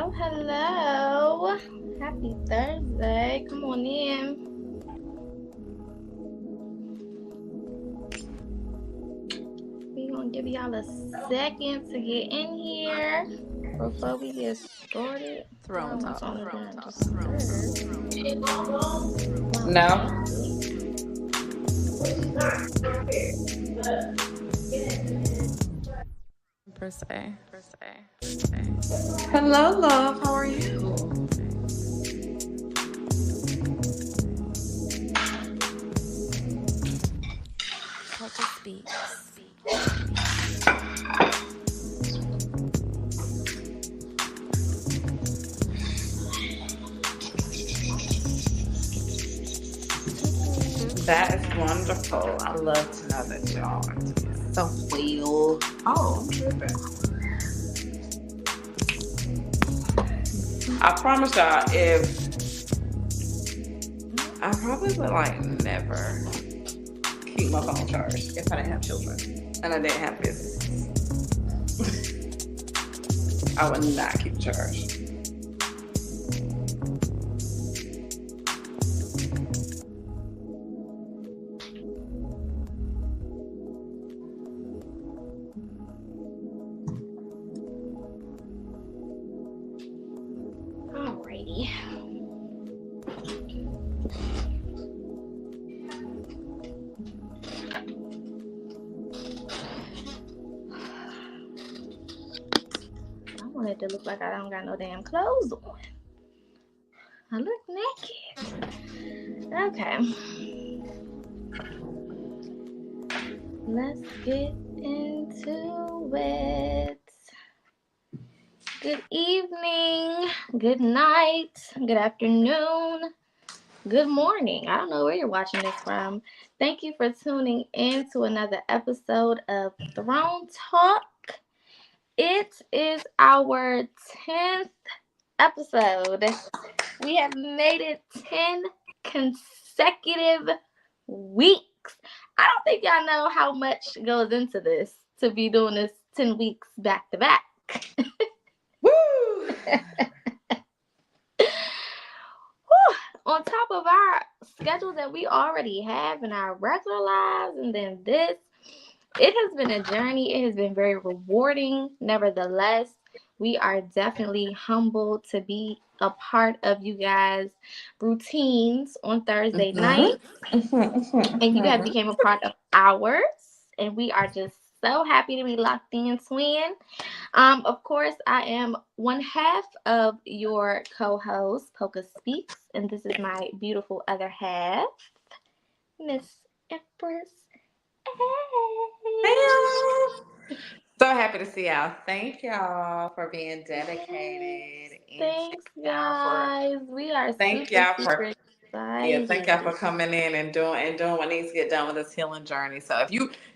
Hello, hello. Happy Thursday. Come on in. We're going to give y'all a second to get in here before we get started. Throne Why talk. on the Throne ground talk. No. Per se. Hello, love. How are you? Poca speaks. That is wonderful. I love to know that y'all are doing so well. Oh, I'm tripping. I promise y'all, if I probably would never keep my phone charged if I didn't have children and I didn't have business. I would not keep charged. Alrighty. I want it to look like I don't got no damn clothes on. I look naked. Okay. Let's get into it. Good evening, good night, good afternoon, good morning. I don't know where you're watching this from. Thank you for tuning in to another episode of Throne Talk. It is our 10th episode. We have made it 10 consecutive weeks. I don't think y'all know how much goes into this to be doing this 10 weeks back to back. Woo! On top of our schedule that we already have in our regular lives, and then this, it has been a journey. It has been very rewarding. Nevertheless, we are definitely humbled to be a part of you guys' routines on Thursday night, and you have become a part of ours, and we are just so happy to be locked in, twin. Of course, I am one half of your co-host, Poca Speaks, and this is my beautiful other half, Miss Empress A. So happy to see y'all. Thank y'all for being dedicated. Thanks, guys. We are Thank super, y'all super for thank y'all for excited. coming in and doing what needs to get done with this healing journey. So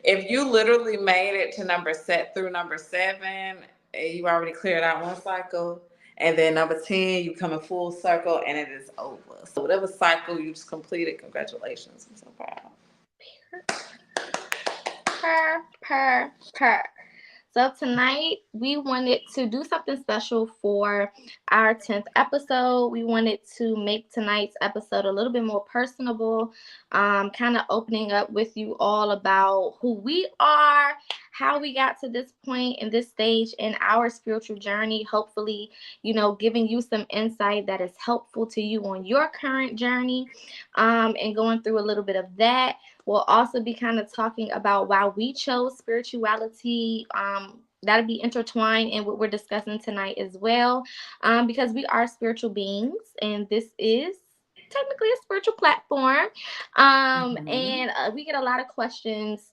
if you literally made it to number 7, you already cleared out one cycle, and then number 10, you come in full circle and it is over. So whatever cycle you just completed, congratulations. I'm so proud. Per. So tonight we wanted to do something special for our 10th episode. We wanted to make tonight's episode a little bit more personable, kind of opening up with you all about who we are, how we got to this point in this stage in our spiritual journey. Hopefully, giving you some insight that is helpful to you on your current journey, and going through a little bit of that. We'll also be kind of talking about why we chose spirituality. That'll be intertwined in what we're discussing tonight as well, because we are spiritual beings, and this is technically a spiritual platform. And we get a lot of questions,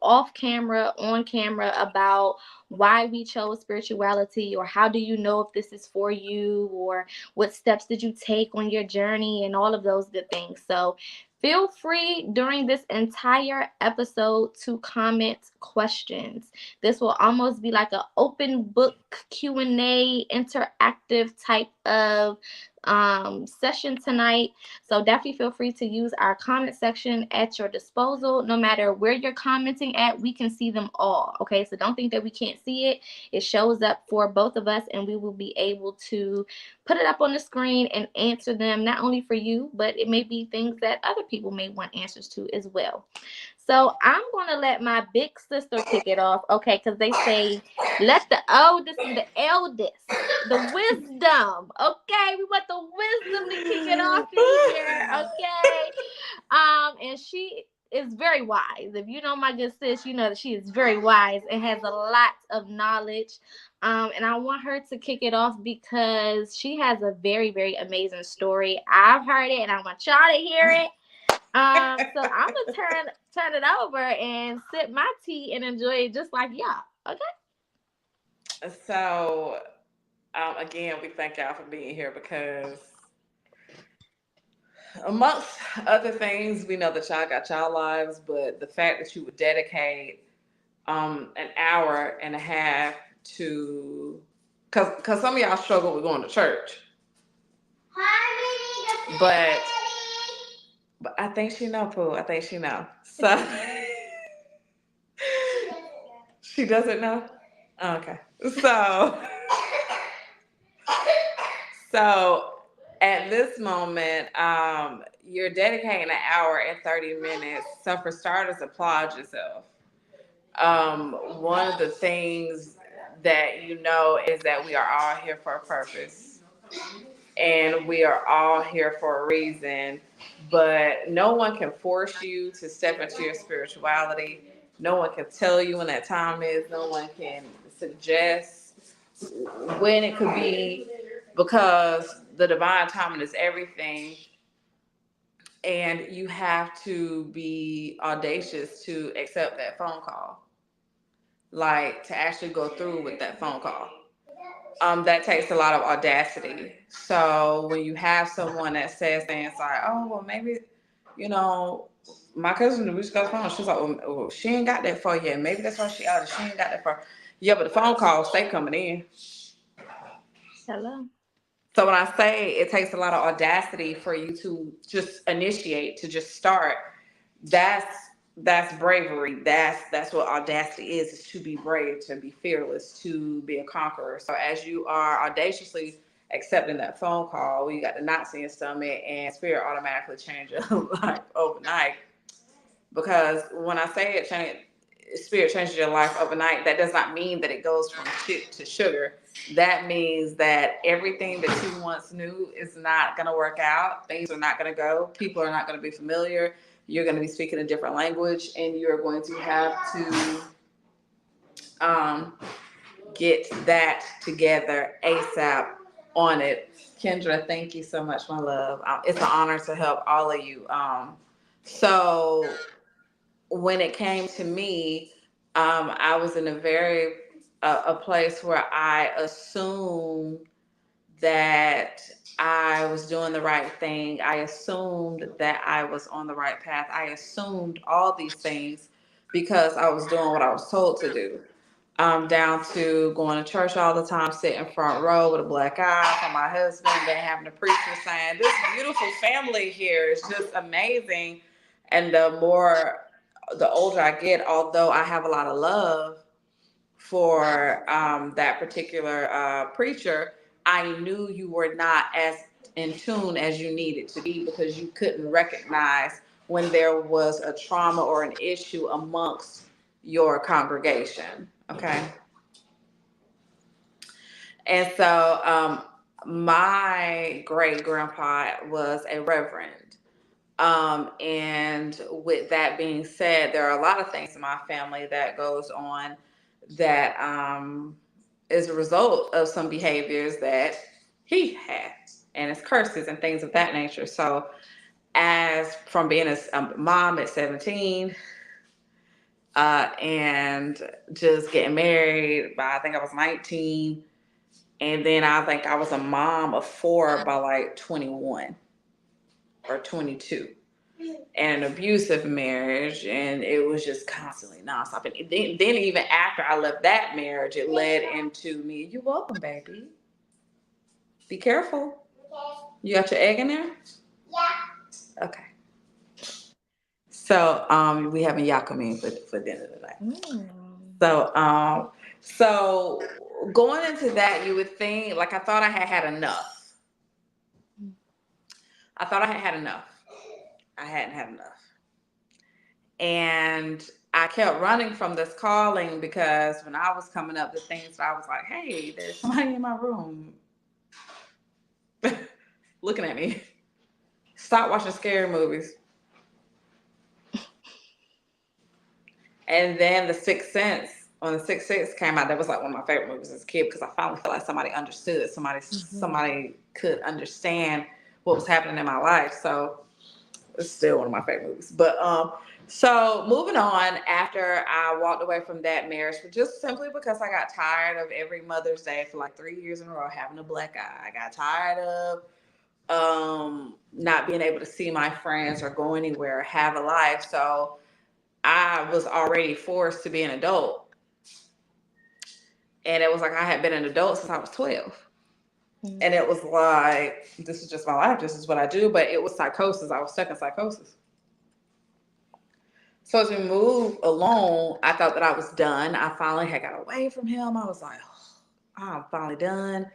off camera, on camera, about why we chose spirituality, or how do you know if this is for you, or what steps did you take on your journey, and all of those good things. So feel free during this entire episode to comment questions. This will almost be like an open book Q&A interactive type of session tonight. So definitely feel free to use our comment section at your disposal. No matter where you're commenting at, we can see them all. Okay, so don't think that we can't see it. It shows up for both of us, and we will be able to put it up on the screen and answer them, not only for you, but it may be things that other people may want answers to as well. So I'm going to let my big sister kick it off, okay? Because they say, let the oldest and the eldest, the wisdom, okay? We want the wisdom to kick it off in here, okay? And she is very wise. If you know my good sis, you know that she is very wise and has a lot of knowledge. And I want her to kick it off because she has a very, very amazing story. I've heard it, and I want y'all to hear it. So I'm gonna turn it over and sip my tea and enjoy it just like y'all. Okay. So, again, we thank y'all for being here because, amongst other things, we know that y'all got y'all lives, but the fact that you would dedicate an hour and a half to, cause some of y'all struggle with going to church, but I think she know, Pooh. I think she know. So she doesn't know. Okay. So at this moment, you're dedicating an hour and 30 minutes. So for starters, applaud yourself. One of the things that you know is that we are all here for a purpose, and we are all here for a reason, but no one can force you to step into your spirituality. No one can tell you when that time is. No one can suggest when it could be, because the divine timing is everything. And you have to be audacious to accept that phone call, like to actually go through with that phone call. That takes a lot of audacity. So when you have someone that says things like, "Oh, well, maybe, you know, my cousin, we just got the phone. She's like, well, she ain't got that for yet. Maybe that's why she out. She ain't got that for." Yeah, but the phone calls stay coming in. Hello. So when I say it takes a lot of audacity for you to just initiate, to just start, that's that's bravery. That's what audacity is to be brave, to be fearless, to be a conqueror. So as you are audaciously accepting that phone call, you got the knots in your stomach, and spirit automatically changes your life overnight. Because when I say spirit changes your life overnight, that does not mean that it goes from shit to sugar. That means that everything that you once knew is not going to work out. Things are not going to go. People are not going to be familiar. You're going to be speaking a different language, and you're going to have to um, get that together ASAP on it. Kendra, thank you so much, my love. It's an honor to help all of you. So when it came to me, I was in a very a place where I assumed that I was doing the right thing. I assumed that I was on the right path. I assumed all these things because I was doing what I was told to do. Down to going to church all the time, sitting front row with a black eye from my husband, then having the preacher saying, "This beautiful family here is just amazing." And the older I get, although I have a lot of love for that particular preacher, I knew you were not as in tune as you needed to be, because you couldn't recognize when there was a trauma or an issue amongst your congregation. Okay. And so my great grandpa was a reverend. And with that being said, there are a lot of things in my family that goes on that is a result of some behaviors that he had, and it's curses and things of that nature. So as from being a mom at 17, and just getting married by, I think I was 19, and then I think I was a mom of four by like 21 or 22, and an abusive marriage, and it was just constantly nonstop. And then even after I left that marriage, it led into me. You're welcome, baby. Be careful. You got your egg in there? Yeah. Okay. So we having yakuming for dinner tonight. So going into that, you would think like I thought I had enough. I thought I had enough. I hadn't had enough. And I kept running from this calling because when I was coming up, the things that I was like, hey, there's somebody in my room looking at me. Stop watching scary movies. And then The Sixth Sense, when The Sixth Sense came out, that was like one of my favorite movies as a kid because I finally felt like somebody understood. Somebody could understand what was happening in my life. So it's still one of my favorite movies. But so moving on, after I walked away from that marriage, just simply because I got tired of every Mother's Day for like 3 years in a row having a black eye. I got tired of not being able to see my friends or go anywhere or have a life. So I was already forced to be an adult. And it was like I had been an adult since I was 12. And it was like, this is just my life. This is what I do. But it was psychosis. I was stuck in psychosis. So as we moved along, I thought that I was done. I finally had got away from him. I was like, oh, I'm finally done.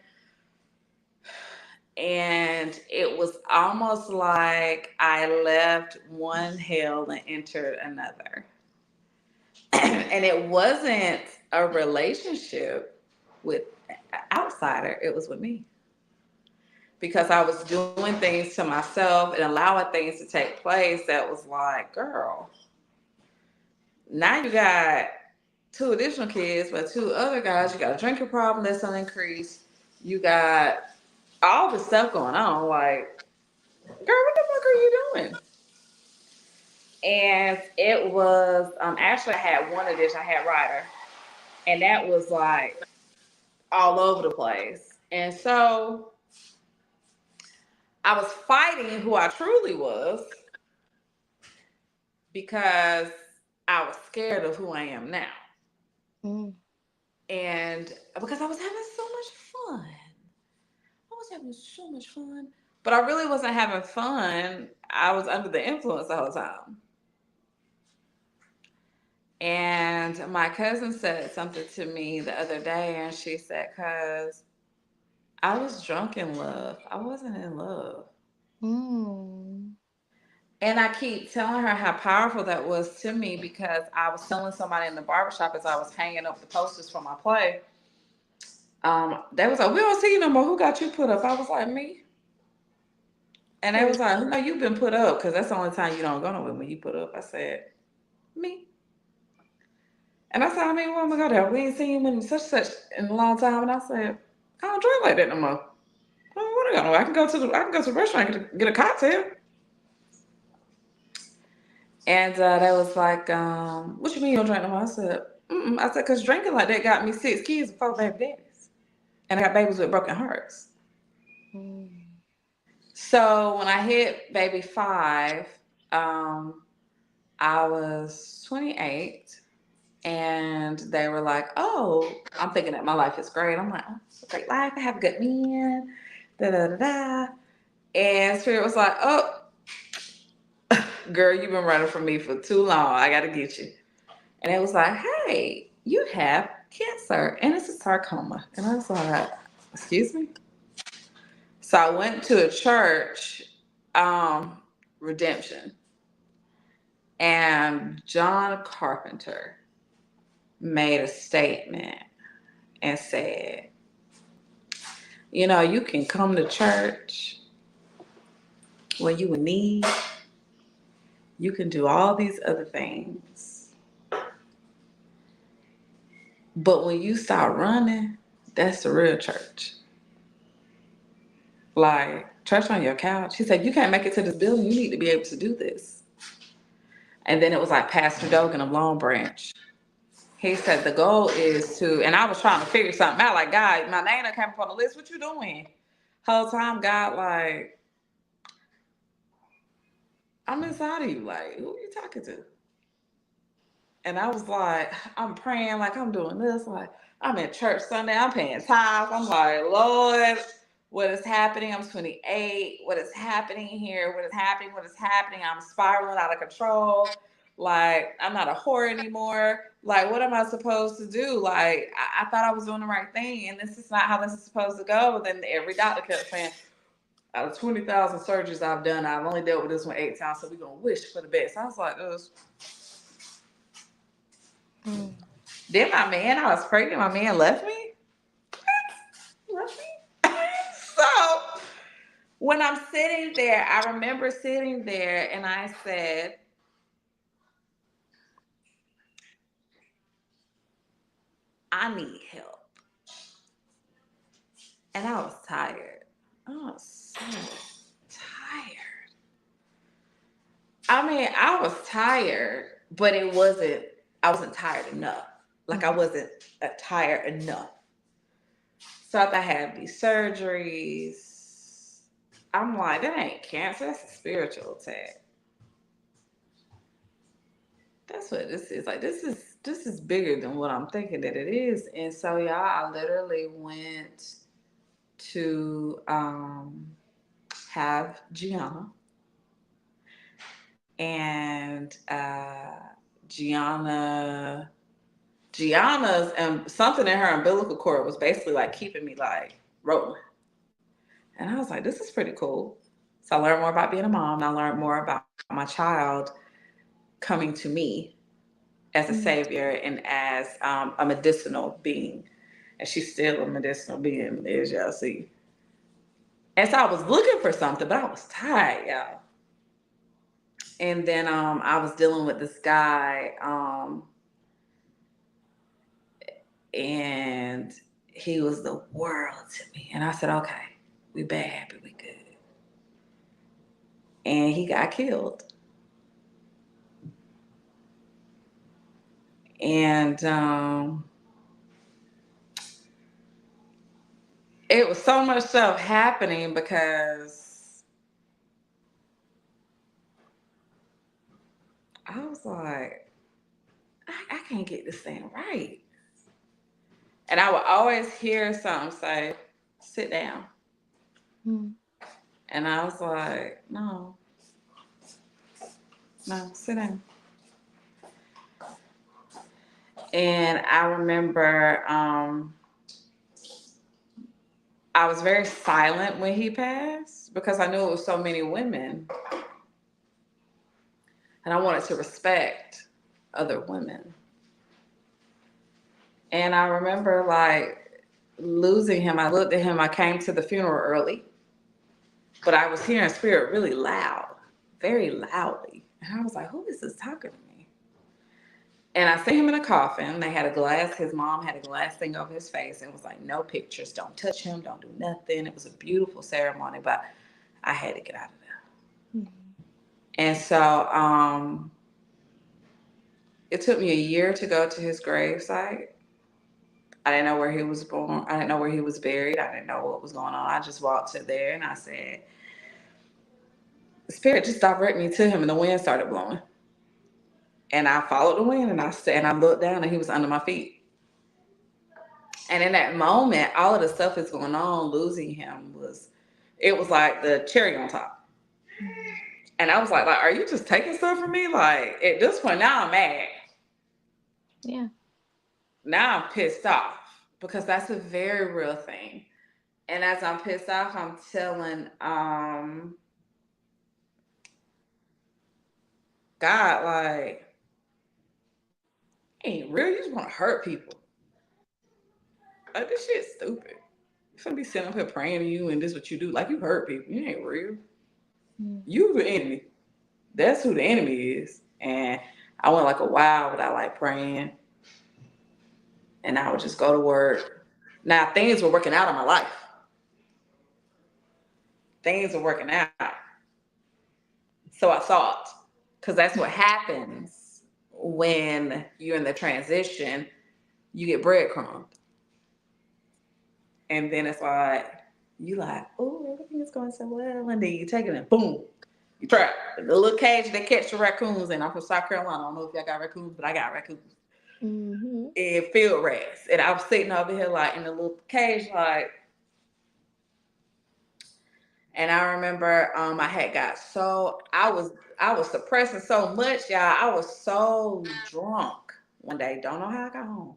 And it was almost like I left one hell and entered another. And it wasn't a relationship with an outsider, it was with me. Because I was doing things to myself and allowing things to take place that was like, girl, now you got 2 additional kids, but 2 other guys, you got a drinking problem that's on increase. You got all this stuff going on. Like, girl, what the fuck are you doing? And it was actually I had one addition. I had Ryder, and that was like all over the place. And so I was fighting who I truly was because I was scared of who I am now. And because I was having so much fun. I was having so much fun. But I really wasn't having fun. I was under the influence the whole time. And my cousin said something to me the other day, and she said, "Cause I was drunk in love. I wasn't in love." And I keep telling her how powerful that was to me because I was telling somebody in the barbershop as I was hanging up the posters for my play. They was like, "We don't see you no more. Who got you put up?" I was like, "Me." And they was like, "No, you've been put up because that's the only time you don't go nowhere when you put up." I said, "Me." And I said, "I mean, where am I going there? We ain't seen you in such in a long time." And I said, "I don't drink like that no more. What are I gonna do? I can go to the restaurant and get a cocktail." And they was like, "What you mean you don't drink no more?" I said, "Mm-mm." I said, "Cause drinking like that got me 6 kids and 4 baby daddies, and I got babies with broken hearts." So when I hit baby 5, I was 28. And they were like, "Oh," I'm thinking that my life is great. I'm like, "Oh, it's a great life. I have a good man." Da da da da. And Spirit was like, "Oh, girl, you've been running from me for too long. I got to get you." And it was like, "Hey, you have cancer and it's a sarcoma." And I was like, "Excuse me?" So I went to a church, Redemption, and John Carpenter made a statement and said, "You can come to church when you in need. You can do all these other things. But when you start running, that's the real church. Like, church on your couch." He said, "You can't make it to this building. You need to be able to do this." And then it was like Pastor Dogan of Long Branch. He said, "The goal is to," and I was trying to figure something out. Like, "God, my name came up on the list. What you doing?" Whole time, God, like, "I'm inside of you. Like, who are you talking to?" And I was like, I'm praying, like I'm doing this, like I'm in church Sunday, I'm paying tithes. I'm like, Lord, what is happening? I'm 28. What is happening here? What is happening? What is happening? I'm spiraling out of control. Like, I'm not a whore anymore. Like, what am I supposed to do? Like, I thought I was doing the right thing, and this is not how this is supposed to go. Then every doctor kept saying, out of 20,000 surgeries I've done, I've only dealt with this one 8 times, so we're going to wish for the best. I was like, Then my man, I was pregnant, my man left me? Left me? So when I'm sitting there, I remember sitting there and I said, I need help. And I was tired. I was so tired. I mean, I was tired, but I wasn't tired enough. Like, I wasn't tired enough. So after I had these surgeries, I'm like, that ain't cancer, that's a spiritual attack. That's what this is. Like, this is bigger than what I'm thinking that it is. And so y'all, I literally went to have Gianna. And Gianna's something in her umbilical cord was basically like keeping me like rolling. And I was like, this is pretty cool. So I learned more about being a mom. And I learned more about my child coming to me as a savior and as a medicinal being. And she's still a medicinal being, as y'all see. And so I was looking for something, but I was tired, y'all. And then I was dealing with this guy, and he was the world to me. And I said, okay, we bad, happy, we good. And he got killed. And it was so much stuff happening because I was like, I can't get this thing right. And I would always hear something say, sit down. And I was like, no, sit down. And I remember I was very silent when he passed because I knew it was so many women. And I wanted to respect other women. And I remember like losing him. I looked at him. I came to the funeral early, but I was hearing spirit really loud, very loudly. And I was like, who is this talking to me? And I seen him in a coffin. They had a glass, his mom had a glass thing over his face and was like, no pictures, don't touch him, don't do nothing. It was a beautiful ceremony, but I had to get out of there. And so it took me a year to go to his gravesite. I didn't know where he was born. I didn't know where he was buried. I didn't know what was going on. I just walked to there and I said, the spirit just directed me to him and the wind started blowing. And I followed the wind and I looked down and he was under my feet. And in that moment, all of the stuff that's going on, losing him was like the cherry on top. And I was like, are you just taking stuff from me? Like, at this point, now I'm mad. Yeah. Now I'm pissed off because that's a very real thing. And as I'm pissed off, I'm telling God, like, ain't real. You just want to hurt people. Like, this shit's stupid. You finna be sitting up here praying to you and this is what you do. Like, you hurt people. You ain't real. You the enemy. That's who the enemy is. And I went like a while without like praying. And I would just go to work. Now, things were working out in my life. Things were working out. So I thought, because that's what happens when you're in the transition, you get breadcrumbed. And then it's like, you like, oh, everything is going so well. And then you take it and boom, you trap. The little cage they catch the raccoons in. I'm from South Carolina. I don't know if y'all got raccoons, but I got raccoons. And field rats. And I was sitting over here like in the little cage like, And I remember I had got so I was suppressing so much, y'all. I was so drunk one day. Don't know how I got home.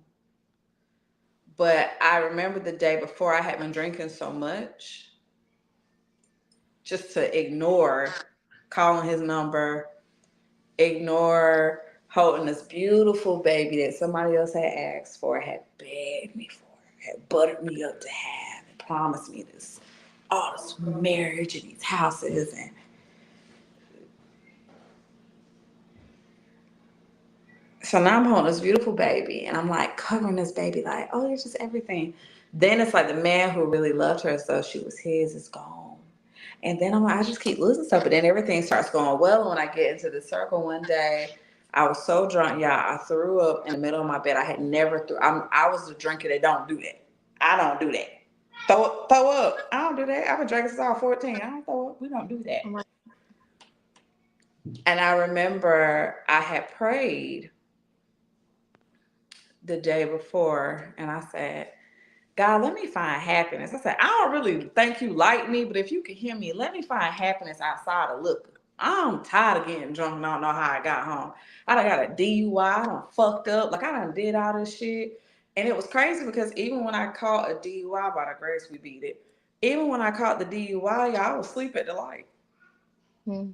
But I remember the day before I had been drinking so much just to ignore calling his number, ignore holding this beautiful baby that somebody else had asked for, had begged me for, had buttered me up to have, and promised me this all this marriage and these houses. And so now I'm holding this beautiful baby and I'm like covering this baby like, oh, it's just everything. Then it's like the man who really loved her as though she was his is gone. And then I'm like, I just keep losing stuff. But then everything starts going well. And when I get into the circle one day, I was so drunk, y'all. I threw up in the middle of my bed. I had never I was the drinker that don't do that. I don't do that. Throw up. I don't do that. I've been drinking since I was 14. I don't throw up. We don't do that. Right. And I remember I had prayed the day before, and I said, God, let me find happiness. I said, I don't really think you like me, but if you can hear me, let me find happiness outside of liquor. I'm tired of getting drunk and I don't know how I got home. I done got a DUI, I done fucked up, like I done did all this shit. And it was crazy because even when I caught a DUI, by the grace we beat it, even when I caught the DUI, y'all, I was asleep at the light. Mm-hmm.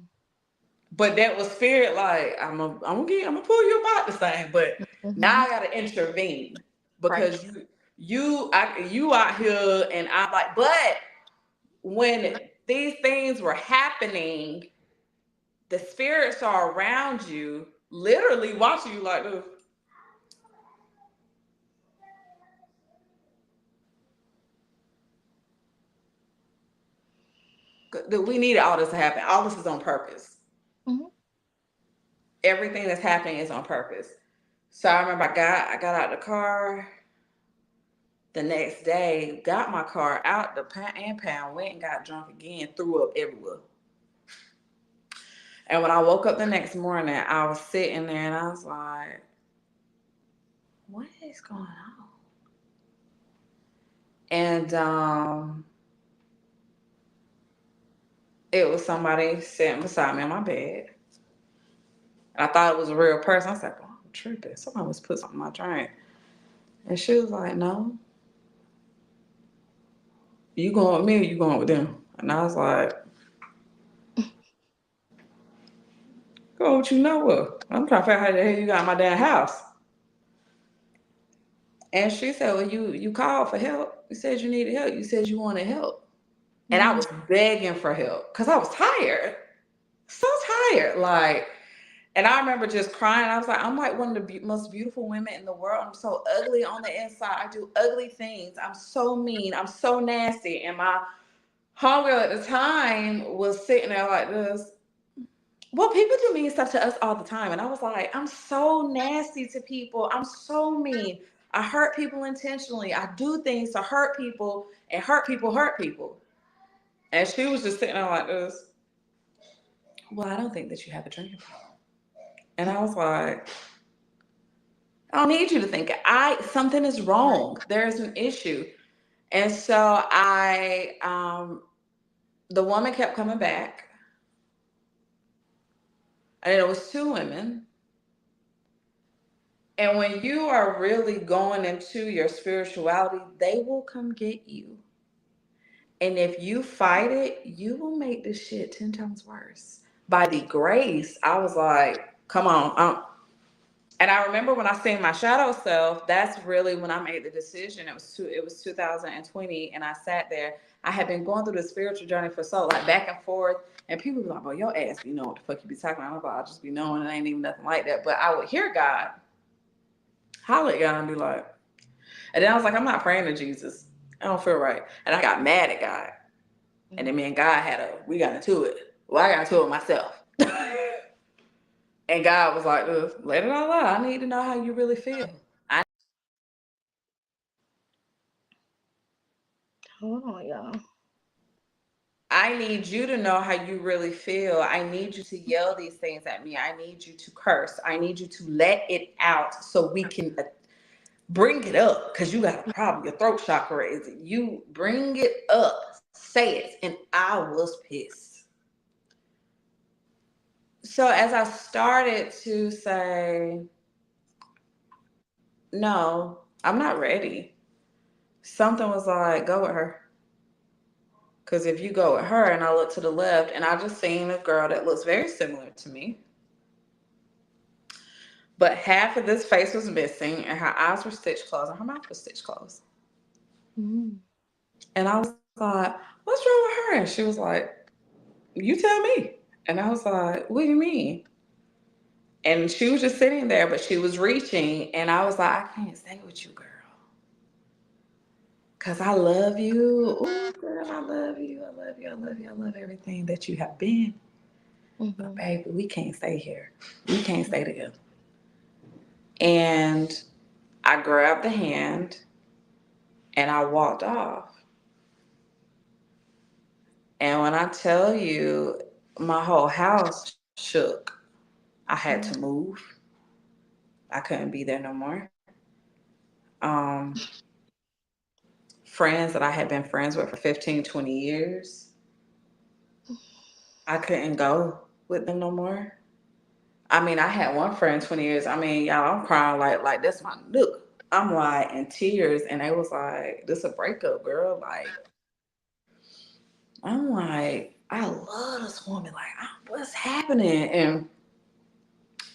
But that was spirit, like I'm gonna pull you about this thing. But now I gotta intervene Right. because you out here and I'm like, but when these things were happening, the spirits are around you, literally watching you like this. We needed all this to happen. All this is on purpose. Mm-hmm. Everything that's happening is on purpose. So I remember I got out the car the next day, got my car out the pound, went and got drunk again, threw up everywhere. And when I woke up the next morning, I was sitting there and I was like, what is going on? And it was somebody sitting beside me on my bed. And I thought it was a real person. I was like, well, I'm tripping. Somebody was put something in my drink. And she was like, no, you going with me or you going with them? And I was like, go what you know what? I'm trying to figure out how the hell you got in my damn house. And she said, well, you called for help. You said you needed help. You said you wanted help. And I was begging for help because I was tired. So tired. Like, and I remember just crying. I was like, I'm like one of the most beautiful women in the world. I'm so ugly on the inside. I do ugly things. I'm so mean. I'm so nasty. And my homegirl at the time was sitting there like this. Well, people do mean stuff to us all the time. And I was like, I'm so nasty to people. I'm so mean. I hurt people intentionally. I do things to hurt people, and hurt people. And she was just sitting there like this. Well, I don't think that you have a drinking problem. And I was like, I don't need you to think it. Something is wrong. There's an issue. And so the woman kept coming back. And it was two women. And when you are really going into your spirituality, they will come get you. And if you fight it, you will make this shit 10 times worse. By the grace, I was like, come on. And I remember when I seen my shadow self, that's really when I made the decision. It was 2020, and I sat there. I had been going through the spiritual journey for so like back and forth, and people be like, "Well, your ass be knowing what the fuck you be talking about." I'm like, "I'll just be knowing it ain't even nothing like that." But I would hear God, holler at God, and be like, and then I was like, "I'm not praying to Jesus. I don't feel right," and I got mad at God, and then me and God we got into it. Well, I got into it myself. And God was like, let it all out. I need to know how you really feel. Hold on, y'all. I need you to know how you really feel. I need you to yell these things at me. I need you to curse. I need you to let it out so we can bring it up because you got a problem. Your throat chakra is you bring it up say it. And I was pissed. So as I started to say, no, I'm not ready, something was like, go with her. Because if you go with her, and I look to the left, and I just seen a girl that looks very similar to me, but half of this face was missing, and her eyes were stitched closed, and her mouth was stitched closed. Mm. And I was like, what's wrong with her? And she was like, you tell me. And I was like, what do you mean? And she was just sitting there, but she was reaching, and I was like, I can't stay with you, girl. Because I love you. Oh, girl, I love you. I love you. I love you. I love everything that you have been. But, Mm-hmm. baby, we can't stay here. We can't stay together. And I grabbed the hand and I walked off. And when I tell you, my whole house shook. I had to move. I couldn't be there no more. Um, Friends that I had been friends with for 15, 20 years, I couldn't go with them no more. I mean, I had one friend 20 years. I mean, y'all, I'm crying like that's my look. I'm like in tears, and they was like, "This a breakup, girl." Like, I'm like, I love this woman. Like, what's happening? And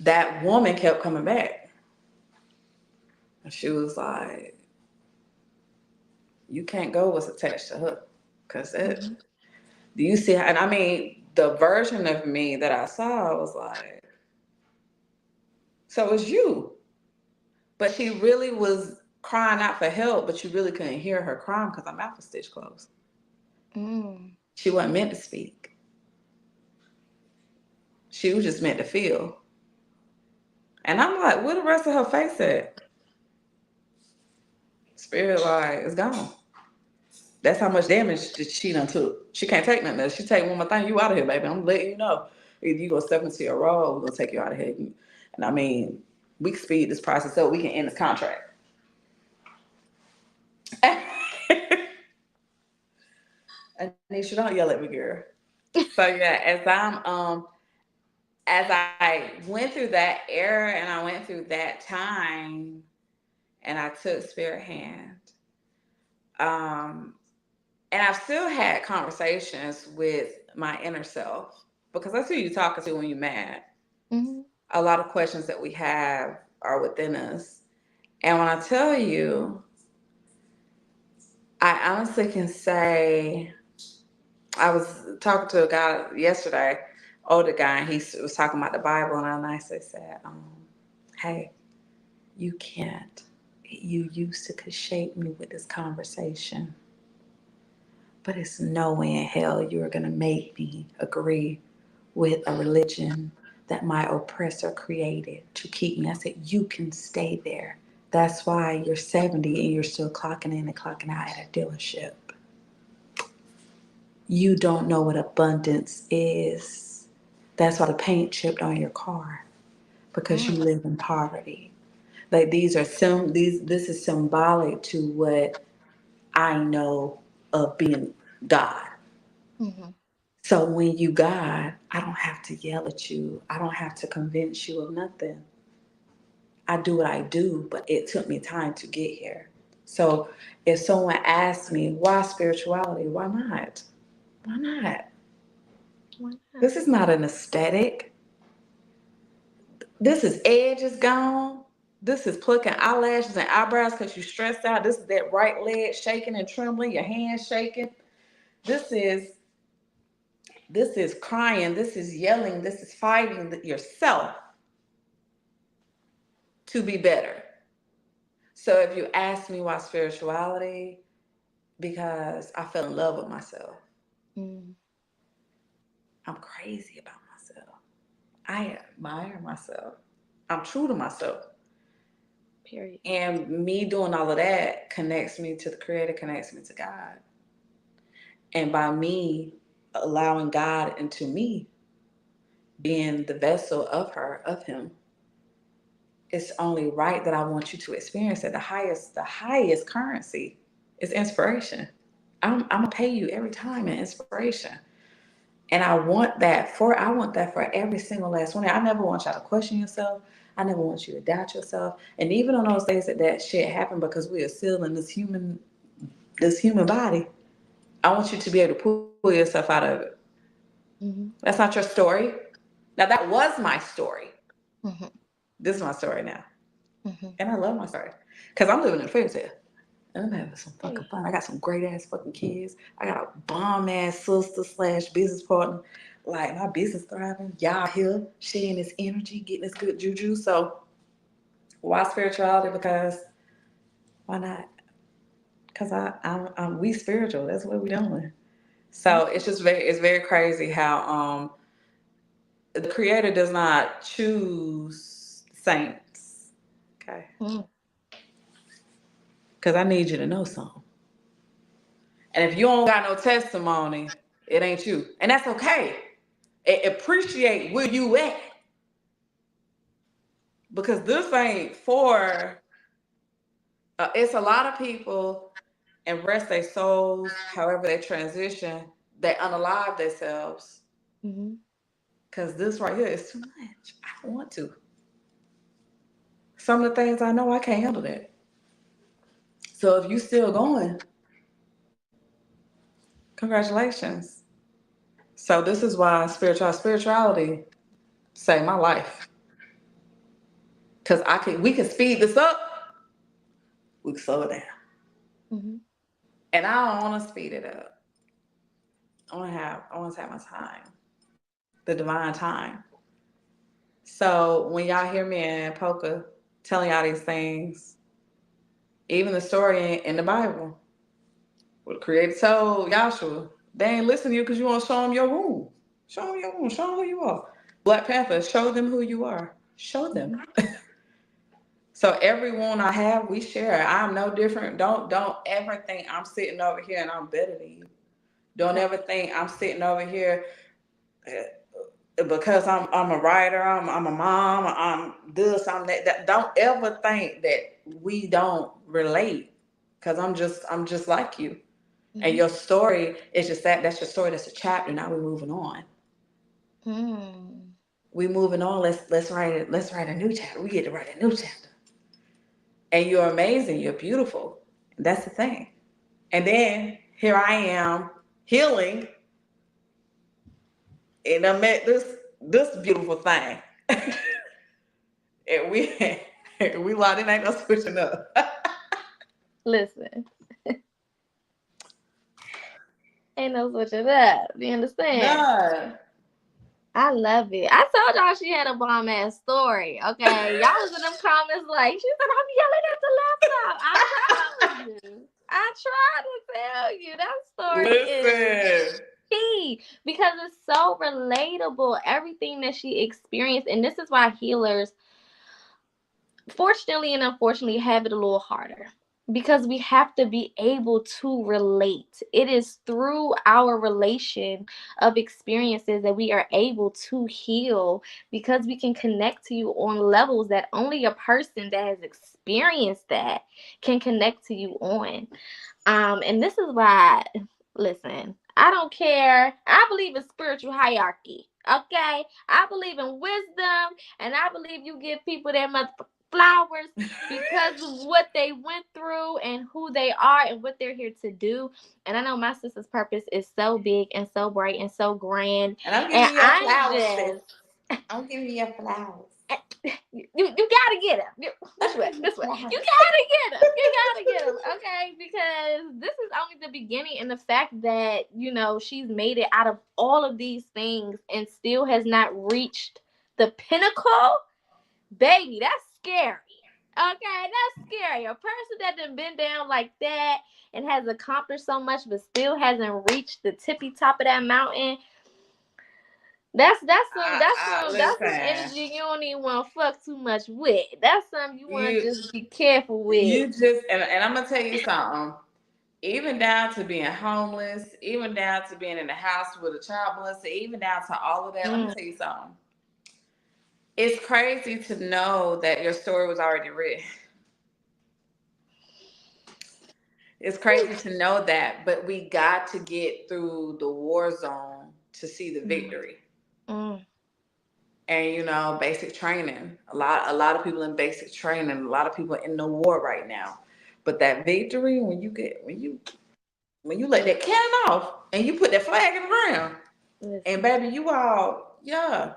that woman kept coming back. And she was like, "You can't go what's attached to her, cause it." Mm-hmm. Do you see? And I mean, the version of me that I saw was like, "So it's you." But she really was crying out for help, but you really couldn't hear her crying because her mouth was stitched closed. Mm. She wasn't meant to speak. She was just meant to feel. And I'm like, where the rest of her face at? Spirit like, it's gone. That's how much damage that she done took. She can't take nothing else. She take one more thing, you out of here, baby. I'm letting you know. Either you gonna step into your role, we're gonna take you out of here. And I mean, we can speed this process up. We can end this contract. Anisha, don't yell at me, girl. So yeah, as I went through that era and I went through that time and I took spirit hand, um, and I've still had conversations with my inner self because that's who you're talking to when you're mad. Mm-hmm. A lot of questions that we have are within us. And when I tell you, I honestly can say, I was talking to a guy yesterday, older guy, and he was talking about the Bible, and I nicely said, hey, you can't. You used to shape me with this conversation, but it's no way in hell you're going to make me agree with a religion that my oppressor created to keep me. I said, you can stay there. That's why you're 70 and you're still clocking in and clocking out at a dealership. You don't know what abundance is. That's why the paint chipped on your car, because you Mm. live in poverty. Like this is symbolic to what I know of being God. Mm-hmm. So when you God, I don't have to yell at you. I don't have to convince you of nothing. I do what I do, but it took me time to get here. So if someone asks me why spirituality, why not? Why not? Why not? This is not an aesthetic. This is edge is gone. This is plucking eyelashes and eyebrows because you stressed out. This is that right leg shaking and trembling, your hands shaking. This is this is crying. This is yelling. This is fighting yourself to be better. So if you ask me why spirituality, because I fell in love with myself. Mm. I'm crazy about myself. I admire myself. I'm true to myself. Period. And me doing all of that connects me to the Creator, connects me to God. And by me allowing God into me, being the vessel of her, of him, it's only right that I want you to experience it. The highest currency is inspiration. I'm gonna pay you every time in inspiration. And I want that for every single last one. I never want y'all to question yourself. I never want you to doubt yourself. And even on those days that shit happened because we are still in this human body, I want you to be able to pull yourself out of it. Mm-hmm. That's not your story. Now that was my story. Mm-hmm. This is my story now. Mm-hmm. And I love my story. Because I'm living in a fairy tale. And I'm having some fucking Hey. fun. I got some great ass fucking kids. I got a bomb ass sister slash business partner. Like my business thriving. Y'all here sharing this energy, getting this good juju. So why spirituality? Because why not? Because I'm we spiritual. That's what we doing. So it's very crazy how the creator does not choose saints. Okay. Mm-hmm. Because I need you to know something. And if you don't got no testimony, it ain't you. And that's okay. Appreciate where you at. Because this ain't for, it's a lot of people and rest their souls, however they transition, they unalive themselves. Mm-hmm. Because this right here is too much. I don't want to. Some of the things I know I can't handle that. So if you still going, congratulations. So this is why spirituality saved my life. Cause we can speed this up, we can slow it down. Mm-hmm. And I don't want to speed it up. I want to have my time, the divine time. So when y'all hear me and Poca telling y'all these things, even the story in the Bible, where the Creator told Joshua, they ain't listen to you because you want to show them your room. Show them your room. Show them who you are. Black Panther, show them who you are. Show them. So every wound I have, we share. I'm no different. Don't ever think I'm sitting over here and I'm better than you. Don't ever think I'm sitting over here because I'm a writer. I'm a mom. I'm this. I'm that. Don't ever think that we don't relate because I'm just like you. And Mm-hmm. your story is just that. That's your story. That's a chapter. Now we're moving on. Mm. We moving on. Let's write it. Let's write a new chapter. We get to write a new chapter. And you're amazing. You're beautiful. That's the thing. And then here I am healing, and I met this beautiful thing, and we locked in. Ain't no switching up. Listen, ain't no switching up. You understand? None. I love it. I told y'all she had a bomb ass story. Okay, y'all was in them comments like she said I'm yelling at the laptop. I told you. I tried to tell you that story is Listen. key because it's so relatable. Everything that she experienced, and this is why healers, fortunately and unfortunately, have it a little harder because we have to be able to relate. It is through our relation of experiences that we are able to heal because we can connect to you on levels that only a person that has experienced that can connect to you on. And this is why, listen, I don't care. I believe in spiritual hierarchy. Okay, I believe in wisdom, and I believe you give people their flowers because of what they went through and who they are and what they're here to do. And I know my sister's purpose is so big and so bright and so grand. And I'm And giving you your I'm flowers, sis. just I'm giving you your flowers. you gotta get him. This way, this way. You gotta get him. You gotta get him. Okay, because this is only the beginning, and the fact that she's made it out of all of these things and still has not reached the pinnacle, baby. That's scary. Okay, that's scary. A person that done been down like that and has accomplished so much, but still hasn't reached the tippy top of that mountain. That's some Listen. energy you don't even want to fuck too much with. That's something you want to You just be careful with. you just and I'm gonna tell you something. Even down to being homeless, even down to being in the house with a child molester, even down to all of that. Let me Mm. tell you something. It's crazy to know that your story was already written. It's crazy to know that, but we got to get through the war zone to see the victory. Mm. And basic training. A lot of people in basic training, a lot of people in the war right now. But that victory, when you let that cannon off and you put that flag in the ground, and baby, you all, yeah.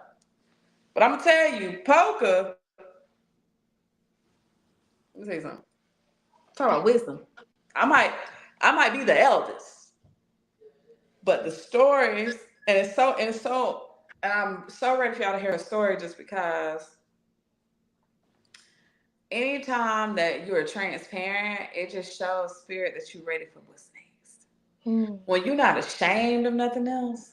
But I'm gonna tell you, poker. Let me tell you something. Talk about wisdom. I might, I might be the eldest, but the stories, and I'm so ready for y'all to hear a story, just because anytime that you're transparent, it just shows spirit that you're ready for what's next. When you're not ashamed of nothing else,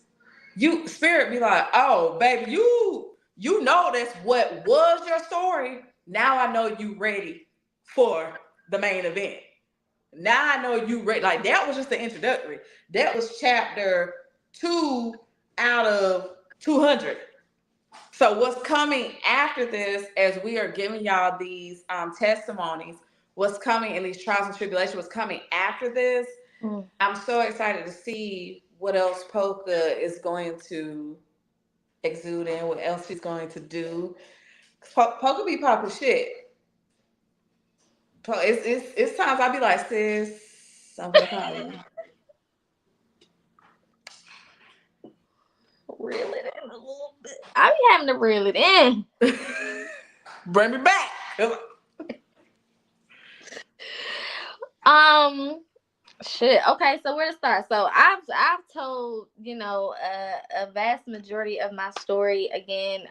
you spirit be like, oh baby, you know that's what was your story. Now I know you ready for the main event. Now I know you ready. Like, that was just the introductory. That was chapter 2 out of 200. So what's coming after this, as we are giving y'all these testimonies, what's coming in these trials and tribulations, what's coming after this, I'm so excited to see what else Poca is going to exude in, what else she's going to do. Poca be popping shit. It's times I be like, sis, I'm gonna call you. Reel it in a little bit. I be having to reel it in. Bring me back. Shit. Okay, so where to start? So I've told a vast majority of my story. Again,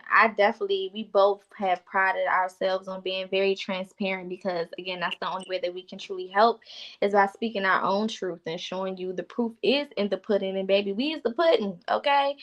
we both have prided ourselves on being very transparent, because again, that's the only way that we can truly help, is by speaking our own truth and showing you the proof is in the pudding, and baby, we is the pudding. Okay.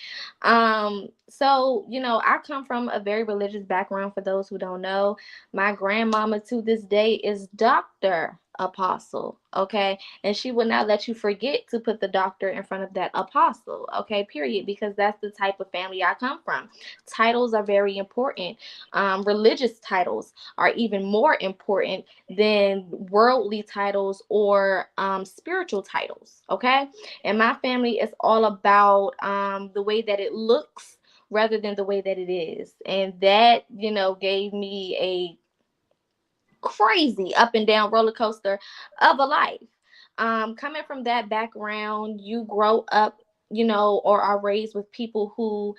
So I come from a very religious background. For those who don't know, my grandmama to this day is Dr. Apostle. Okay. And she will not let you forget to put the doctor in front of that apostle. Okay, period. Because that's the type of family I come from. Titles are very important. Religious titles are even more important than worldly titles or spiritual titles. Okay. And my family is all about the way that it looks rather than the way that it is. And that, gave me a crazy up and down roller coaster of a life. Coming from that background, you grow up, or are raised with people who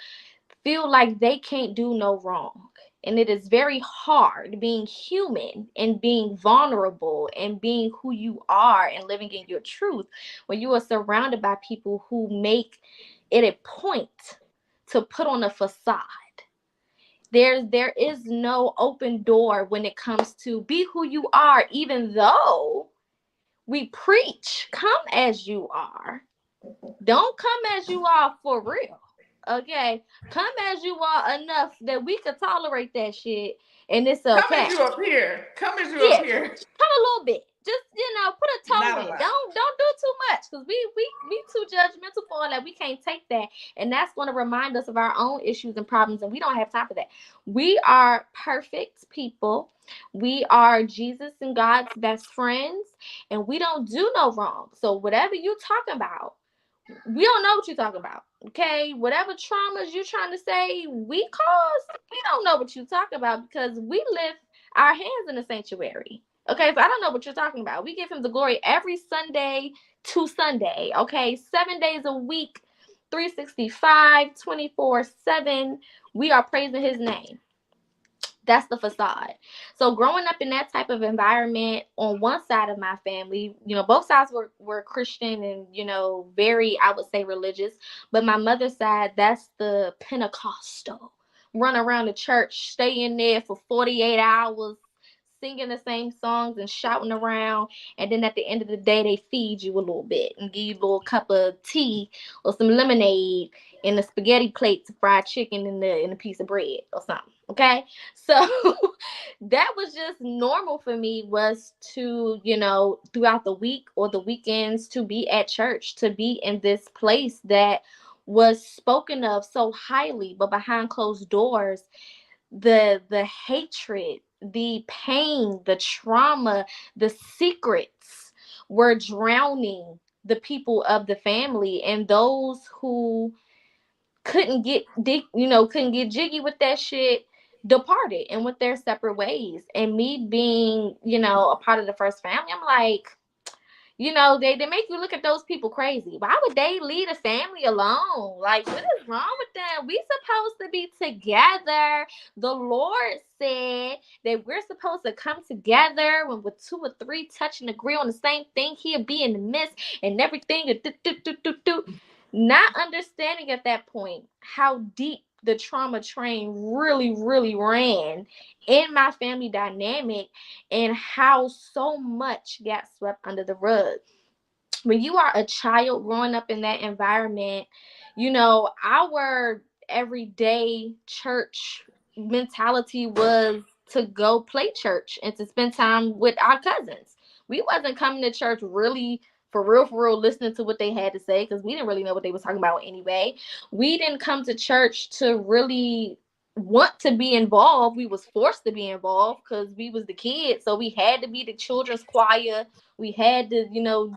feel like they can't do no wrong. And it is very hard being human and being vulnerable and being who you are and living in your truth when you are surrounded by people who make it a point to put on a facade. There is no open door when it comes to be who you are, even though we preach come as you are. Don't come as you are for real. Okay? Come as you are enough that we can tolerate that shit and it's Come okay. as you up here. Come as you Yeah, up here. come a little bit. Just put a toe Not a in. lot. Don't do too much, because we too judgmental for that. We can't take that, and that's going to remind us of our own issues and problems, and we don't have time for that. We are perfect people. We are Jesus and God's best friends, and we don't do no wrong. So whatever you talking about, we don't know what you're talking about. Okay, whatever traumas you're trying to say we caused, we don't know what you're talking about, because we lift our hands in the sanctuary. Okay, so I don't know what you're talking about. We give him the glory every Sunday to Sunday. Okay, 7 days a week, 365, 24/7. We are praising his name. That's the facade. So growing up in that type of environment, on one side of my family, both sides were Christian and, very, I would say, religious. But my mother's side, that's the Pentecostal. Run around the church, stay in there for 48 hours, singing the same songs and shouting around. And then at the end of the day, they feed you a little bit and give you a little cup of tea or some lemonade and a spaghetti plate to fried chicken in a piece of bread or something. Okay. So that was just normal for me, was to, throughout the week or the weekends, to be at church, to be in this place that was spoken of so highly, but behind closed doors, the hatred, the pain, the trauma, the secrets were drowning the people of the family, and those who couldn't get jiggy with that shit departed and went their separate ways. And me being, a part of the first family, I'm like, they make you look at those people crazy. Why would they leave a family alone? Like, what is wrong with them? We supposed to be together. The Lord said that we're supposed to come together when with two or three touch and agree on the same thing. He'll be in the midst and everything. Not understanding at that point how deep the trauma train really, really ran in my family dynamic, and how so much got swept under the rug. When you are a child growing up in that environment, our everyday church mentality was to go play church and to spend time with our cousins. We wasn't coming to church really for real, listening to what they had to say, because we didn't really know what they was talking about anyway. We didn't come to church to really want to be involved. We was forced to be involved because we was the kids, so we had to be the children's choir. We had to,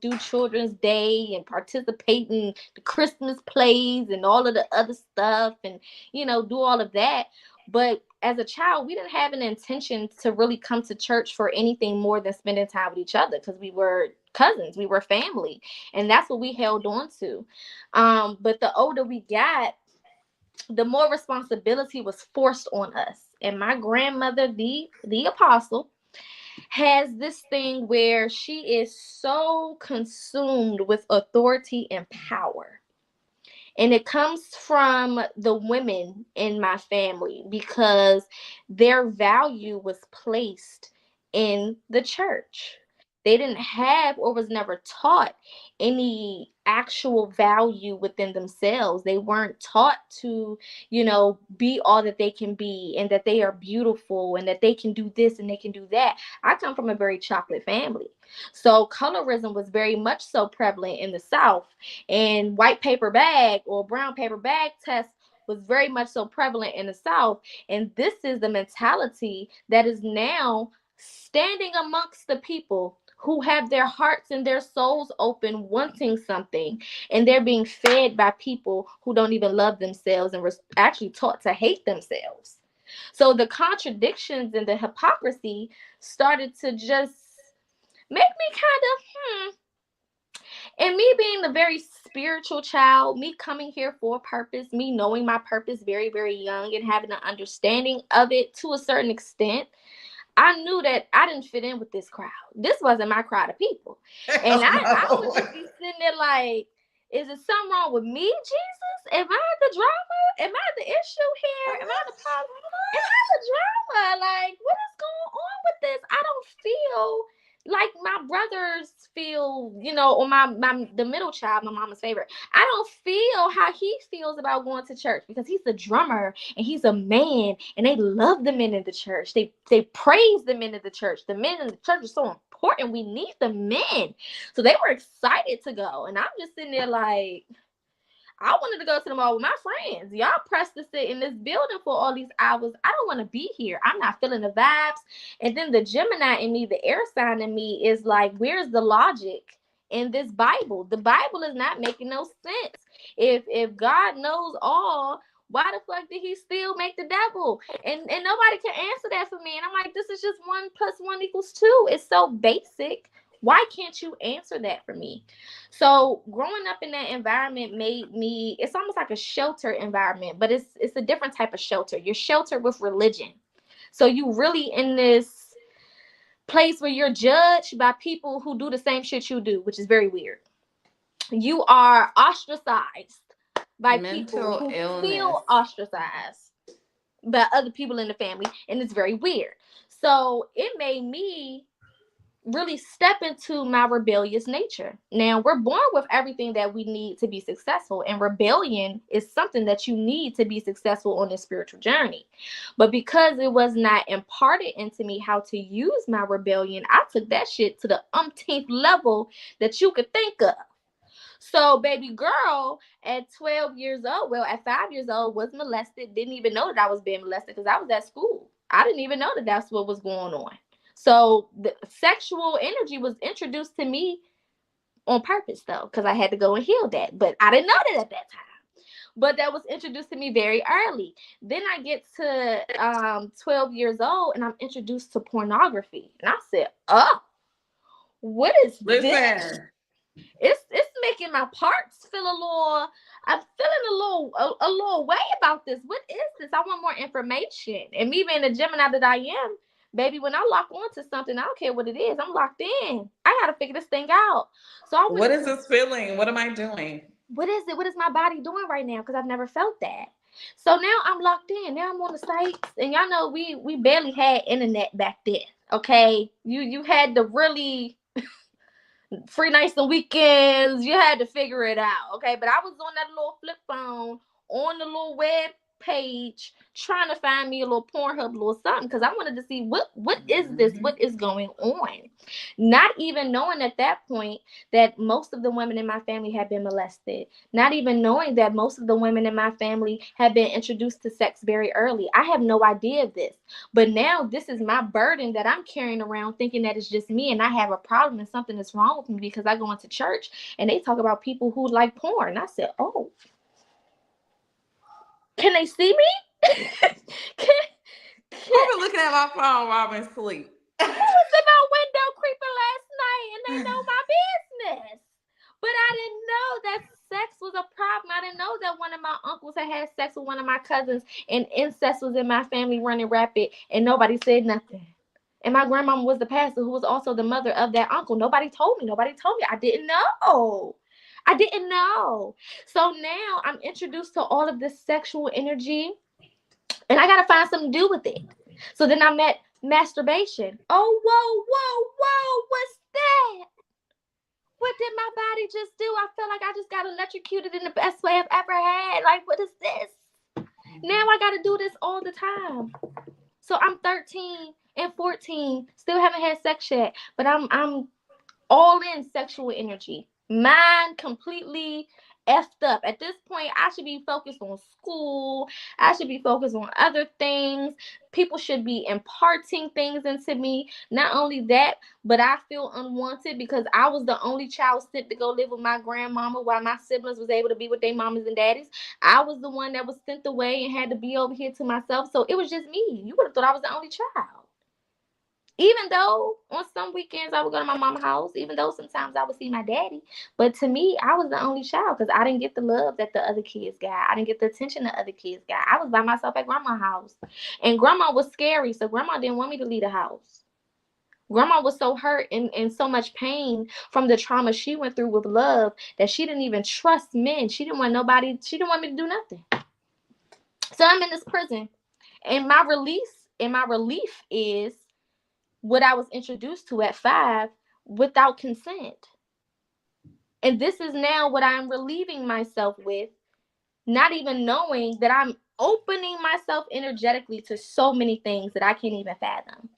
do Children's Day and participate in the Christmas plays and all of the other stuff, and, do all of that. But as a child, we didn't have an intention to really come to church for anything more than spending time with each other, because we were cousins, we were family, and that's what we held on to. But the older we got, the more responsibility was forced on us. And my grandmother, the apostle, has this thing where she is so consumed with authority and power. And it comes from the women in my family, because their value was placed in the church. They didn't have, or was never taught, any actual value within themselves. They weren't taught to, be all that they can be, and that they are beautiful, and that they can do this and they can do that. I come from a very chocolate family. So colorism was very much so prevalent in the South, and white paper bag or brown paper bag test was very much so prevalent in the South. And this is the mentality that is now standing amongst the people who have their hearts and their souls open, wanting something, and they're being fed by people who don't even love themselves and were actually taught to hate themselves. So the contradictions and the hypocrisy started to just make me kind of, and me being the very spiritual child, me coming here for a purpose, me knowing my purpose very, very young, and having an understanding of it to a certain extent, I knew that I didn't fit in with this crowd. This wasn't my crowd of people. And I would just be sitting there like, is it something wrong with me, Jesus? Am I the drama? Am I the issue here? Am I the problem? Am I the drama? Like, what is going on with this? I don't feel like my brothers feel, or my the middle child, my mama's favorite. I don't feel how he feels about going to church, because he's a drummer and he's a man, and they love the men in the church. They praise the men in the church. The men in the church are so important. We need the men. So they were excited to go, and I'm just sitting there like, I wanted to go to the mall with my friends. Y'all pressed to sit in this building for all these hours. I don't want to be here. I'm not feeling the vibes. And then the Gemini in me, the air sign in me, is like, where's the logic in this Bible? The Bible is not making no sense. If God knows all, why the fuck did he still make the devil? And nobody can answer that for me. And I'm like, this is just 1 + 1 = 2. It's so basic. Why can't you answer that for me? So growing up in that environment made me, it's almost like a shelter environment, but it's a different type of shelter. You're sheltered with religion. So you really in this place where you're judged by people who do the same shit you do, which is very weird. You are ostracized by people Mental who illness. feel ostracized by other people in the family, and it's very weird. So it made me really step into my rebellious nature. Now, we're born with everything that we need to be successful, and rebellion is something that you need to be successful on this spiritual journey. But because it was not imparted into me how to use my rebellion, I took that shit to the umpteenth level that you could think of. So, baby girl, at 12 years old, well, at 5 years old, was molested. Didn't even know that I was being molested because I was at school. I didn't even know that that's what was going on. So the sexual energy was introduced to me on purpose though, because I had to go and heal that. But I didn't know that at that time. But that was introduced to me very early. Then I get to 12 years old and I'm introduced to pornography. And I said, oh, what is this? Listen, It's making my parts feel a little. I'm feeling a little way about this. What is this? I want more information. And me being the Gemini that I am, baby, when I lock onto something, I don't care what it is. I'm locked in. I gotta figure this thing out. So I went what is into this feeling? What am I doing? what is it? What is my body doing right now? Because I've never felt that. So now I'm locked in. Now I'm on the sites, and y'all know we barely had internet back then. Okay, you had to really free nights and weekends. You had to figure it out, okay? But I was on that little flip phone on the little web page trying to find me a little Pornhub, little something, because I wanted to see what is this? What is going on? Not even knowing at that point that most of the women in my family had been molested. Not even knowing that most of the women in my family had been introduced to sex very early. I have no idea of this. But now this is my burden that I'm carrying around thinking that it's just me and I have a problem and something is wrong with me because I go into church and they talk about people who like porn. I said, oh, can they see me? I've been looking at my phone while I'm asleep. Who was in my window creeping last night and they know my business? But I didn't know that sex was a problem. I didn't know that one of my uncles had sex with one of my cousins and incest was in my family running rapid and nobody said nothing. And my grandmama was the pastor who was also the mother of that uncle. Nobody told me. I didn't know. I didn't know. So now I'm introduced to all of this sexual energy and I got to find something to do with it. So then I met masturbation. Oh, whoa. What's that? What did my body just do? I feel like I just got electrocuted in the best way I've ever had. Like, what is this? Now I got to do this all the time. So I'm 13 and 14, still haven't had sex yet, but I'm all in sexual energy. Mine completely effed up. At this point, I should be focused on school. I should be focused on other things. People should be imparting things into me. Not only that, but I feel unwanted because I was the only child sent to go live with my grandmama while my siblings was able to be with their mamas and daddies. I was the one that was sent away and had to be over here to myself. So it was just me. You would have thought I was the only child. Even though on some weekends I would go to my mama's house, even though sometimes I would see my daddy. But to me, I was the only child because I didn't get the love that the other kids got. I didn't get the attention the other kids got. I was by myself at grandma's house. And grandma was scary, so grandma didn't want me to leave the house. Grandma was so hurt and so much pain from the trauma she went through with love that she didn't even trust men. She didn't want nobody, she didn't want me to do nothing. So I'm in this prison. And my relief is what I was introduced to at 5 without consent. And this is now what I'm relieving myself with, not even knowing that I'm opening myself energetically to so many things that I can't even fathom.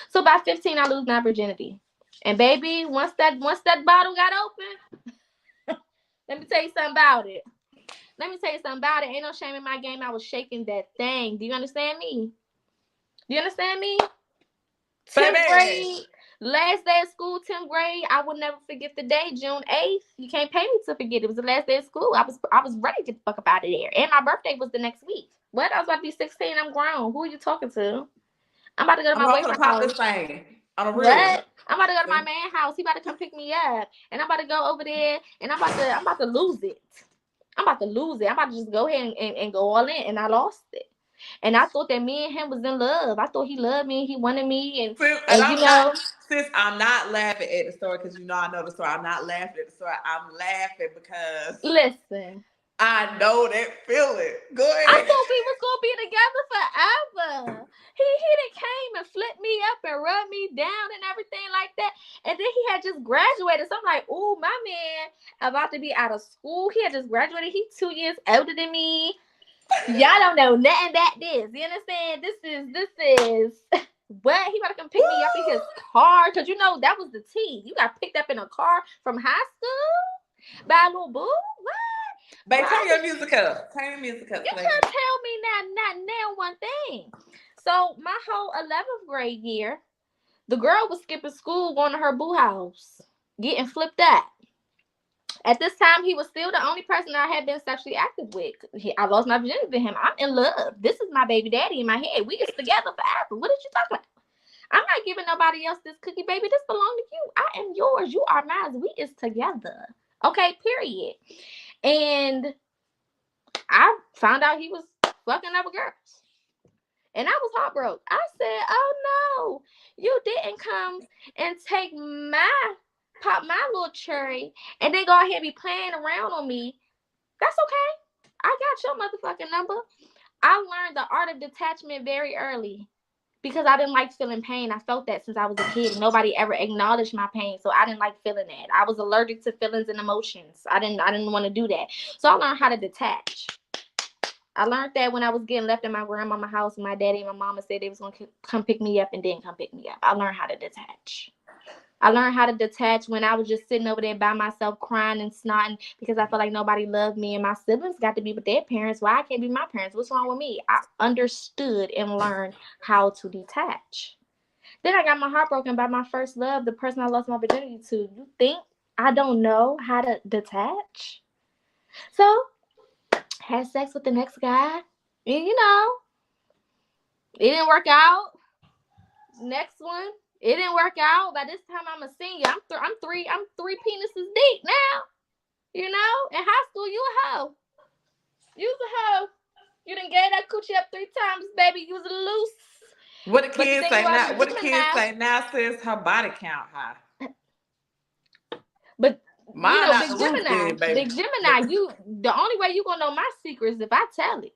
So by 15, I lose my virginity. And baby, once that bottle got open, let me tell you something about it. Ain't no shame in my game. I was shaking that thing. Do you understand me? 10th grade, last day of school, 10th grade. I will never forget the day, June 8th. You can't pay me to forget. It was the last day of school. I was ready to get the fuck up out of there. And my birthday was the next week. What? I was about to be 16. I'm grown. Who are you talking to? I'm about to go to I'm my going to boyfriend's pop house. this thing on a real. What? I'm about to go to my man's house. He about to come pick me up. And I'm about to go over there and I'm about to lose it. I'm about to just go ahead and go all in. And I lost it. And I thought that me and him was in love. I thought he loved me. He wanted me. And you know. Sis, I'm not laughing at the story because you know I know the story. I'm not laughing at the story. I'm laughing because. Listen. I know that feeling. Go ahead. I thought we was going to be together forever. He done came and flipped me up and rubbed me down and everything like that. And then he had just graduated. So I'm like, ooh, my man about to be out of school. He had just graduated. He's 2 years older than me. Y'all don't know nothing about this. You understand? This is what? He about to come pick me up in his car. Because you know that was the tea. You got picked up in a car from high school by a little boo? What? Babe, turn your music up. You can't tell me not now one thing. So my whole 11th grade year, the girl was skipping school going to her boo house, getting flipped up. At this time, he was still the only person I had been sexually active with. I lost my virginity to him. I'm in love. This is my baby daddy in my head. We is together forever. What did you talk about? I'm not giving nobody else this cookie, baby. This belong to you. I am yours. You are mine. We is together. Okay, period. And I found out he was fucking other girls. And I was heartbroken. I said, oh no, you didn't come and take pop my little cherry and then go ahead and be playing around on me. That's okay. I got your motherfucking number. I learned the art of detachment very early because I didn't like feeling pain. I felt that since I was a kid. Nobody ever acknowledged my pain, so I didn't like feeling that. I was allergic to feelings and emotions. I didn't want to do that. So I learned how to detach. I learned that when I was getting left in my grandmama's house, and my daddy and my mama said they was going to come pick me up and didn't come pick me up. I learned how to detach. I learned how to detach when I was just sitting over there by myself crying and snotting because I felt like nobody loved me and my siblings got to be with their parents. Why I can't be my parents? What's wrong with me? I understood and learned how to detach. Then I got my heart broken by my first love, the person I lost my virginity to. You think I don't know how to detach? So, had sex with the next guy. And, it didn't work out. Next one. It didn't work out. By this time, I'm a senior. I'm three penises deep now. In high school, you a hoe. You was a hoe. You done gave that coochie up 3 times, baby. You was a loose. What the kids say now? What the kids say now? Says her body count high. But mine Big Gemini, the only way you gonna know my secret is if I tell it.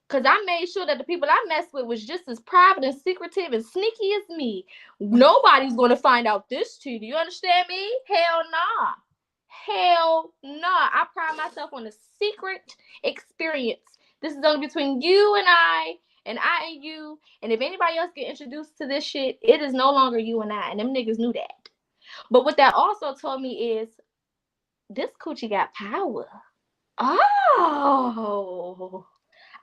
Because I made sure that the people I messed with was just as private and secretive and sneaky as me. Nobody's going to find out this tea. Do you understand me? Hell nah. Hell nah. I pride myself on a secret experience. This is only between you and I and you. And if anybody else get introduced to this shit, it is no longer you and I. And them niggas knew that. But what that also told me is this coochie got power. Oh.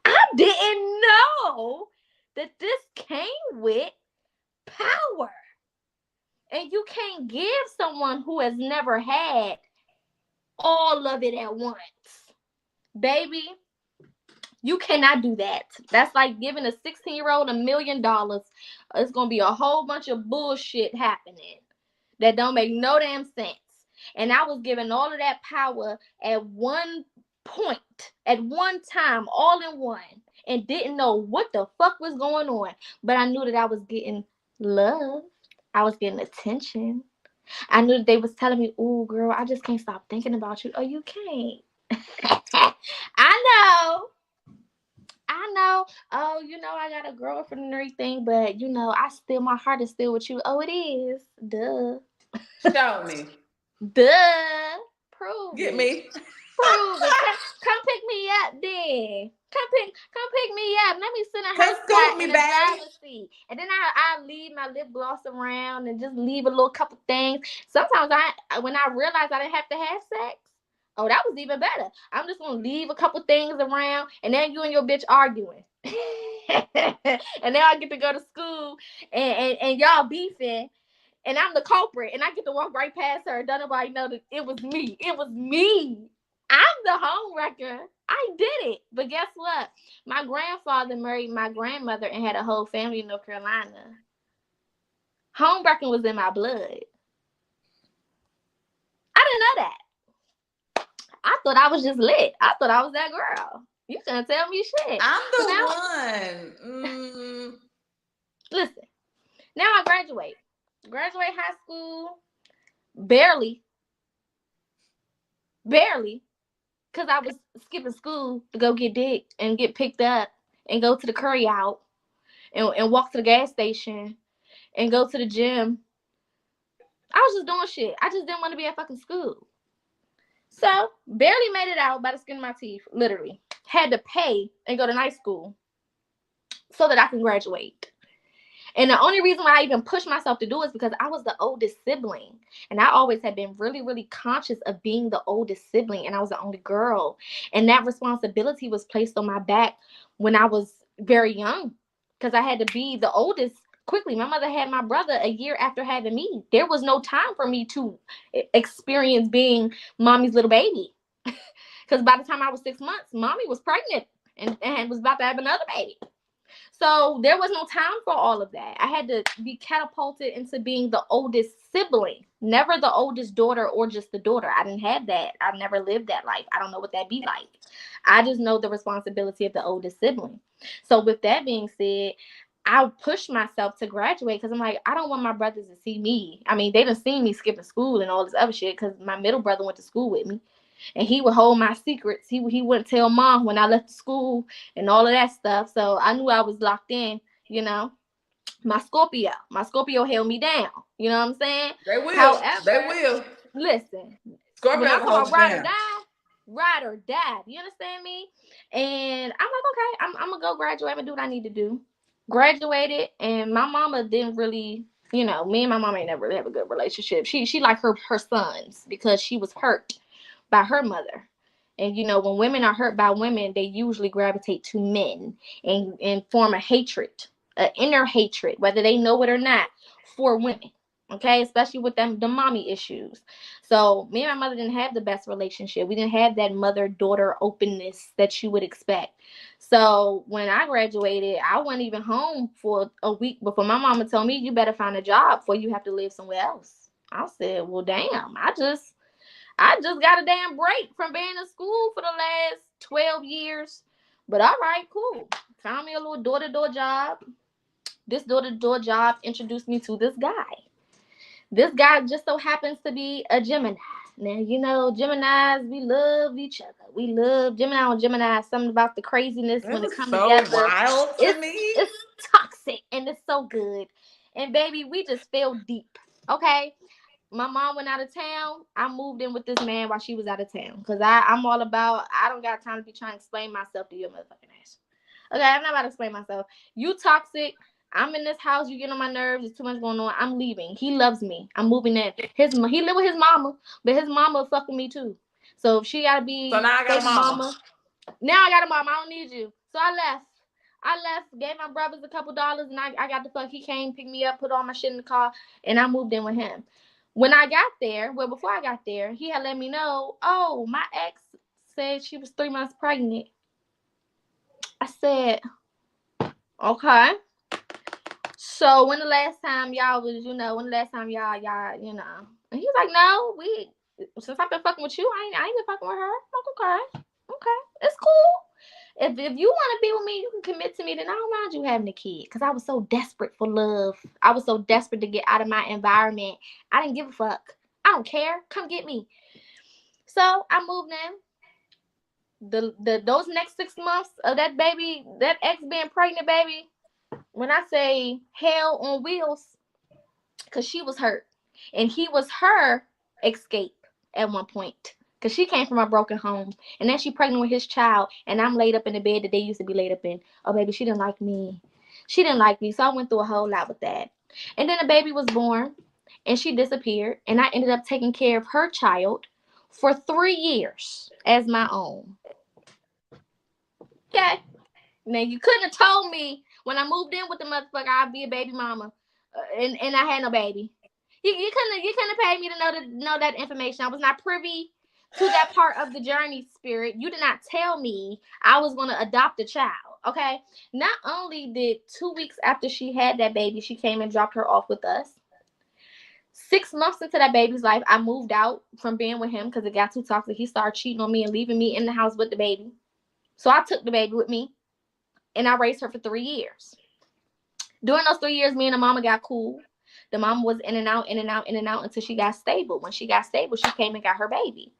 I didn't know that this came with power. And you can't give someone who has never had all of it at once. Baby, you cannot do that. That's like giving a 16-year-old $1 million. It's going to be a whole bunch of bullshit happening that don't make no damn sense. And I was given all of that power at one point, at one time, all in one. And didn't know what the fuck was going on. But I knew that I was getting love. I was getting attention. I knew that they was telling me, ooh, girl, I just can't stop thinking about you. Oh, you can't. I know. Oh, I got a girlfriend and everything, but, my heart is still with you. Oh, it is. Duh. Show me. Duh. Prove Get it. me. Prove it. Come pick me up then. Come pick me up. Let me sit in her spot in the driver's seat. And then I leave my lip gloss around and just leave a little couple things. Sometimes when I realized I didn't have to have sex, oh, that was even better. I'm just gonna leave a couple things around, and then you and your bitch arguing. And then I get to go to school and y'all beefing. And I'm the culprit, and I get to walk right past her. Don't nobody know that it was me. It was me. I'm the home wrecker. I did it. But guess what? My grandfather married my grandmother and had a whole family in North Carolina. Home wrecking was in my blood. I didn't know that. I thought I was just lit. I thought I was that girl. You couldn't tell me shit. I'm the one. Listen, now I graduate high school, barely, because I was skipping school to go get dick and get picked up and go to the curry out and walk to the gas station and go to the gym. I was just doing shit. I just didn't want to be at fucking school. So, barely made it out by the skin of my teeth, literally. Had to pay and go to night school so that I can graduate. And the only reason why I even pushed myself to do it is because I was the oldest sibling. And I always had been really, really conscious of being the oldest sibling. And I was the only girl. And that responsibility was placed on my back when I was very young. Because I had to be the oldest, quickly. My mother had my brother a year after having me. There was no time for me to experience being mommy's little baby. Because by the time I was 6 months, mommy was pregnant and was about to have another baby. So there was no time for all of that. I had to be catapulted into being the oldest sibling, never the oldest daughter or just the daughter. I didn't have that. I never lived that life. I don't know what that be like. I just know the responsibility of the oldest sibling. So with that being said, I pushed myself to graduate because I'm like, I don't want my brothers to see me. I mean, they done seen me skipping school and all this other shit because my middle brother went to school with me and he would hold my secrets. He wouldn't tell mom when I left the school and all of that stuff. So I knew I was locked in, you know. My Scorpio held me down. You know what I'm saying? They will. However, They will. listen, when I Scorpios talk hold about you ride or down. die, ride or die. You understand me? And I'm like, okay, I'm gonna go graduate. I'm gonna do what I need to do. Graduated, and my mama didn't really, you know, me and my mama ain't never really have a good relationship. She like her sons because she was hurt by her mother. And you know, when women are hurt by women, they usually gravitate to men and form a hatred, an inner hatred, whether they know it or not, for women. Okay, especially with them the mommy issues. So me and my mother didn't have the best relationship. We didn't have that mother-daughter openness that you would expect. So when I graduated, I wasn't even home for a week before my mama told me, you better find a job before you have to live somewhere else. I said, well, damn, I just got a damn break from being in school for the last 12 years. But all right, cool. Found me a little door-to-door job. This door-to-door job introduced me to this guy. This guy just so happens to be a Gemini. Now, you know, Geminis, we love each other. We love Gemini on Gemini. Something about the craziness That when it was comes so together. wild to me. It's toxic and it's so good. And baby, we just fell deep. Okay? My mom went out of town. I moved in with this man while she was out of town. Because I'm all about, I don't got time to be trying to explain myself to your motherfucking ass. Okay, I'm not about to explain myself. You toxic. I'm in this house. You get on my nerves. There's too much going on. I'm leaving. He loves me. I'm moving in. He live with his mama, but his mama fuck with me too. So if she gotta So be now I got a baby mama. mama, now I got a mama. I don't need you. So I left. Gave my brothers a couple dollars, and I got the fuck. He came, picked me up, put all my shit in the car, and I moved in with him. When I got there, well, before I got there, he had let me know, oh, my ex said she was 3 months pregnant. I said, okay. So when the last time y'all was, when the last time y'all, and he's like, no, since I've been fucking with you, I ain't been fucking with her. I'm like, okay, it's cool. If you want to be with me, you can commit to me. Then I don't mind you having a kid, because I was so desperate for love. I was so desperate to get out of my environment. I didn't give a fuck. I don't care. Come get me. So I moved in. Those next 6 months of that baby, that ex being pregnant, baby. When I say hell on wheels, because she was hurt. And he was her escape at one point. Because she came from a broken home. And then she pregnant with his child. And I'm laid up in the bed that they used to be laid up in. Oh, baby, she didn't like me. She didn't like me. So I went through a whole lot with that. And then a baby was born. And she disappeared. And I ended up taking care of her child for 3 years as my own. Okay. Now, you couldn't have told me when I moved in with the motherfucker I'd be a baby mama, and I had no baby. You couldn't have paid me to know that information. I was not privy to that part of the journey, spirit. You did not tell me I was going to adopt a child. Okay. Not only did 2 weeks after she had that baby, she came and dropped her off with us. 6 months into that baby's life, I moved out from being with him because it got too toxic. He started cheating on me and leaving me in the house with the baby. So I took the baby with me. And I raised her for 3 years. During those 3 years, me and the mama got cool. The mama was in and out until she got stable. When she got stable, she came and got her baby.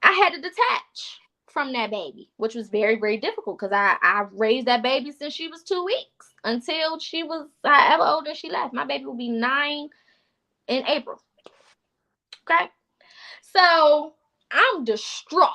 I had to detach from that baby, which was very, very difficult because I raised that baby since she was 2 weeks until she was however old as she left. My baby will be 9 in April. Okay? So I'm distraught.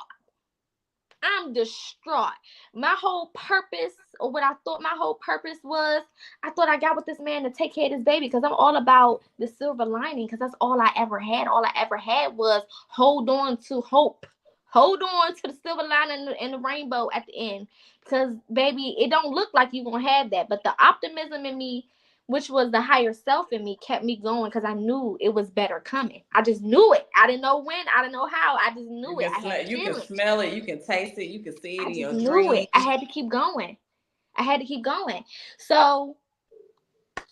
My whole purpose, or what I thought my whole purpose was, I thought I got with this man to take care of this baby because I'm all about the silver lining, because that's all I ever had. All I ever had was hold on to hope. Hold on to the silver lining and the rainbow at the end. Because, baby, it don't look like you're going to have that. But the optimism in me which was the higher self in me, kept me going because I knew it was better coming. I just knew it. I didn't know when. I didn't know how. I just knew it. I had a You can feeling. smell it. You can taste it. You can see it I in just your knew it. dreams. I had to keep going. I had to keep going. So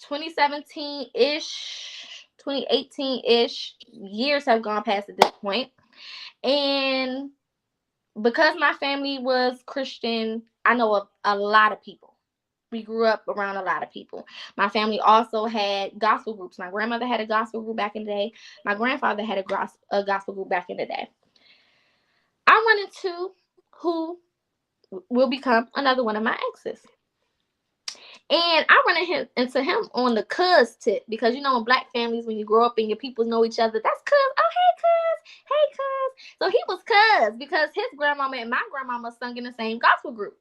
2017-ish, 2018-ish, years have gone past at this point. And because my family was Christian, I know a lot of people. We grew up around a lot of people. My family also had gospel groups. My grandmother had a gospel group back in the day. My grandfather had a gospel group back in the day. I run into who will become another one of my exes. And I run into him on the cuz tip because you know in black families when you grow up and your people know each other, that's cuz. Oh hey cuz. So he was cuz because his grandmama and my grandmama sung in the same gospel group.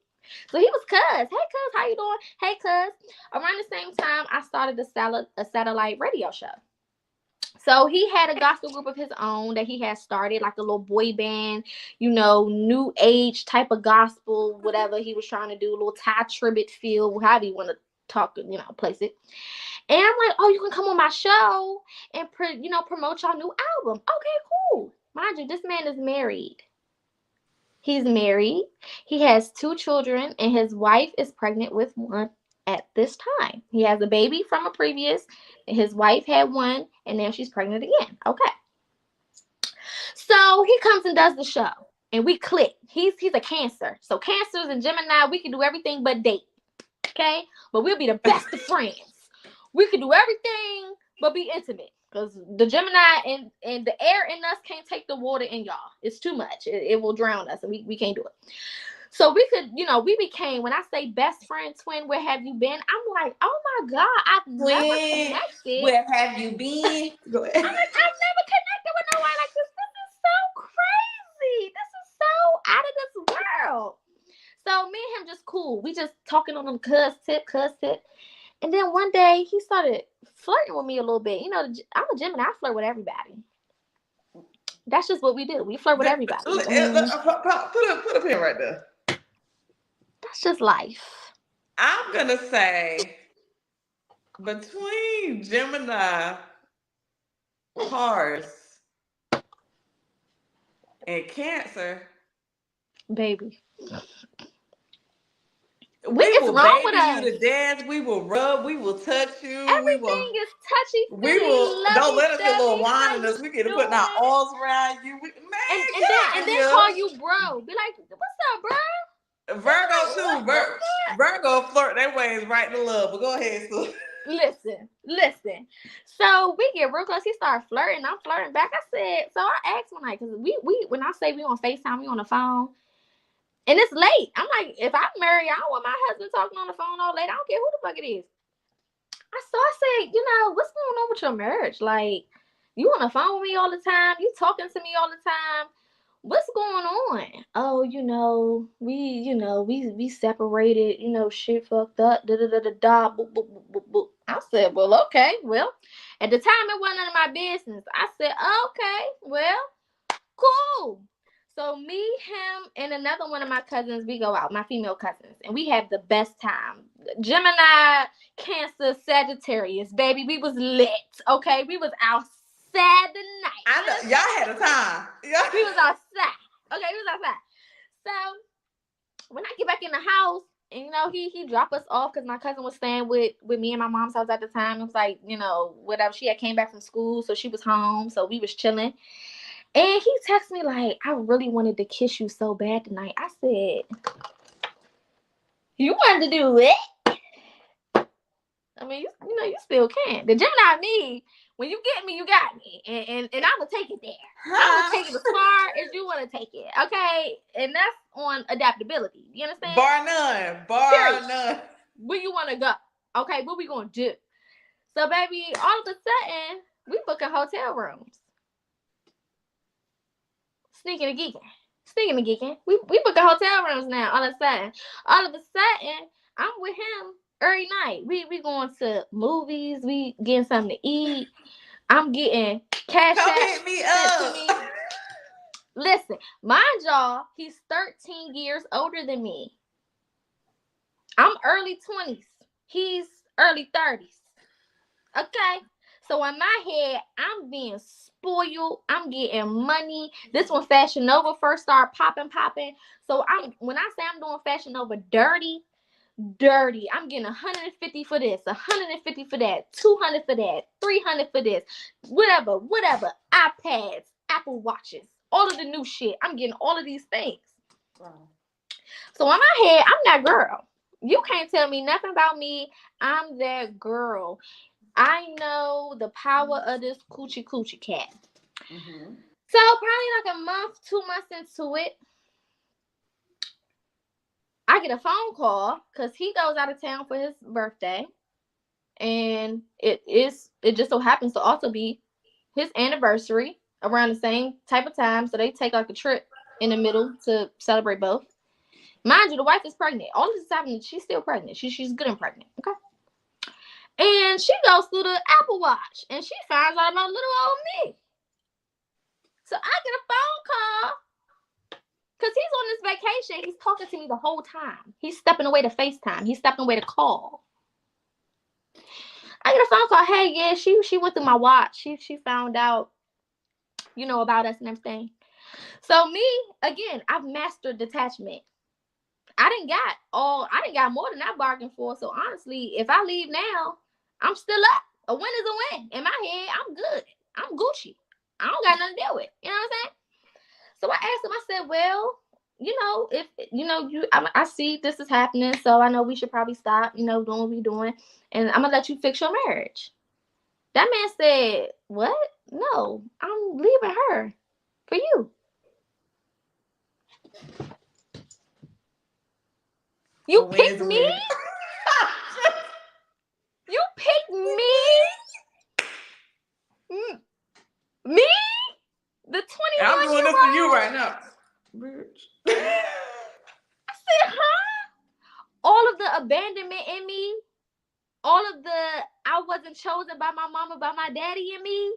So he was cuz. Hey cuz, how you doing? Hey cuz. Around the same time I started a satellite radio show. So he had a gospel group of his own that he had started, like a little boy band, new age type of gospel, whatever he was trying to do, a little Ty Tribbett feel, however you want to talk, place it. And I'm like, oh, you can come on my show and promote your new album. Okay, cool. Mind you, this man is married. He's married. He has 2 children, and his wife is pregnant with one at this time. He has a baby from a previous. His wife had one, and now she's pregnant again. Okay. So he comes and does the show, and we click. He's a Cancer. So Cancers and Gemini, we can do everything but date. Okay? But we'll be the best of friends. We can do everything but be intimate. Because the Gemini and the air in us can't take the water in y'all. It's too much. It will drown us, and we can't do it. So we could, we became, when I say best friend, twin, where have you been? I'm like, oh my God, I've never Twin, connected. where have you been? Go ahead. I'm like, I've never connected with no one like this. This is so crazy. This is so out of this world. So me and him just cool. We just talking on them cuz tip. And then one day he started flirting with me a little bit. I'm a Gemini. I flirt with everybody. That's just what we do. We flirt with everybody. Put a pin right there. That's just life. I'm gonna say between Gemini, Taurus, and Cancer, Baby. we will wrong with baby you us? to death. We will rub. We will touch you. Everything is touchy We feely, will. Don't let us get a little lovey-dovey. wine How in us. you We get to put our doing? arms around you. Man, And get out then of here. call you bro. Be like, what's up, bro? Virgo too. Virgo flirt their ways right to love. But go ahead, Sue. Listen. So we get real close. He started flirting. I'm flirting back. I said, so I asked one night, because we when I say we on FaceTime, we on the phone. And it's late. I'm like, if I'm married, I don't want my husband talking on the phone all late. I don't care who the fuck it is. I said, what's going on with your marriage? Like, you on the phone with me all the time. You talking to me all the time. What's going on? Oh, we separated. Shit fucked up. Da da da da da. Boop, boop, boop, boop, boop. I said, well, okay. Well, at the time it wasn't none of my business. I said, okay, well, cool. So me, him, and another one of my cousins, we go out, my female cousins, and we have the best time. Gemini, Cancer, Sagittarius, baby, we was lit, okay? We was outside the night. I know y'all had a time. We was outside, okay? We was outside. So when I get back in the house, and he dropped us off because my cousin was staying with me and my mom's house at the time. It was like, whatever. She had came back from school, so she was home, so we was chilling. And he texted me like, I really wanted to kiss you so bad tonight. I said, you wanted to do it? I mean, you still can. The Gemini me, when you get me, you got me. And I'm going to take it there. I'm going to take it as far as you want to take it. Okay? And that's on adaptability. You understand? Bar none. Where you want to go? Okay, what we going to do? So, baby, all of a sudden, we booking hotel rooms. Sneaking and geeking. We booking hotel rooms now. All of a sudden, I'm with him every night. We going to movies. We getting something to eat. I'm getting cash Come out hit me sent to up. me. Listen, mind y'all, he's 13 years older than me. I'm early 20s. He's early 30s. Okay. So in my head, I'm being spoiled. I'm getting money. This when Fashion Nova first started popping. So when I say I'm doing Fashion Nova dirty. I'm getting 150 for this, 150 for that, 200 for that, 300 for this, whatever. iPads, Apple Watches, all of the new shit. I'm getting all of these things. Wow. So in my head, I'm that girl. You can't tell me nothing about me. I'm that girl. I know the power of this coochie cat. Mm-hmm. So probably like a month, 2 months into it, I get a phone call because he goes out of town for his birthday, and it just so happens to also be his anniversary around the same type of time. So they take like a trip in the middle to celebrate both. Mind you, the wife is pregnant. All this is happening. She's still pregnant. She's good and pregnant. Okay. And she goes through the Apple Watch and she finds out about little old me. So I get a phone call because he's on this vacation. He's talking to me the whole time. He's stepping away to FaceTime. He's stepping away to call. I get a phone call. Hey, yeah, she went through my watch. She found out, about us and everything. So me, again, I've mastered detachment. I didn't got more than I bargained for. So honestly, if I leave now, I'm still up. A win is a win. In my head, I'm good. I'm Gucci. I don't got nothing to deal with. You know what I'm saying? So I asked him, I said, well, if I see this is happening, so I know we should probably stop, doing what we doing, and I'm gonna let you fix your marriage. That man said, what? No, I'm leaving her for you. You picked me? You picked me? Me? The 21 I'm doing this for you right now. Bitch. I said, huh? All of the abandonment in me, all of the I wasn't chosen by my mama, by my daddy in me,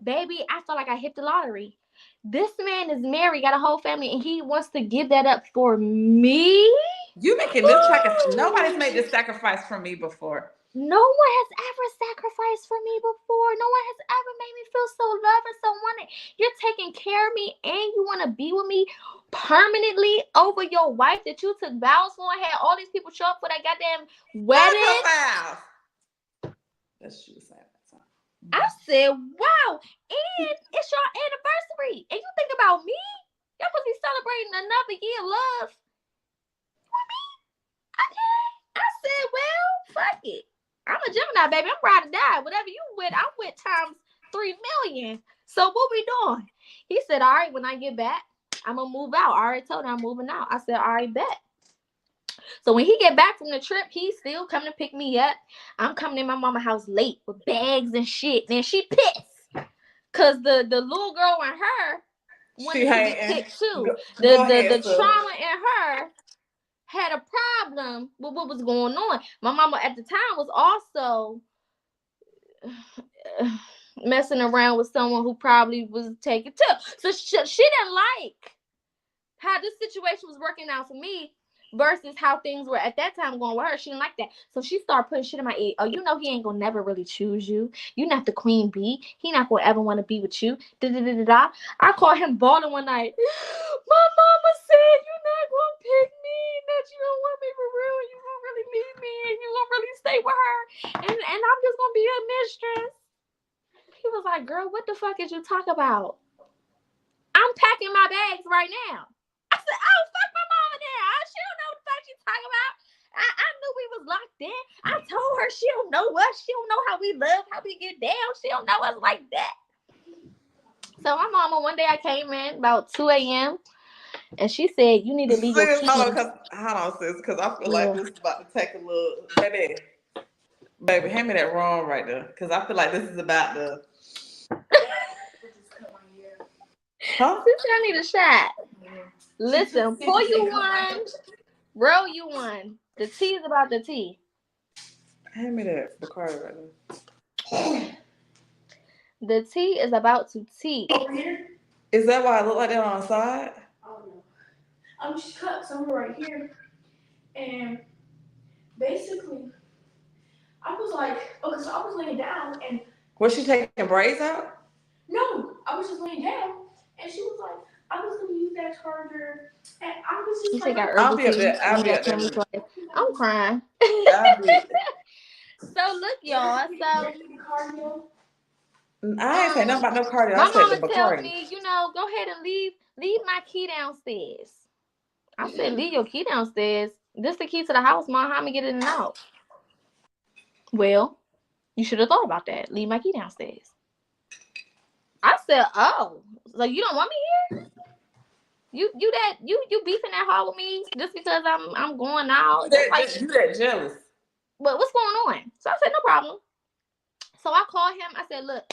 baby, I felt like I hit the lottery. This man is married, got a whole family, and he wants to give that up for me? You making this sacrifice. Nobody's made this sacrifice for me before. No one has ever sacrificed for me before. No one has ever made me feel so loved and so wanted. You're taking care of me and you want to be with me permanently over your wife that you took vows for and had all these people show up for that goddamn wedding. That's what she was saying. I said, wow, and it's your anniversary. And you think about me? Y'all supposed to be celebrating another year of love. With me? Okay. I said, well, fuck it. I'm a Gemini, baby. I'm ride or die. Whatever you with, I'm with times 3 million. So what we doing? He said, all right, when I get back, I'm going to move out. I already told him I'm moving out. I said, all right, bet. So when he get back from the trip, he's still coming to pick me up. I'm coming in my mama's house late with bags and shit. Then she pissed. Because the little girl and her wanted to get picked too. The trauma in her had a problem with what was going on. My mama at the time was also messing around with someone who probably was taken too. So she didn't like how this situation was working out for me versus how things were at that time going with her. She didn't like that. So she started putting shit in my ear. Oh, he ain't gonna never really choose you. You're not the queen bee. He not gonna ever want to be with you. Da-da-da-da-da. I called him bawling one night. My mama said you're not gonna pick me, that you don't want me for real, you gonna really leave me and you gonna really stay with her. And I'm just gonna be a mistress. He was like, girl, what the fuck is you talk about? I'm packing my bags right now. I said, oh, fuck my mama there. She don't know what the fuck she's talking about. I knew we was locked in. I told her she don't know us. She don't know how we love, how we get down. She don't know us like that. So my mama, one day I came in about 2 a.m. and she said, you need to leave your keys. Hold on, sis, because I feel like this is about to take a little... Baby, hand me that wrong right there. Because I feel like this is about to... Huh? Sister, I need a shot. Listen, pour you one, roll you one. The tea is about the tea. Hand me that Bacardi right there. The tea is about to tea. Is that why I look like that on the side? Oh no. I'm just cut somewhere right here. And basically, I was like, okay, so I was laying down and Was she taking braids out? no, I was just laying down and she was like, I was gonna use that charger and I was just You like, take out I'll herbal be up tea. there. You I'll be got up there candy with it. twice. I'm crying. I'll be. So look, y'all. So cardio. I ain't saying nothing about no cardio. my I said the mama tells Bacardi. me, go ahead and leave my key downstairs. I said, leave your key downstairs. This the key to the house, mom. How me get in and out? Well, you should have thought about that. Leave my key downstairs. I said, oh, so you don't want me here? You beefing that hard with me just because I'm going out? That's like, You that jealous? but what's going on? So I said, no problem. So I called him. I said, look,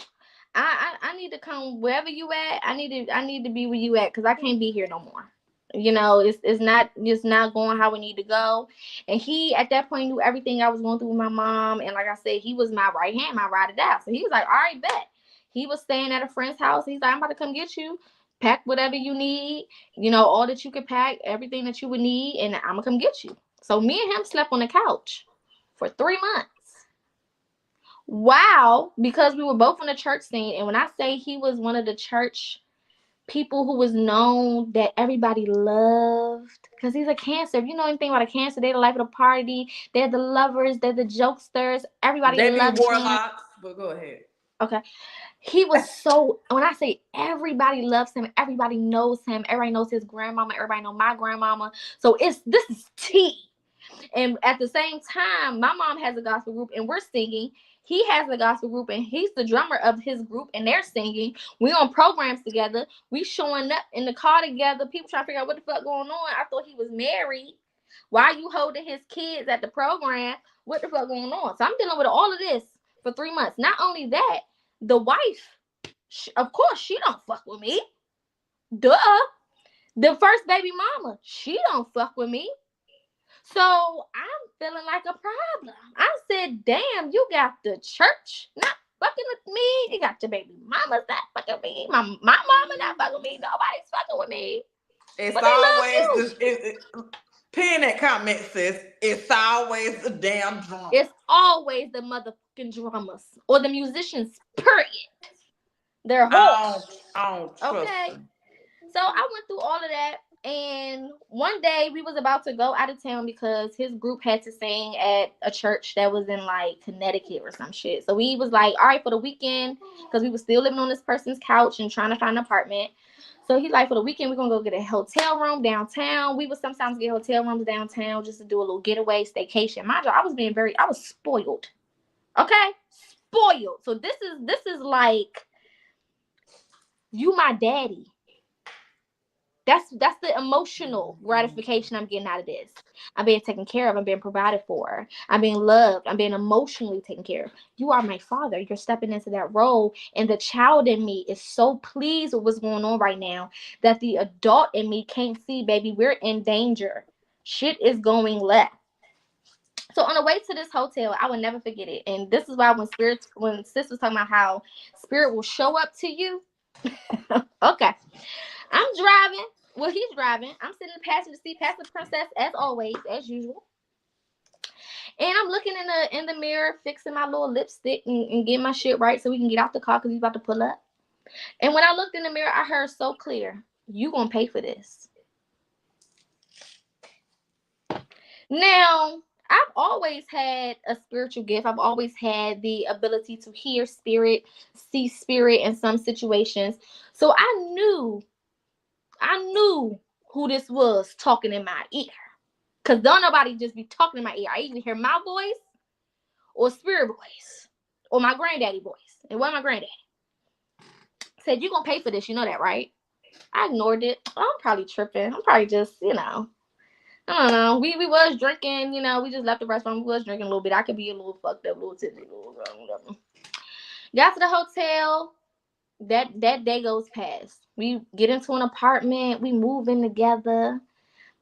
I need to come wherever you at. I need to be where you at because I can't be here no more. It's not going how we need to go. And he at that point knew everything I was going through with my mom. And like I said, he was my right hand, my ride or die. So he was like, all right, bet. He was staying at a friend's house. He's like, I'm about to come get you. Pack whatever you need, all that you could pack, everything that you would need, and I'm gonna come get you. So me and him slept on the couch for 3 months. Wow, because we were both on the church scene. And when I say he was one of the church people who was known that everybody loved, because he's a Cancer. If you know anything about a Cancer, they're the life of the party. They're the lovers. They're the jokesters. Everybody They be loves him. warlocks, but go ahead. Okay. He was so, when I say everybody loves him, everybody knows him. Everybody knows his grandmama. Everybody know my grandmama. So this is tea. And at the same time, my mom has a gospel group and we're singing. He has a gospel group and he's the drummer of his group and they're singing. We on programs together. We showing up in the car together. People trying to figure out what the fuck going on. I thought he was married. Why you holding his kids at the program? What the fuck going on? So I'm dealing with all of this for 3 months. Not only that, the wife, of course, she don't fuck with me. Duh. The first baby mama, she don't fuck with me. So I'm feeling like a problem. I said, damn, you got the church not fucking with me. You got your baby mama's not fucking with me. My mama not fucking with me. Nobody's fucking with me. It's but always pin that comment, sis. It's always the damn drama. It's always the motherfucking drummers or the musicians, period. They're whores. I don't trust them. So I went through all of that. And one day we was about to go out of town because his group had to sing at a church that was in like Connecticut or some shit. So we was like, all right, for the weekend, because we was still living on this person's couch and trying to find an apartment. So he's like, for the weekend, we're going to go get a hotel room downtown. We would sometimes get hotel rooms downtown just to do a little getaway, staycation. Mind you, I was spoiled. Okay? Spoiled. So this is like, you my daddy. That's the emotional gratification I'm getting out of this. I'm being taken care of. I'm being provided for. I'm being loved. I'm being emotionally taken care of. You are my father. You're stepping into that role. And the child in me is so pleased with what's going on right now that the adult in me can't see, baby, we're in danger. Shit is going left. So on the way to this hotel, I will never forget it. And this is why when sis was talking about how spirit will show up to you. Okay. I'm driving. Well, he's driving. I'm sitting in the passenger seat, past the princess, as always, as usual. And I'm looking in the mirror, fixing my little lipstick and getting my shit right so we can get out the car because he's about to pull up. And when I looked in the mirror, I heard so clear, you gonna pay for this. Now, I've always had a spiritual gift. I've always had the ability to hear spirit, see spirit in some situations. So I knew who this was talking in my ear. Because don't nobody just be talking in my ear. I either hear my voice or spirit voice or my granddaddy voice. And what my granddaddy said, you going to pay for this. You know that, right? I ignored it. I'm probably tripping. I'm probably just, I don't know. We was drinking, we just left the restaurant. We was drinking a little bit. I could be a little fucked up, a little tipsy, whatever. Got to the hotel. That day goes past. We get into an apartment. We move in together.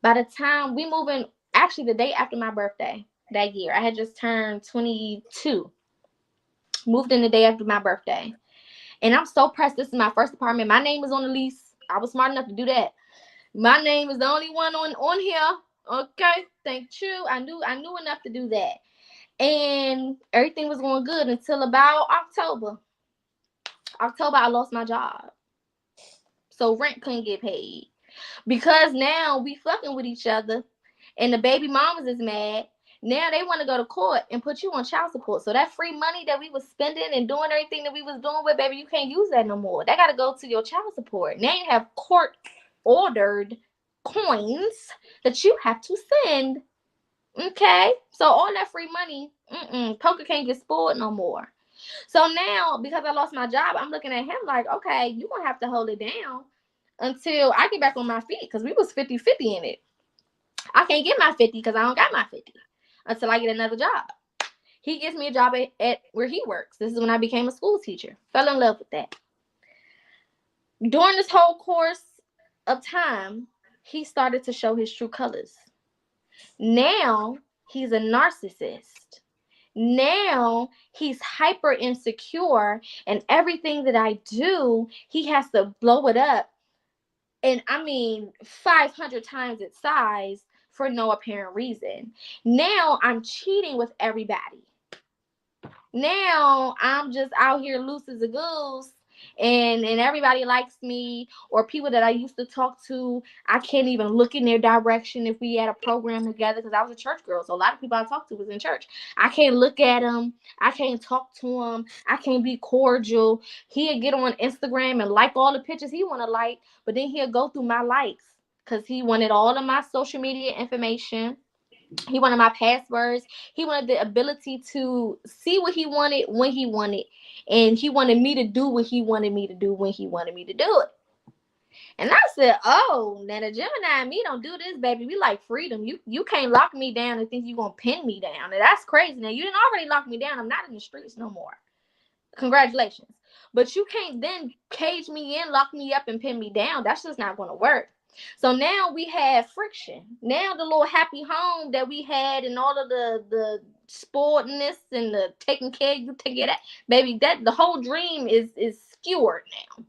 By the time we move in, actually the day after my birthday that year, I had just turned 22. Moved in the day after my birthday. And I'm so pressed. This is my first apartment. My name is on the lease. I was smart enough to do that. My name is the only one on here. Okay, thank you. I knew enough to do that. And everything was going good until about October. I lost my job. So rent couldn't get paid. Because now we fucking with each other and the baby mamas is mad. Now they want to go to court and put you on child support. So that free money that we was spending and doing everything that we was doing with, baby, you can't use that no more. That got to go to your child support. Now you have court ordered coins that you have to send. Okay? So all that free money, Poker can't get spoiled no more. So now, because I lost my job, I'm looking at him like, okay, you're going to have to hold it down until I get back on my feet, because we was 50-50 in it. I can't get my 50 because I don't got my 50 until I get another job. He gives me a job at where he works. This is when I became a school teacher. Fell in love with that. During this whole course of time, he started to show his true colors. Now, he's a narcissist. Now, he's hyper insecure, and everything that I do, he has to blow it up. And I mean, 500 times its size for no apparent reason. Now I'm cheating with everybody. Now I'm just out here loose as a goose, and everybody likes me, or people that I used to talk to, I can't even look in their direction if we had a program together, because I was a church girl, so a lot of people I talked to was in church. I can't look at them, I can't talk to them, I can't be cordial. He'll get on Instagram and like all the pictures he want to like, but then he'll go through my likes because he wanted all of my social media information. He wanted my passwords. He wanted the ability to see what he wanted when he wanted. And he wanted me to do what he wanted me to do when he wanted me to do it. And I said, oh, now the Gemini and me don't do this, baby. We like freedom. You can't lock me down and think you're going to pin me down. And that's crazy. Now, you didn't already lock me down. I'm not in the streets no more. Congratulations. But you can't then cage me in, lock me up, and pin me down. That's just not going to work. So now we have friction. Now the little happy home that we had and all of the spoiledness and the taking care of you, take care of that, baby, that the whole dream is skewered now.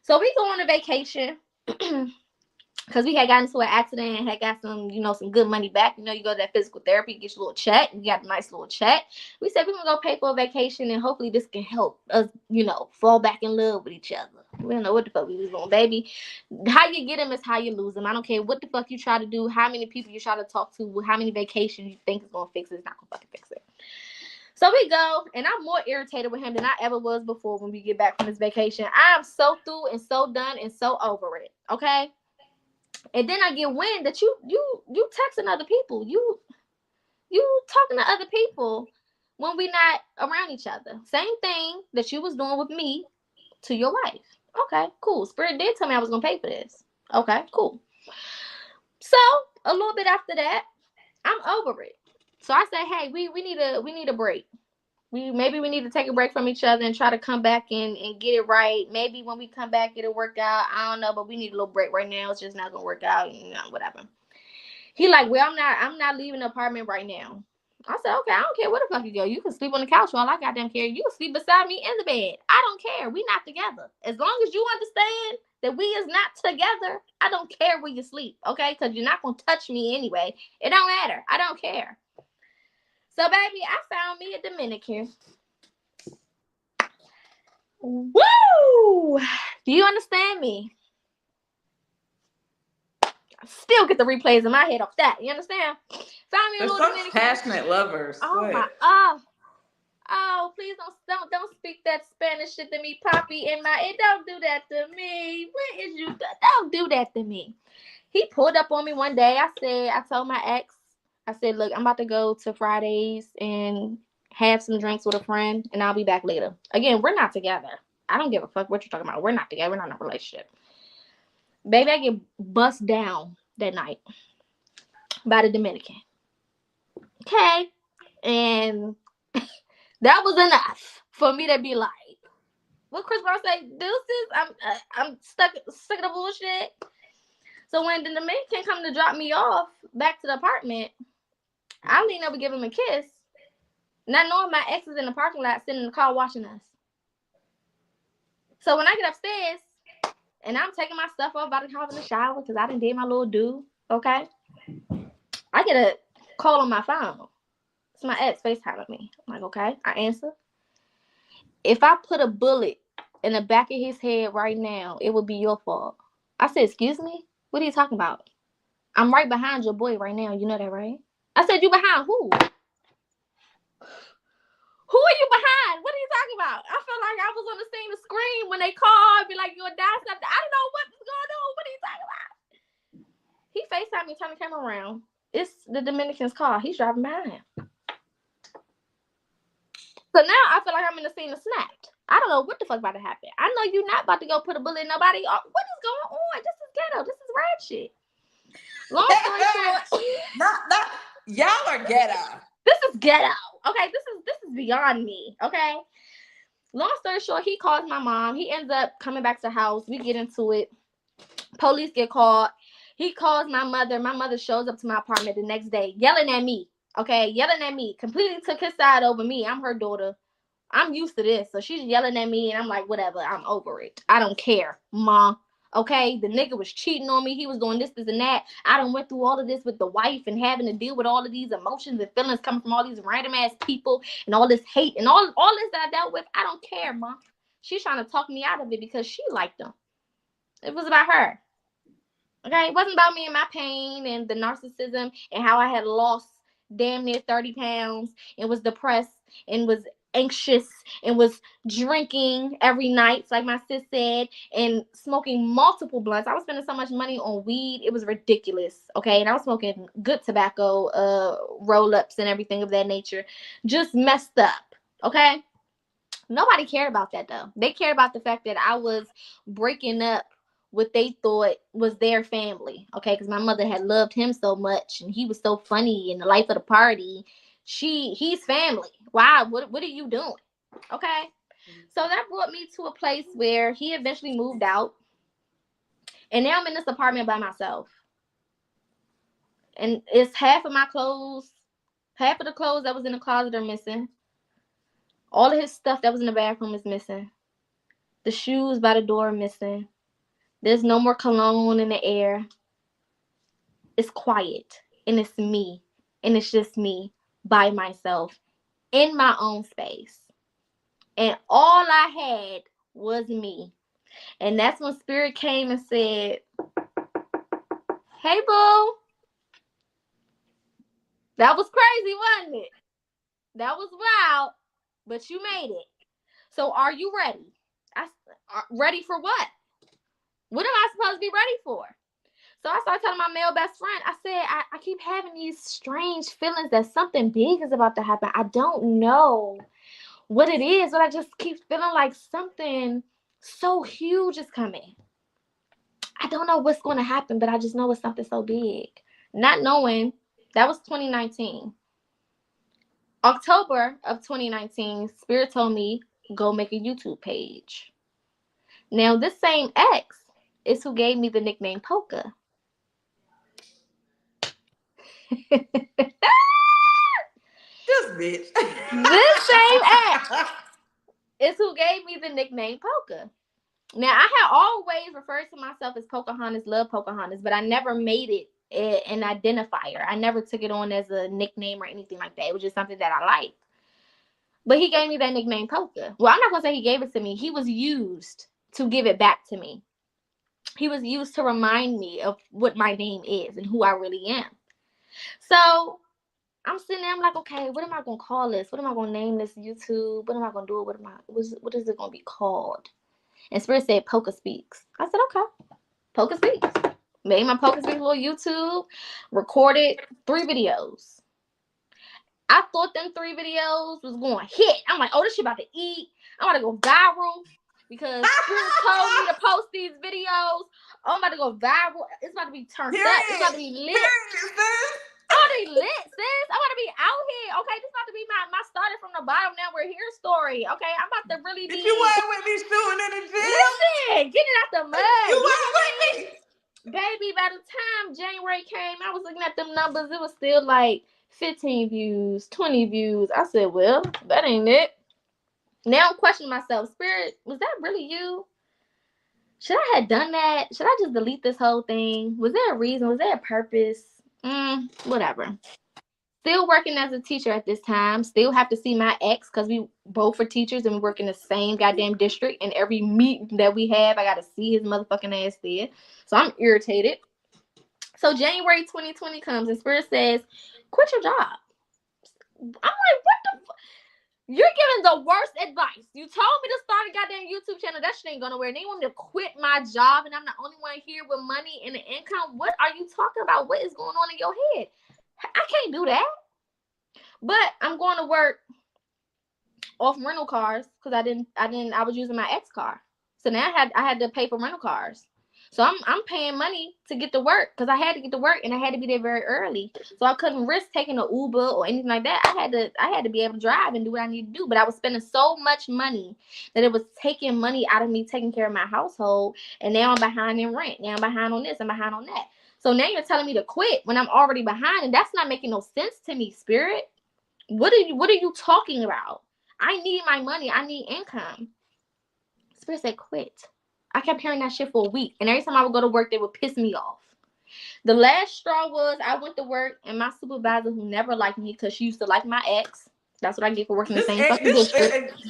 So we go on a vacation. Because we had gotten into an accident and had got some, some good money back. You go to that physical therapy, get your little check. You got a nice little check. We said we're going to go pay for a vacation, and hopefully this can help us, fall back in love with each other. We don't know what the fuck we was doing, baby. How you get them is how you lose them. I don't care what the fuck you try to do, how many people you try to talk to, how many vacations you think is going to fix it. It's not going to fucking fix it. So we go, and I'm more irritated with him than I ever was before when we get back from this vacation. I'm so through and so done and so over it, okay? And then I get wind that you texting other people. You talking to other people when we not around each other. Same thing that you was doing with me to your wife. Okay, cool. Spirit did tell me I was gonna pay for this. Okay, cool. So a little bit after that, I'm over it. So I said, hey, we need a break. Maybe we need to take a break from each other and try to come back and get it right. Maybe when we come back, it'll work out. I don't know, but we need a little break right now. It's just not gonna work out, whatever. He like, well, I'm not leaving the apartment right now. I said, okay, I don't care where the fuck you go. You can sleep on the couch while I goddamn care. You can sleep beside me in the bed. I don't care. We not together. As long as you understand that we is not together, I don't care where you sleep, okay? Because you're not gonna touch me anyway. It don't matter. I don't care. So, baby, I found me a Dominican. Woo! Do you understand me? I still get the replays in my head off that. You understand? Found me a little Dominican. Passionate lovers. Oh what? My! Oh! Please don't speak that Spanish shit to me, Poppy. Don't do that to me. What is you? Don't do that to me. He pulled up on me one day. I told my ex. I said, look, I'm about to go to Fridays and have some drinks with a friend, and I'll be back later. Again, we're not together. I don't give a fuck what you're talking about. We're not together. We're not in a relationship. Baby, I get bust down that night by the Dominican. Okay? And that was enough for me to be like, what Chris Brown say? Deuces? I'm stuck in the bullshit. So when the Dominican come to drop me off back to the apartment, I lean over, give him a kiss, not knowing my ex is in the parking lot sitting in the car watching us. So when I get upstairs and I'm taking my stuff off, about to hop in the shower because I done did my little do, okay? I get a call on my phone. It's my ex FaceTiming me. I'm like, okay. I answer. If I put a bullet in the back of his head right now, it would be your fault. I said, excuse me? What are you talking about? I'm right behind your boy right now. You know that, right? I said, you behind who? Who are you behind? What are you talking about? I felt like I was on the scene to scream when they called, be like, you'll die something. I don't know what's going on. What are you talking about? He FaceTimed me, turned the camera around. It's the Dominican's car. He's driving behind him. So now I feel like I'm in the scene of snapped. I don't know what the fuck about to happen. I know you're not about to go put a bullet in nobody. What is going on? This is ghetto. This is rat shit. Long story short, not y'all are ghetto. This is ghetto. Okay, this is beyond me. Okay. Long story short, he calls my mom. He ends up coming back to the house. We get into it. Police get called. He calls my mother. My mother shows up to my apartment the next day, yelling at me. Okay, yelling at me. Completely took his side over me. I'm her daughter. I'm used to this. So she's yelling at me, and I'm like, whatever. I'm over it. I don't care, Mom. Okay, the nigga was cheating on me. He was doing this, and that. I done went through all of this with the wife and having to deal with all of these emotions and feelings coming from all these random ass people and all this hate and all this that I dealt with. I don't care, Mom. She's trying to talk me out of it because she liked him. It was about her. Okay, it wasn't about me and my pain and the narcissism and how I had lost damn near 30 pounds and was depressed and was anxious and was drinking every night, like my sis said, and smoking multiple blunts. I was spending so much money on weed, it was ridiculous. Okay, and I was smoking good tobacco, roll-ups and everything of that nature. Just messed up. Okay, nobody cared about that though. They cared about the fact that I was breaking up what they thought was their family, okay? Because my mother had loved him so much, and he was so funny and the life of the party. He's family. Why? What are you doing? Okay? So that brought me to a place where he eventually moved out, and now I'm in this apartment by myself. And it's half of the clothes that was in the closet are missing. All of his stuff that was in the bathroom is missing. The shoes by the door are missing. There's no more cologne in the air. It's quiet. And it's me. And it's just me by myself in my own space. And all I had was me. And that's when Spirit came and said, hey, boo. That was crazy, wasn't it? That was wild. But you made it. So are you ready? Ready for what? What am I supposed to be ready for? So I started telling my male best friend, I said, I keep having these strange feelings that something big is about to happen. I don't know what it is, but I just keep feeling like something so huge is coming. I don't know what's going to happen, but I just know it's something so big. Not knowing, that was 2019. October of 2019, Spirit told me, go make a YouTube page. Now, this same ex is who gave me the nickname Poca. This bitch. This same ex is who gave me the nickname Poca. Now, I had always referred to myself as Pocahontas, love Pocahontas, but I never made it an identifier. I never took it on as a nickname or anything like that. It was just something that I liked. But he gave me that nickname Poca. Well, I'm not going to say he gave it to me. He was used to give it back to me. He was used to remind me of what my name is and who I really am. So I'm sitting there, I'm like, okay, what am I going to call this? What am I going to name this YouTube? What am I going to do? What is it going to be called? And Spirit said, Poca Speaks. I said, okay, Poca Speaks. Made my Poca Speaks little YouTube, recorded 3 videos. I thought them 3 videos was going to hit. I'm like, oh, this shit about to eat. I'm about to go viral because Spirit told me to post these videos. Oh, I'm about to go viral. It's about to be turned up. It's about to be lit. I'm about to be lit, sis. I'm about to be out here. Okay, this about to be my started from the bottom, now we're here story. Okay, I'm about to really be. You wasn't with me shooting in the gym. Listen, getting out the mud. You wasn't with me. Baby, by the time January came, I was looking at them numbers. It was still like 15 views, 20 views. I said, well, that ain't it. Now I'm questioning myself. Spirit, was that really you? Should I have done that? Should I just delete this whole thing? Was there a reason? Was there a purpose? Whatever. Still working as a teacher at this time. Still have to see my ex because we both are teachers and we work in the same goddamn district. And every meeting that we have, I got to see his motherfucking ass there. So I'm irritated. So January 2020 comes and Spirit says, quit your job. I'm like, what the fuck? You're giving the worst advice. You told me to start a goddamn YouTube channel. That shit ain't going nowhere. And you want me to quit my job and I'm the only one here with money and an income. What are you talking about? What is going on in your head? I can't do that. But I'm going to work off rental cars because I was using my ex car. So now I had to pay for rental cars. So I'm paying money to get to work because I had to get to work and I had to be there very early. So I couldn't risk taking an Uber or anything like that. I had to be able to drive and do what I need to do. But I was spending so much money that it was taking money out of me taking care of my household. And now I'm behind in rent. Now I'm behind on this. I'm behind on that. So now you're telling me to quit when I'm already behind, and that's not making no sense to me, Spirit. What are you talking about? I need my money. I need income. Spirit said quit. I kept hearing that shit for a week. And every time I would go to work, they would piss me off. The last straw was I went to work and my supervisor, who never liked me because she used to like my ex. That's what I get for working in the same fucking district.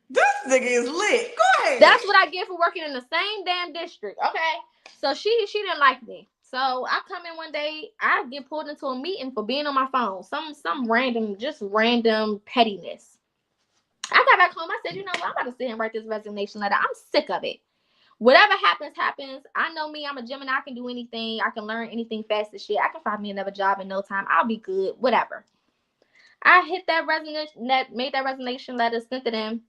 This nigga is lit. Go ahead. That's what I get for working in the same damn district. Okay. So she didn't like me. So I come in one day, I get pulled into a meeting for being on my phone. Some random pettiness. I got back home. I said, you know what? I'm about to sit and write this resignation letter. I'm sick of it. Whatever happens, happens. I know me. I'm a Gemini. I can do anything. I can learn anything fast as shit. I can find me another job in no time. I'll be good. Whatever. I hit that resignation, made that resignation letter, sent it in.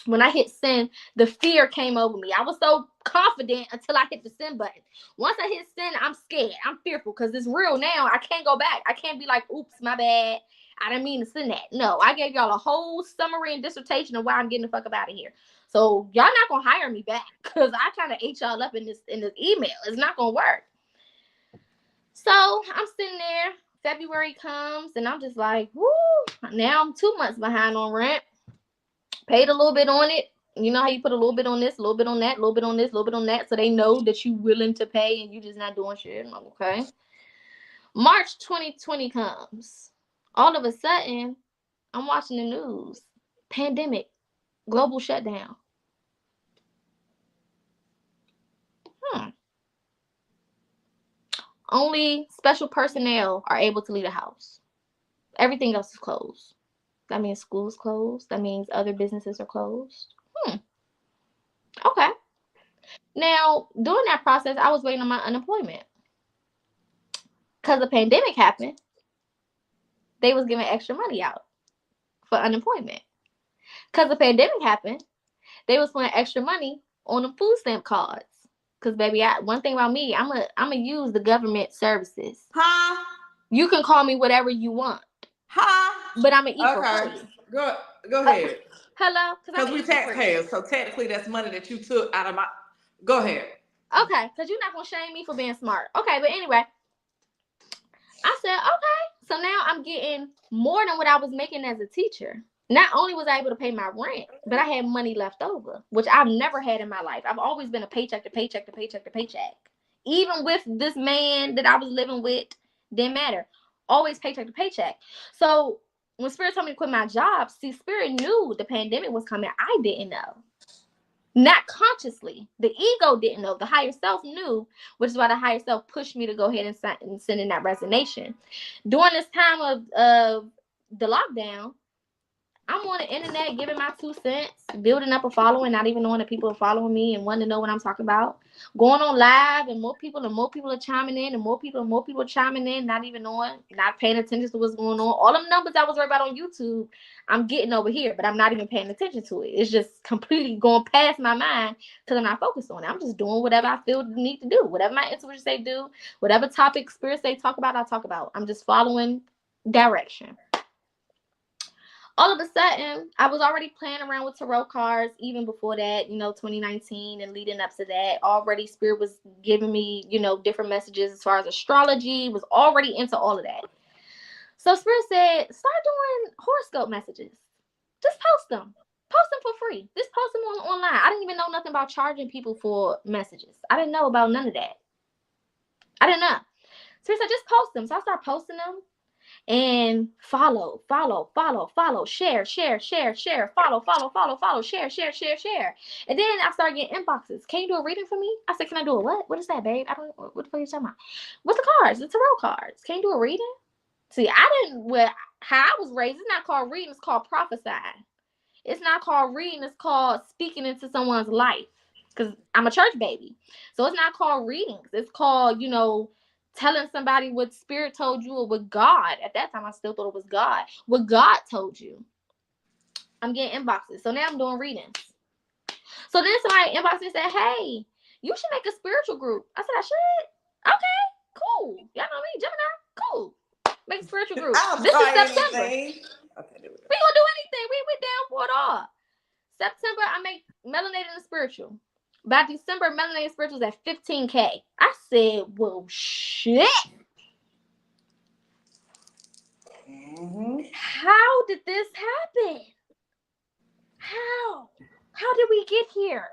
When I hit send, the fear came over me. I was so confident until I hit the send button. Once I hit send, I'm scared. I'm fearful because it's real now. I can't go back. I can't be like, oops, my bad. I didn't mean to send that. No, I gave y'all a whole summary and dissertation of why I'm getting the fuck up out of here. So y'all not gonna hire me back because I kind of ate y'all up in this email. It's not gonna work. So I'm sitting there. February comes and I'm just like, woo. Now I'm 2 months behind on rent. Paid a little bit on it. You know how you put a little bit on this, a little bit on that, a little bit on this, a little bit on that, so they know that you willing to pay and you just not doing shit. I'm like, okay. March 2020 comes. All of a sudden, I'm watching the news. Pandemic. Global shutdown. Only special personnel are able to leave the house. Everything else is closed. That means schools closed. That means other businesses are closed. Okay. Now, during that process, I was waiting on my unemployment. Because the pandemic happened, they was giving extra money out for unemployment. Because the pandemic happened, they was putting extra money on the food stamp cards. Because, baby, one thing about me, I'm going to use the government services. Huh? You can call me whatever you want. Huh? But I'm going to eat for free. Go ahead. Hello? Because we taxpayers, so technically that's money that you took out of my... Go ahead. Okay, because you're not going to shame me for being smart. Okay, but anyway, I said, okay. So now I'm getting more than what I was making as a teacher. Not only was I able to pay my rent, but I had money left over, which I've never had in my life. I've always been a paycheck to paycheck to paycheck to paycheck. Even with this man that I was living with, didn't matter. Always paycheck to paycheck. So when Spirit told me to quit my job, see, Spirit knew the pandemic was coming. I didn't know. Not consciously. The ego didn't know. The higher self knew, which is why the higher self pushed me to go ahead and send in that resignation. During this time of the lockdown, I'm on the internet giving my 2 cents, building up a following, not even knowing that people are following me and wanting to know what I'm talking about. Going on live and more people are chiming in and more people are chiming in, not even knowing, not paying attention to what's going on. All them numbers I was worried about on YouTube, I'm getting over here, but I'm not even paying attention to it. It's just completely going past my mind because I'm not focused on it. I'm just doing whatever I feel the need to do. Whatever my intuition say do, whatever topic Spirit say talk about, I talk about. I'm just following direction. All of a sudden, I was already playing around with tarot cards even before that, 2019 and leading up to that. Already Spirit was giving me, different messages as far as astrology, was already into all of that. So Spirit said, start doing horoscope messages. Just post them. Post them for free. Just post them online. I didn't even know nothing about charging people for messages. I didn't know about none of that. I didn't know. Spirit said, just post them. So I started posting them. and follow, share, follow, share. And then I started getting inboxes. Can you do a reading for me? I said, can I do a what? What is that, babe? I don't, what the fuck are you talking about? What's the cards? The tarot cards. Can you do a reading? See, how I was raised, it's not called reading, it's called prophesying. It's not called reading, it's called speaking into someone's life. Because I'm a church baby. So it's not called readings. It's called, telling somebody what spirit told you or what God, at that time I still thought it was God, what God told you. I'm getting inboxes. So now I'm doing readings. So then somebody inboxed me and said, hey, you should make a spiritual group. I said, I should? Okay, cool. Y'all know me, Gemini. Cool. Make a spiritual group. This is September. Okay, We gonna do anything. We down for it all. September, I make Melanated and Spiritual. By December, Melanated Spiritual is at 15K. I said, well, shit. How did this happen? How did we get here?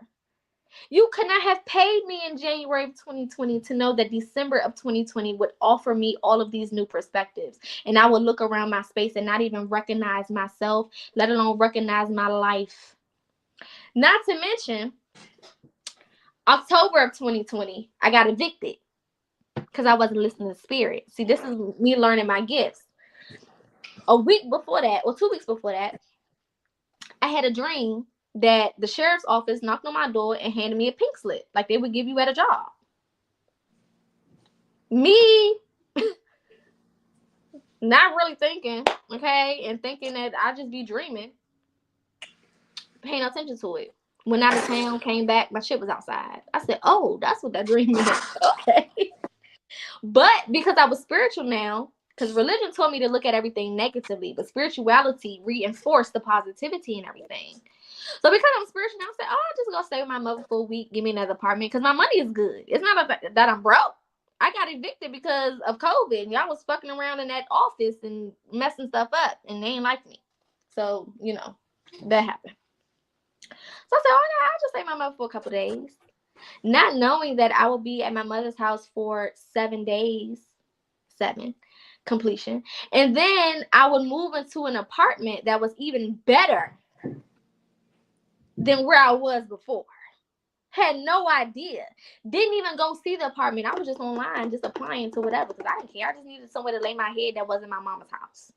You could not have paid me in January of 2020 to know that December of 2020 would offer me all of these new perspectives. And I would look around my space and not even recognize myself, let alone recognize my life. Not to mention, October of 2020, I got evicted because I wasn't listening to spirit. See, this is me learning my gifts. A week before that, or 2 weeks before that, I had a dream that the sheriff's office knocked on my door and handed me a pink slip, like they would give you at a job. Me, not really thinking, okay, and thinking that I just be dreaming, paying attention to it. Went out of town, came back, my shit was outside. I said, oh, that's what that dream is. Okay. But because I was spiritual now, because religion told me to look at everything negatively, but spirituality reinforced the positivity and everything. So because I'm spiritual now, I said, oh, I'll just go stay with my mother for a week, give me another apartment, because my money is good. It's not that I'm broke. I got evicted because of COVID, and y'all was fucking around in that office and messing stuff up, and they ain't like me. So, that happened. So I said, oh, no, I'll just stay with my mother for a couple days. Not knowing that I will be at my mother's house for 7 days, 7, completion. And then I would move into an apartment that was even better than where I was before. Had no idea. Didn't even go see the apartment. I was just online, just applying to whatever, because I didn't care. I just needed somewhere to lay my head that wasn't my mama's house.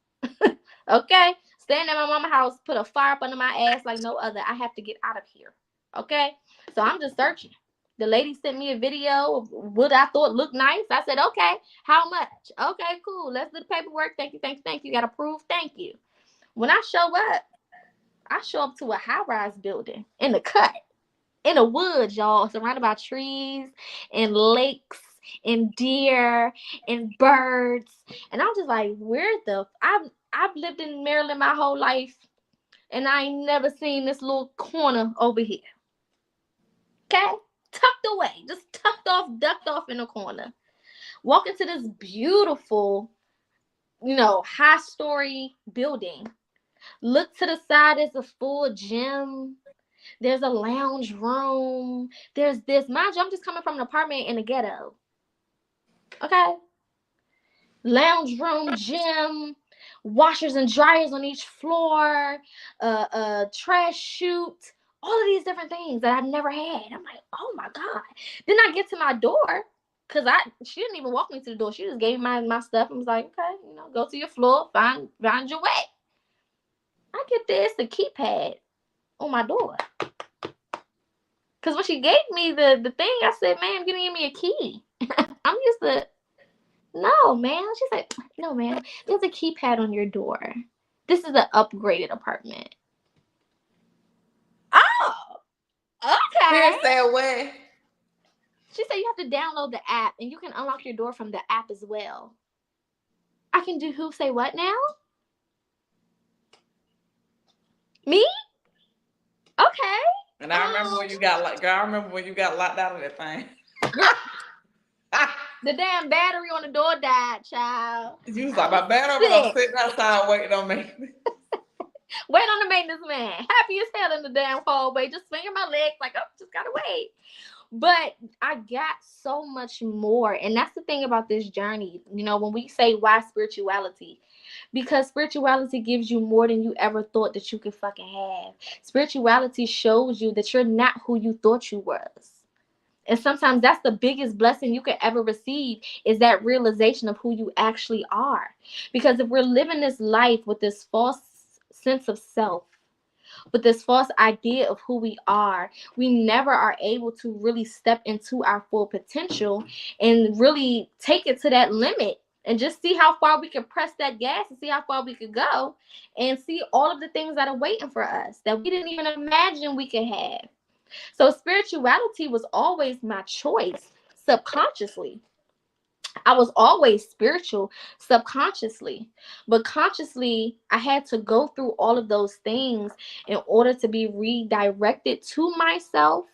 Okay? Staying at my mama's house, put a fire up under my ass like no other. I have to get out of here. Okay? So I'm just searching. The lady sent me a video of what I thought looked nice. I said, okay, how much? Okay, cool. Let's do the paperwork. Thank you. Got approved. Thank you. When I show up to a high-rise building in the cut, in the woods, y'all, surrounded by trees and lakes and deer and birds. And I'm just like, I've lived in Maryland my whole life, and I ain't never seen this little corner over here. Okay? Tucked away, just ducked off in a corner. Walk into this beautiful, high-story building. Look to the side, there's a full gym. There's a lounge room. There's this. Mind you, I'm just coming from an apartment in the ghetto. Okay? Lounge room, gym, washers and dryers on each floor, trash chute, all of these different things that I've never had. I'm like, oh my God. Then I get to my door, because she didn't even walk me to the door. She just gave me my stuff and was like, okay, go to your floor, find your way. I get this, the keypad on my door. Because when she gave me the thing, I said, ma'am, you didn't give me a key. I'm used to, no, ma'am. She said, no, ma'am, there's a keypad on your door. This is an upgraded apartment. Oh, okay. She said what? She said you have to download the app, and you can unlock your door from the app as well. I can do who? Say what now? Me? Okay. And I remember when you got locked out of that thing. The damn battery on the door died, child. You was like, my battery was sitting outside waiting on me. Wait on the maintenance man. Happy as hell in the damn hallway, just swinging my legs like, oh, just gotta wait. But I got so much more. And that's the thing about this journey. When we say why spirituality, because spirituality gives you more than you ever thought that you could fucking have. Spirituality shows you that you're not who you thought you was. And sometimes that's the biggest blessing you could ever receive, is that realization of who you actually are. Because if we're living this life with this false sense of self, with this false idea of who we are, we never are able to really step into our full potential and really take it to that limit and just see how far we can press that gas and see how far we could go and see all of the things that are waiting for us that we didn't even imagine we could have. So spirituality was always my choice subconsciously. I was always spiritual subconsciously, but consciously, I had to go through all of those things in order to be redirected to myself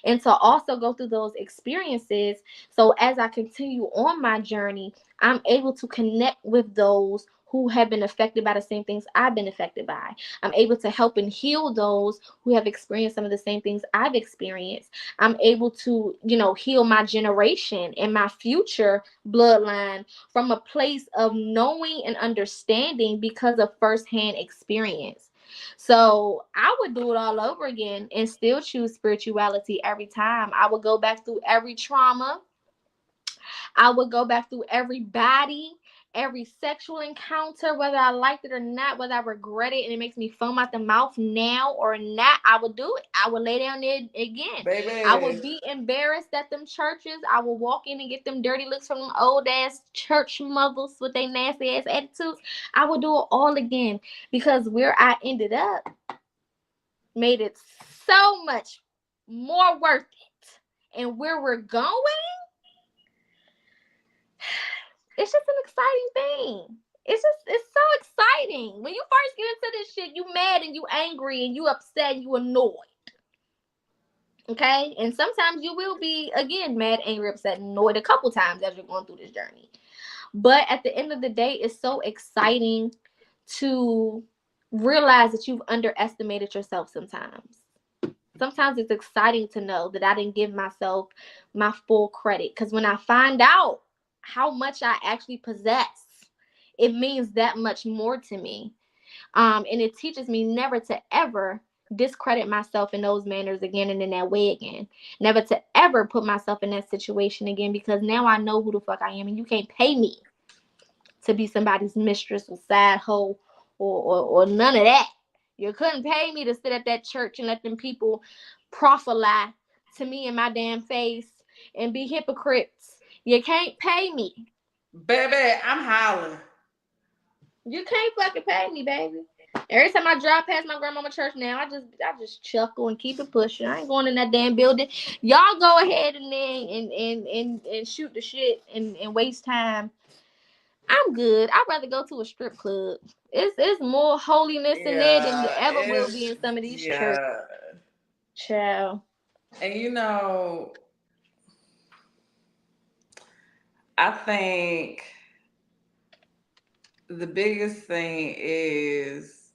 and to also go through those experiences. So, as I continue on my journey, I'm able to connect with those who have been affected by the same things I've been affected by. I'm able to help and heal those who have experienced some of the same things I've experienced. I'm able to, heal my generation and my future bloodline from a place of knowing and understanding because of firsthand experience. So I would do it all over again and still choose spirituality every time. I would go back through every trauma. I would go back through every body, every sexual encounter, whether I liked it or not, whether I regret it and it makes me foam out the mouth now or not. I would do it. I would lay down there again. I Baby. would be embarrassed at them churches. I would walk in and get them dirty looks from them old ass church mothers with their nasty ass attitudes. I would do it all again because where I ended up made it so much more worth it. And where we're going, it's just an exciting thing. It's so exciting. When you first get into this shit, you mad and you angry and you upset and you annoyed. Okay? And sometimes you will be again mad, angry, upset, and annoyed a couple times as you're going through this journey. But at the end of the day, it's so exciting to realize that you've underestimated yourself sometimes. Sometimes it's exciting to know that I didn't give myself my full credit. Because when I find out how much I actually possess, it means that much more to me. And it teaches me never to ever discredit myself in those manners again and in that way again. Never to ever put myself in that situation again because now I know who the fuck I am and you can't pay me to be somebody's mistress or side hoe or none of that. You couldn't pay me to sit at that church and let them people profile to me in my damn face and be hypocrites. You can't pay me. Baby, I'm hollering. You can't fucking pay me, baby. Every time I drive past my grandmama church now, I just chuckle and keep it pushing. I ain't going in that damn building. Y'all go ahead and then and shoot the shit and waste time. I'm good. I'd rather go to a strip club. It's more holiness in there than Yeah, there ever will be it's in some of these churches. yeah. Child. And I think the biggest thing is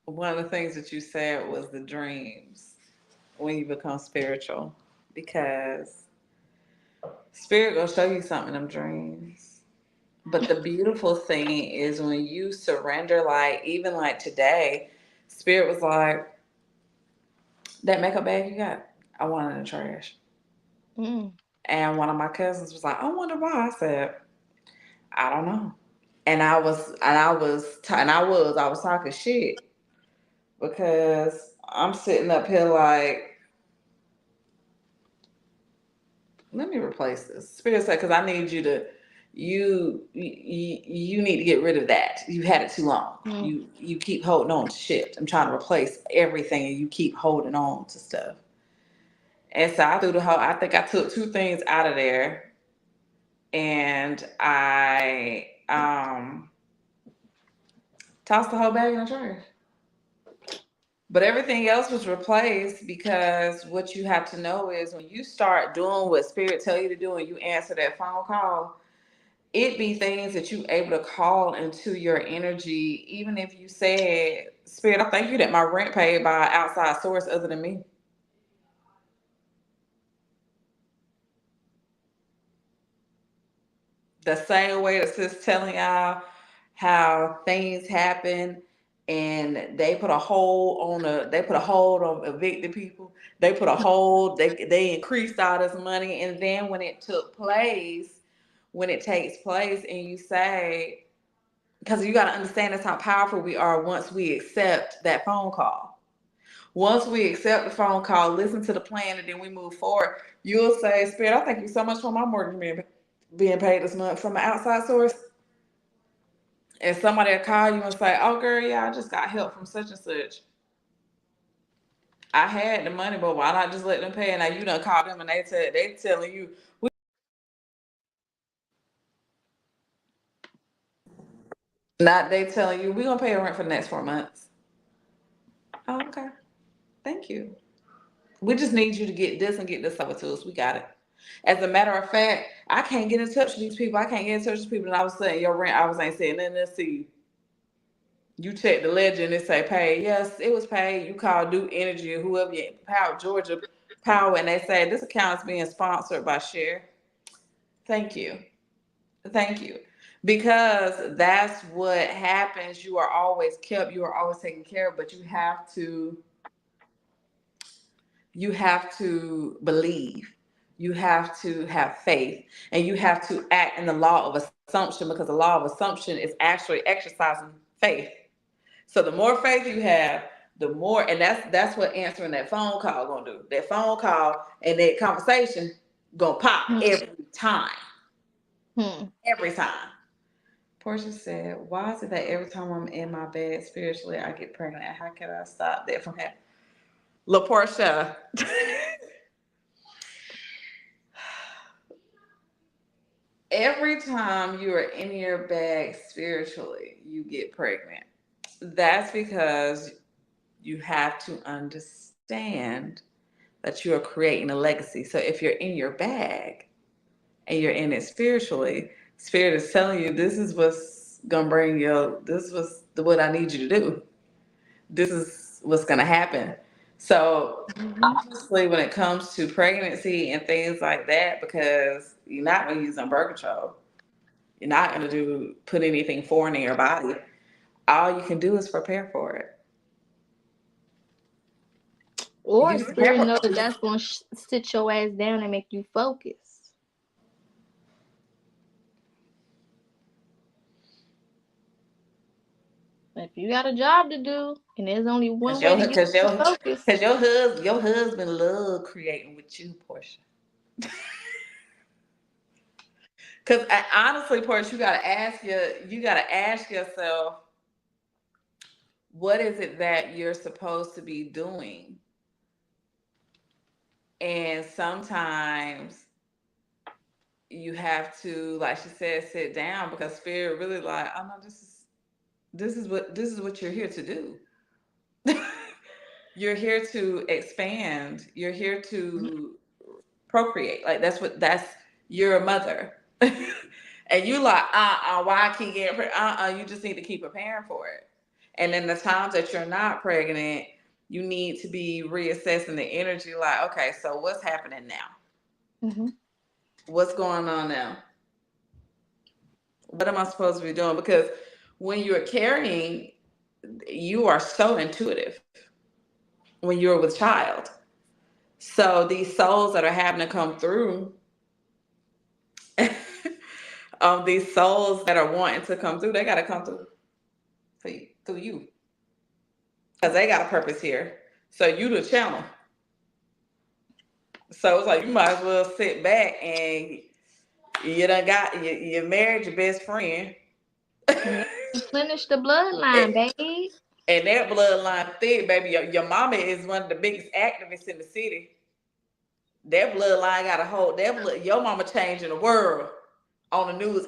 one of the things that you said was the dreams when you become spiritual. Because spirit will show you something in them dreams. But the beautiful thing is when you surrender, like even like today, spirit was like, that makeup bag you got, I want it in the trash. Mm. And one of my cousins was like, I wonder why. I said, I don't know. And I was talking shit because I'm sitting up here like, let me replace this. Spirit said, because I need you to, you need to get rid of that. You had it too long. Mm. You keep holding on to shit. I'm trying to replace everything, and you keep holding on to stuff. And so I threw the whole. I think I took two things out of there, and I tossed the whole bag in the trash. But everything else was replaced because what you have to know is when you start doing what spirit tell you to do and you answer that phone call, it be things that you able to call into your energy. Even if you said, Spirit, I thank you that my rent paid by an outside source other than me. The same way that sis telling y'all how things happen and they put a hold on evicted people. They put a hold, they increased all this money, and then when it takes place and you say, because you gotta understand that's how powerful we are once we accept that phone call. Once we accept the phone call, listen to the plan, and then we move forward, you'll say, Spirit, I thank you so much for my mortgage being paid this month from an outside source. And somebody will call you and say, oh, girl, yeah, I just got help from such and such. I had the money, but why not just let them pay? And now you done call them and they telling you, not they telling you, we're going to pay your rent for the next 4 months. Oh, okay. Thank you. We just need you to get this and get this over to us. We got it. As a matter of fact, I can't get in touch with these people. I can't get in touch with these people. And I was saying your rent, I was ain't saying nothing else to you. You check the ledger and it say paid. Yes, it was paid. You call Duke Energy or whoever, Power, Georgia Power, and they say this account is being sponsored by Share. Thank you. Thank you. Because that's what happens. You are always kept, you are always taken care of, but you have to believe. You have to have faith, and you have to act in the law of assumption, because the law of assumption is actually exercising faith. So the more faith you have, the more, and that's what answering that phone call gonna do. That phone call and that conversation gonna pop every time. Every time. Portia said, why is it that every time I'm in my bed spiritually, I get pregnant? How can I stop that from happening? La Portia. Every time you are in your bag spiritually, you get pregnant. That's because you have to understand that you are creating a legacy. So if you're in your bag and you're in it spiritually, Spirit is telling you this is what's gonna bring you. This was what I need you to do. This is what's gonna happen. So obviously, when it comes to pregnancy and things like that, because you're not gonna use on birth control, you're not gonna put anything foreign in your body. All you can do is prepare for it. Or You prepare Spirit for know that it. that's going to sit your ass down and make you focus. If you got a job to do and there's only one Cause way your to get cause you to your focus, cause your husband love creating with you, Portia. Cause honestly, Portia, you gotta ask yourself, what is it that you're supposed to be doing? And sometimes you have to, like she said, sit down, because Spirit really like, oh no, this is what you're here to do. You're here to expand. You're here to procreate. Like that's you're a mother. And you like, why I keep getting pregnant? You just need to keep preparing for it. And then the times that you're not pregnant, you need to be reassessing the energy. Like, okay, so what's happening now? mm-hmm. What's going on now? What am I supposed to be doing? Because when you're carrying, you are so intuitive when you're with child. So these souls that are having to come through, these souls that are wanting to come through, they got to come through you, because they got a purpose here. So you the channel. So it's like you might as well sit back and you married your best friend. Yeah. Replenish the bloodline, babe. And that bloodline thick, baby. Your mama is one of the biggest activists in the city. That bloodline got a hold. Your mama changing the world on the news,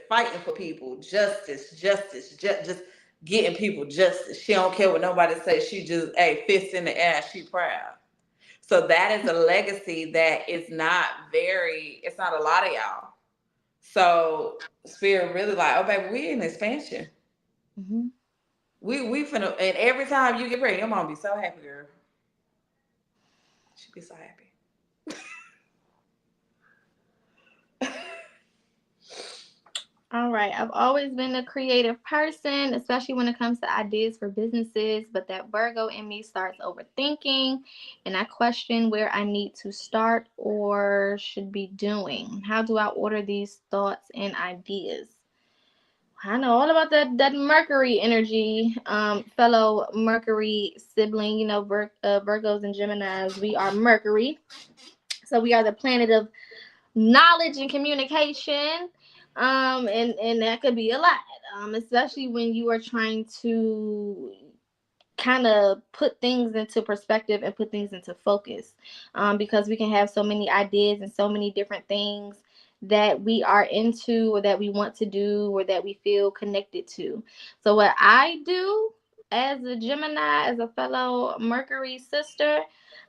fighting for people, justice, just getting people justice. She don't care what nobody says. She just, hey, fist in the air. She proud. So that is a legacy that is not it's not a lot of y'all. So Spirit really like, oh baby, we in expansion. Mm-hmm. We finna, and every time you get pregnant, your mom be so happy, girl. She be so happy. All right. I've always been a creative person, especially when it comes to ideas for businesses, but that Virgo in me starts overthinking and I question where I need to start or should be doing. How do I order these thoughts and ideas? I know all about that Mercury energy, fellow Mercury sibling. You know, Virgos and Geminis. We are Mercury, so we are the planet of knowledge and communication. And that could be a lot, especially when you are trying to kind of put things into perspective and put things into focus, because we can have so many ideas and so many different things that we are into or that we want to do or that we feel connected to. So what I do as a Gemini, as a fellow Mercury sister,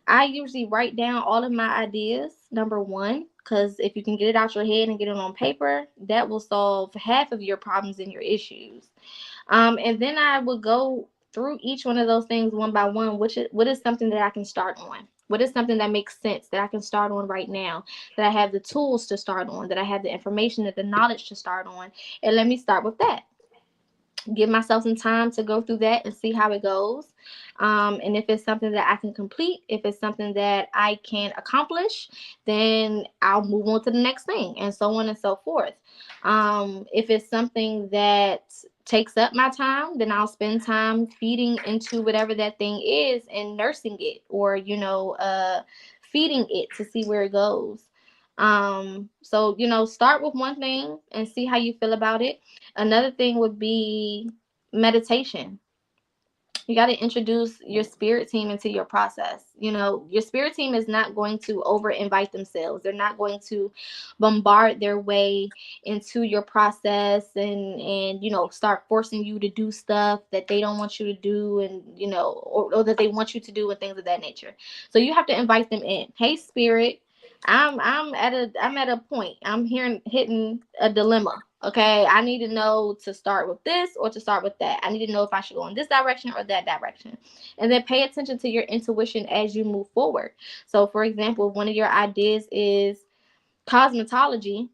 I usually write down all of my ideas, number one, because if you can get it out your head and get it on paper, that will solve half of your problems and your issues. And then I would go through each one of those things one by one, what is something that I can start on? What is something that makes sense that I can start on right now? That I have the tools to start on, that I have the information, that the knowledge to start on, and let me start with that. Give myself some time to go through that and see how it goes. And if it's something that I can complete, if it's something that I can accomplish, then I'll move on to the next thing, and so on and so forth. If it's something that takes up my time, then I'll spend time feeding into whatever that thing is and nursing it, or feeding it to see where it goes. So start with one thing and see how you feel about it. Another thing would be meditation. You got to introduce your spirit team into your process. Your spirit team is not going to over invite themselves. They're not going to bombard their way into your process and start forcing you to do stuff that they don't want you to do, and or that they want you to do, and things of that nature. So you have to invite them in. Hey, spirit, I'm at a point. I'm here hitting a dilemma. Okay, I need to know to start with this or to start with that. I need to know if I should go in this direction or that direction. And then pay attention to your intuition as you move forward. So, for example, if one of your ideas is cosmetology,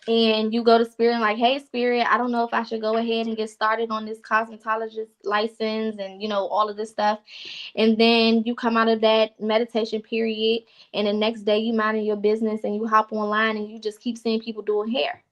and you go to spirit and like, hey, spirit, I don't know if I should go ahead and get started on this cosmetologist license and all of this stuff. And then you come out of that meditation period, and the next day you minding your business and you hop online and you just keep seeing people doing hair.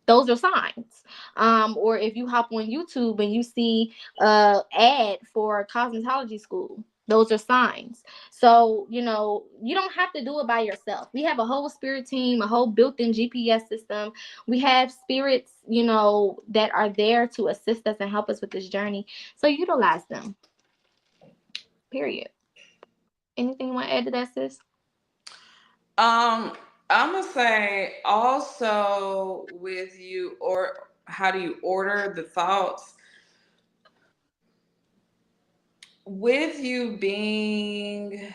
Those are signs. Or if you hop on YouTube and you see ad for cosmetology school, those are signs. So you don't have to do it by yourself. We have a whole spirit team, a whole built-in GPS system. We have spirits that are there to assist us and help us with this journey, so utilize them, period. Anything you want to add to that, sis? I'm gonna say also with you, or how do you order the thoughts? With you being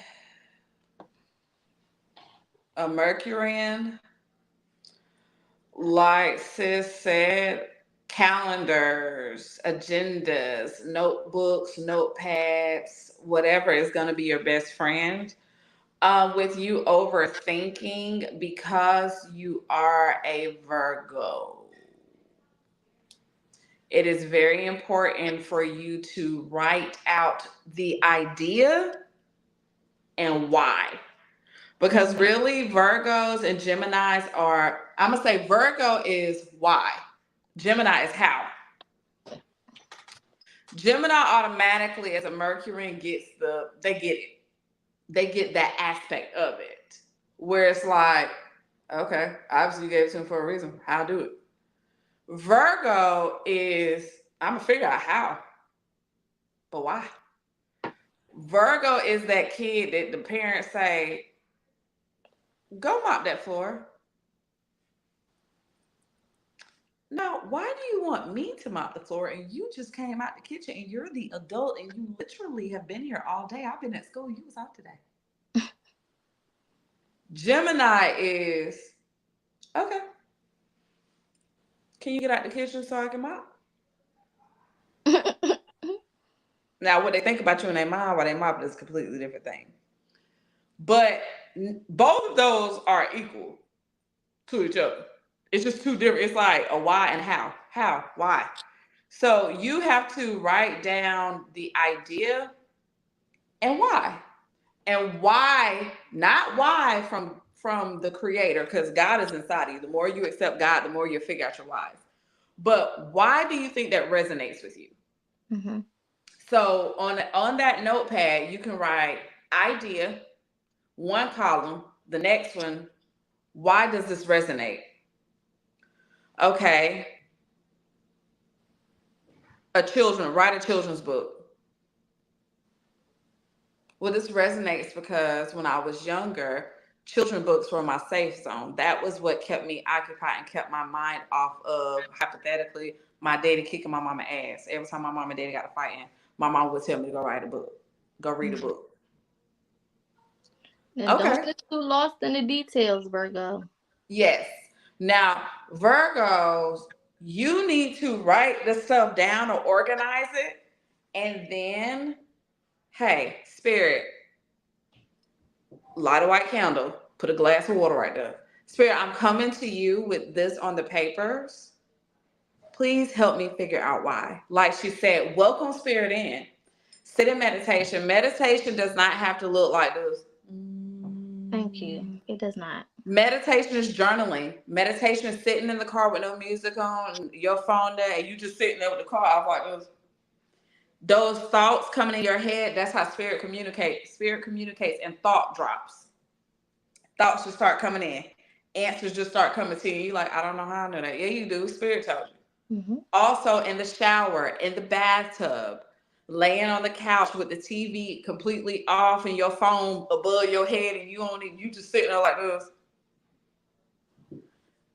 a Mercurian, like sis said, calendars, agendas, notebooks, notepads, whatever is gonna be your best friend. With you overthinking, because you are a Virgo, it is very important for you to write out the idea and why. Because really, Virgos and Geminis are, I'm going to say Virgo is why, Gemini is how. Gemini automatically, as a Mercury, they get it. They get that aspect of it. Where it's like, okay, obviously you gave it to him for a reason. How do it? Virgo is, I'm going to figure out how, but why? Virgo is that kid that the parents say, go mop that floor. Now, why do you want me to mop the floor and you just came out the kitchen and you're the adult and you literally have been here all day? I've been at school. You was out today. Gemini is, okay, can you get out the kitchen so I can mop? Now, what they think about you in their mind while they mop is a completely different thing. But both of those are equal to each other. It's just two different. It's like a why and how, why. So you have to write down the idea and why. And why, not why from the creator, because God is inside of you. The more you accept God, the more you figure out your whys. But why do you think that resonates with you? Mm-hmm. So on that notepad, you can write idea, one column, the next one, why does this resonate? Okay, write a children's book. Well, this resonates because when I was younger, children books were my safe zone. That was what kept me occupied and kept my mind off of, hypothetically, my daddy kicking my mama ass. Every time my mom and daddy got to fighting, my mom would tell me to go write a book, go read a Mm-hmm. book. And don't Okay. get too lost in the details, Virgo. Yes. Now, Virgos, you need to write the stuff down or organize it. And then, hey, spirit, light a white candle, put a glass of water right there. Spirit, I'm coming to you with this on the papers. Please help me figure out why. Like she said, welcome spirit in. Sit in meditation. Meditation does not have to look like this. Thank you. It does not. Meditation is journaling. Meditation is sitting in the car with no music on, your phone there, and you just sitting there with the car off like this. Those thoughts coming in your head, that's how spirit communicates. Spirit communicates and thought drops. Thoughts just start coming in. Answers just start coming to you. You're like, I don't know how I know that. Yeah, you do. Spirit told you. Mm-hmm. Also in the shower, in the bathtub, laying on the couch with the TV completely off and your phone above your head, and you just sitting there like this.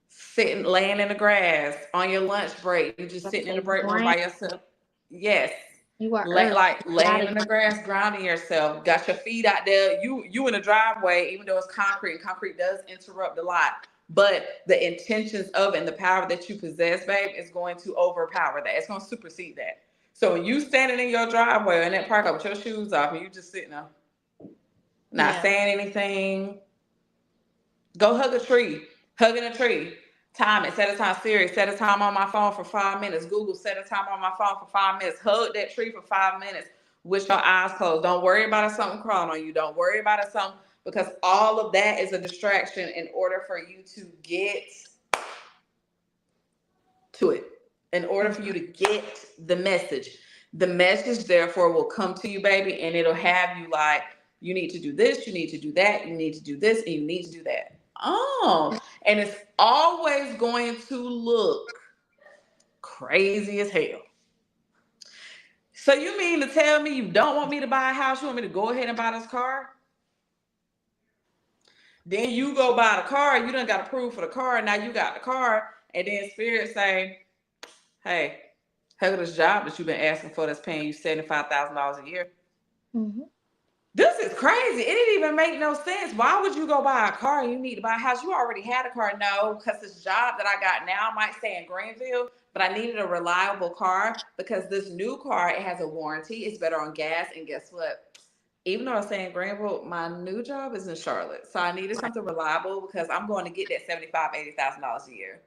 Sitting, laying in the grass on your lunch break. You just Let's sitting in the say break room brain. by yourself. Yes. You are earth. Like You gotta laying in the grass, grounding yourself. Got your feet out there. You in the driveway, even though it's concrete, and concrete does interrupt a lot. But the intentions of it and the power that you possess, babe, is going to overpower that. It's going to supersede that. So when you standing in your driveway in that park up with your shoes off and you just sitting there, not Yeah. saying anything, go hug a tree. Hugging a tree. Time it. Set a time. Siri, set a time on my phone for 5 minutes. Google, set a time on my phone for 5 minutes. Hug that tree for 5 minutes with your eyes closed. Don't worry about it something crawling on you. Don't worry about it something, because all of that is a distraction in order for you to get to it. In order for you to get the message. The message, therefore, will come to you, baby, and it'll have you like, you need to do this, you need to do that, you need to do this, and you need to do that. Oh, and it's always going to look crazy as hell. So you mean to tell me you don't want me to buy a house? You want me to go ahead and buy this car? Then you go buy the car, you done got approved for the car, and now you got the car, and then spirit say, hey, heck of this job that you've been asking for that's paying you $75,000 a year. Mm-hmm. This is crazy. It didn't even make no sense. Why would you go buy a car and you need to buy a house? You already had a car. No, because this job that I got now might stay in Greenville, but I needed a reliable car because this new car, it has a warranty. It's better on gas. And guess what? Even though I stay in Greenville, my new job is in Charlotte. So I needed something reliable because I'm going to get that $75,000, $80,000 a year.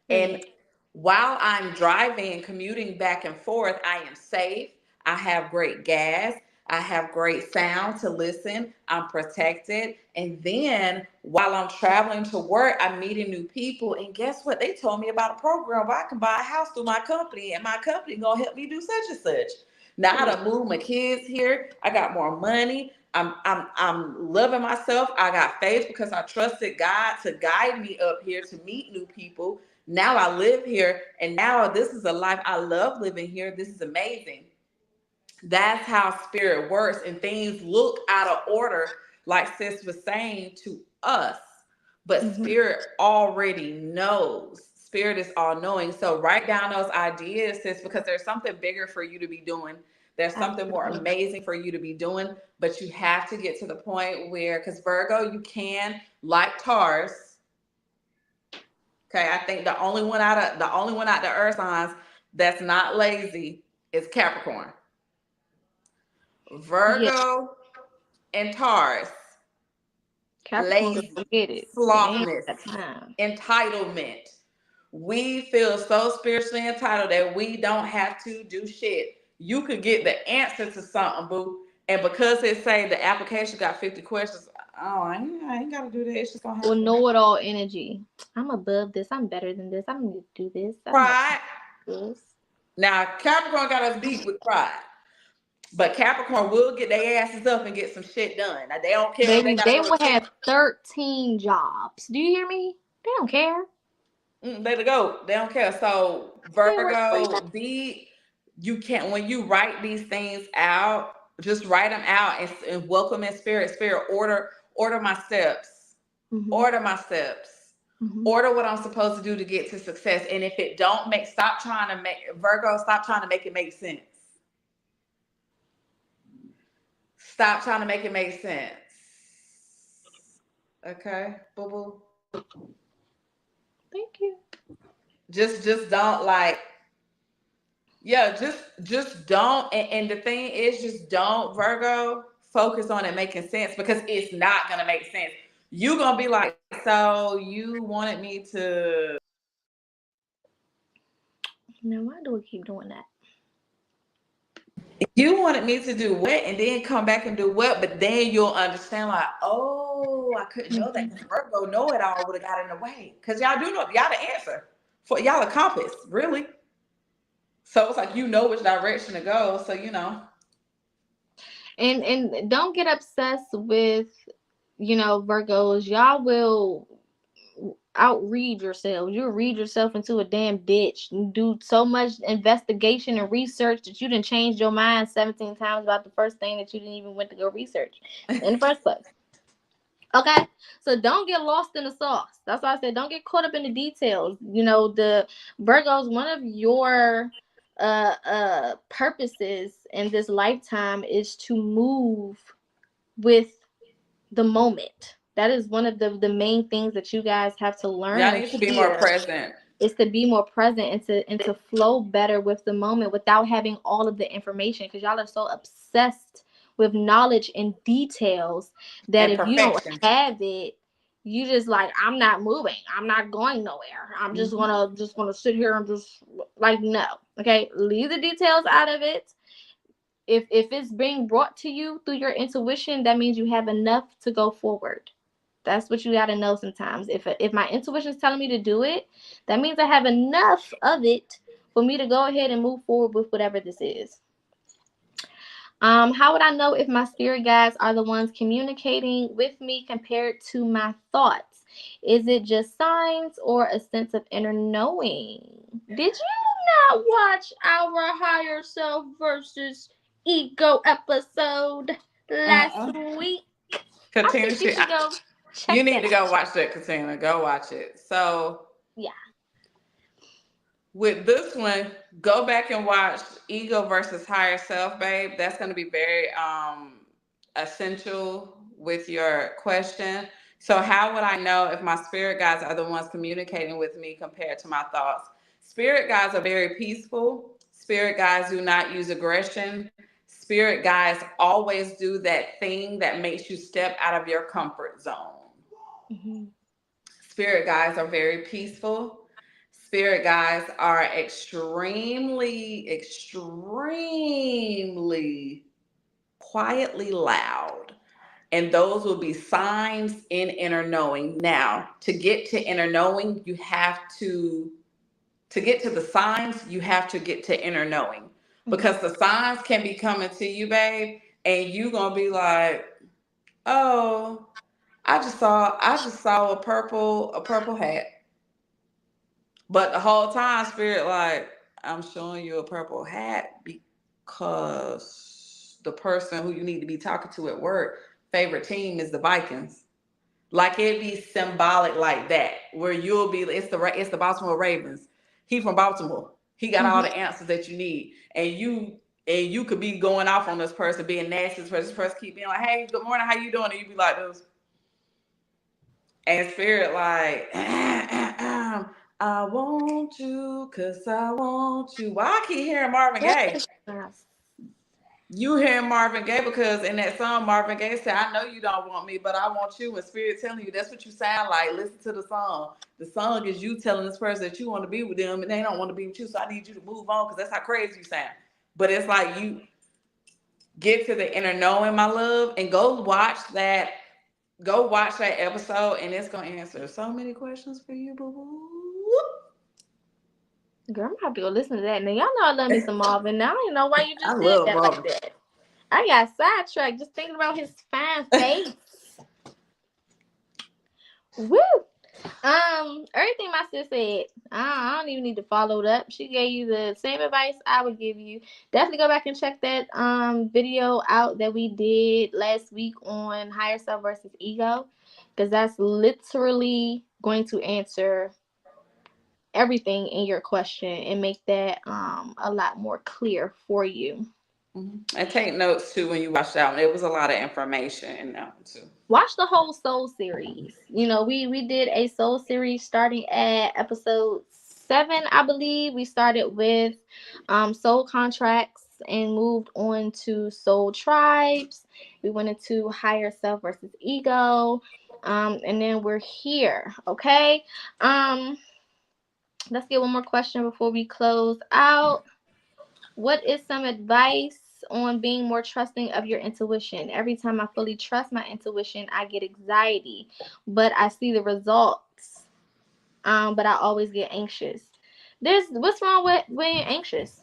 And Period. while I'm driving and commuting back and forth, I am safe. I have great gas. I have great sound to listen. I'm protected. And then while I'm traveling to work, I'm meeting new people. And guess what? They told me about a program where I can buy a house through my company, and my company gonna help me do such and such. Now I Period. done moved my kids here. I got more money. I'm loving myself. I got faith because I trusted God to guide me up here to meet new people. Now I live here, and now this is a life I love living here. This is amazing. That's how spirit works, and things look out of order, like sis was saying to us. But Mm-hmm. spirit already knows. Spirit is all knowing. So write down those ideas, sis, because there's something bigger for you to be doing. There's something more Absolutely. amazing for you to be doing, but you have to get to the point where, because Virgo, you can, like Taurus. Okay, I think the only one out the earth signs that's not lazy is Capricorn. Yeah. Virgo and Taurus, Capricorn, lazy, go get it. They ain't slothness, got time. entitlement. we feel so spiritually entitled that we don't have to do shit. You could get the answer to something, boo. And because it say the application got 50 questions, oh, I ain't gotta do that. It's just gonna Or happen. know-it-all energy. I'm above this. I'm better than this. I'm going to do this. I know Pride. this. Now Capricorn got us beat with pride. But Capricorn will get their asses up and get some shit done. Now they don't care if they Baby, gotta they go to will 10. have 13 jobs. Do you hear me? They don't care. Let it go. They don't care. So They work for you. Virgo, you can't when you write these things out, just write them out and welcome in spirit. Spirit, order my steps. Mm-hmm. Order my steps. Mm-hmm. Order what I'm supposed to do to get to success. And if it don't make, stop trying to make Virgo, stop trying to make it make sense. Stop trying to make it make sense. Okay, boo boo. Thank you. Just don't like, yeah, just don't. And the thing is, just don't, Virgo, focus on it making sense because it's not gonna make sense. You gonna be like, so you wanted me to. Now, why do we keep doing that? You wanted me to do what, and then come back and do what, but then you'll understand, like, oh, I couldn't know that because Virgo know it all would have got in the way. Because y'all do know, y'all the answer for y'all a compass, really. So it's like you know which direction to go. So And don't get obsessed with, Virgos. Y'all will outread yourselves. You'll read yourself into a damn ditch and do so much investigation and research that you didn't change your mind 17 times about the first thing that you didn't even went to go research in the first place. Okay, so don't get lost in the sauce. That's why I said don't get caught up in the details. The Virgos, one of your purposes in this lifetime is to move with the moment. That is one of the main things that you guys have to y'all learn need to be more here. present. Is to be more present and to flow better with the moment without having all of the information, because y'all are so obsessed with knowledge and details that And if you don't perfection. have it, you just like, I'm not moving, I'm not going nowhere, I'm just Mm-hmm. gonna sit here and just like, no. Okay, leave the details out of it. If it's being brought to you through your intuition, that means you have enough to go forward. That's what you got to know sometimes. If my intuition is telling me to do it, that means I have enough of it for me to go ahead and move forward with whatever this is. How would I know if my spirit guides are the ones communicating with me compared to my thoughts? Is it just signs or a sense of inner knowing? Did you not watch our higher self versus ego episode last Uh-uh. week? I Katina, think you should go you check need that to go out. watch that, Katina. Go watch it. So Yeah. with this one, go back and watch Ego versus Higher Self, babe. That's going to be very essential with your question. So, how would I know if my spirit guides are the ones communicating with me compared to my thoughts? Spirit guides are very peaceful. Spirit guides do not use aggression. Spirit guides always do that thing that makes you step out of your comfort zone. Mm-hmm. Spirit guides are very peaceful. Spirit guides are extremely quietly loud. And those will be signs in inner knowing. Now, to get to inner knowing, to get to the signs, you have to get to inner knowing. Because the signs can be coming to you, babe, and you gonna be like, oh, I just saw a purple hat. But the whole time, spirit, like, I'm showing you a purple hat because the person who you need to be talking to at work, favorite team is the Vikings. Like it be symbolic like that, where you'll be, it's the Baltimore Ravens. He from Baltimore. He got all Mm-hmm. the answers that you need, and you could be going off on this person, being nasty. This person keep being like, "Hey, good morning, how you doing?" And you be like, "This." And spirit like, I want you, cause I want you. Why I keep hearing Marvin Gaye? Yes. You hear Marvin Gaye, because in that song Marvin Gaye said, "I know you don't want me, but I want you." And Spirit telling you that's what you sound like. Listen to the song. The song is you telling this person that you want to be with them, and they don't want to be with you. So I need you to move on, because that's how crazy you sound. But it's like you get to the inner knowing, my love, and go watch that. Go watch that episode, and it's gonna answer so many questions for you, boo boo. Girl, I'm about to go listen to that. Now y'all know I love me some Marvin. Now I don't know why you I just did love that like Marvin. that. I got sidetracked just thinking about his fine face. Woo! Everything my sis said, I don't even need to follow it up. She gave you the same advice I would give you. Definitely go back and check that video out that we did last week on higher self versus ego, because that's literally going to answer everything in your question and make that a lot more clear for you. And take notes too when you watch that one. It was a lot of information in that one too. Watch the whole soul series. You know, we did a soul series starting at episode 7, I believe. We started with soul contracts and moved on to soul tribes. We went into higher self versus ego, and then we're here. Okay. Let's get one more question before we close out. What is some advice on being more trusting of your intuition? Every time I fully trust my intuition, I get anxiety, but I see the results. But I always get anxious. There's what's wrong with being anxious?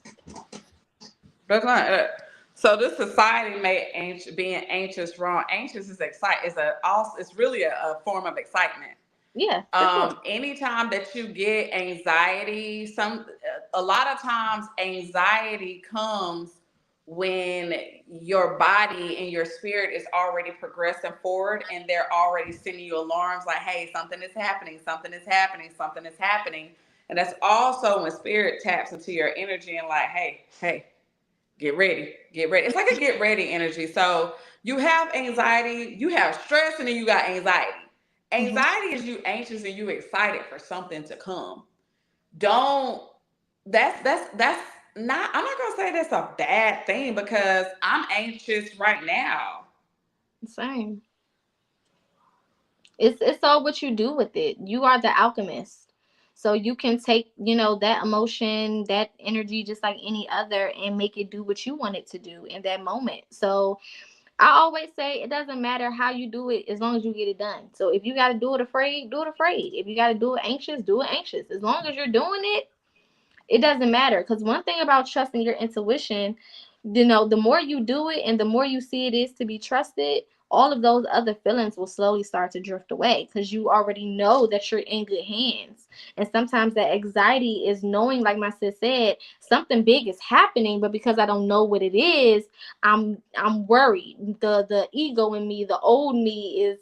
But so this society made being anxious wrong. Anxious is it's really a form of excitement. Yeah, for sure. Anytime that you get anxiety, a lot of times anxiety comes when your body and your spirit is already progressing forward, and they're already sending you alarms like, hey, something is happening, something is happening, something is happening. And that's also when spirit taps into your energy and like, hey, get ready, get ready. It's like a get ready energy. So you have anxiety, you have stress, and then you got anxiety. Mm-hmm. Anxiety is you anxious and you excited for something to come. Don't that's not, I'm not gonna say that's a bad thing, because I'm anxious right now. Same. It's all what you do with it. You are the alchemist. So you can take, that emotion, that energy just like any other and make it do what you want it to do in that moment. So I always say it doesn't matter how you do it as long as you get it done. So if you got to do it afraid, do it afraid. If you got to do it anxious, do it anxious. As long as you're doing it, it doesn't matter. Because one thing about trusting your intuition, the more you do it and the more you see it is to be trusted, all of those other feelings will slowly start to drift away because you already know that you're in good hands. And sometimes that anxiety is knowing, like my sis said, something big is happening, but because I don't know what it is, I'm worried. The ego in me, the old me is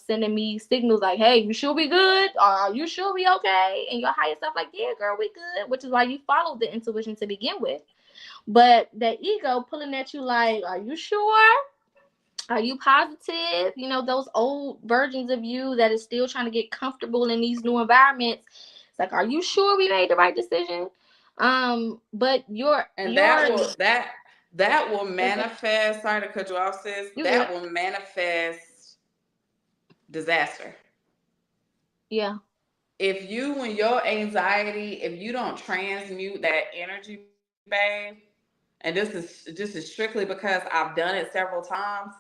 sending me signals like, hey, you sure we good? You sure we okay? And your higher self like, yeah, girl, we good. Which is why you followed the intuition to begin with. But that ego pulling at you like, are you sure? Are you positive? Those old versions of you that is still trying to get comfortable in these new environments. It's like, are you sure we made the right decision? But And your that will manifest, sorry to cut you off, sis. you That good. will manifest disaster. Yeah. If you, when your anxiety, if you don't transmute that energy, babe, and this is strictly because I've done it several times.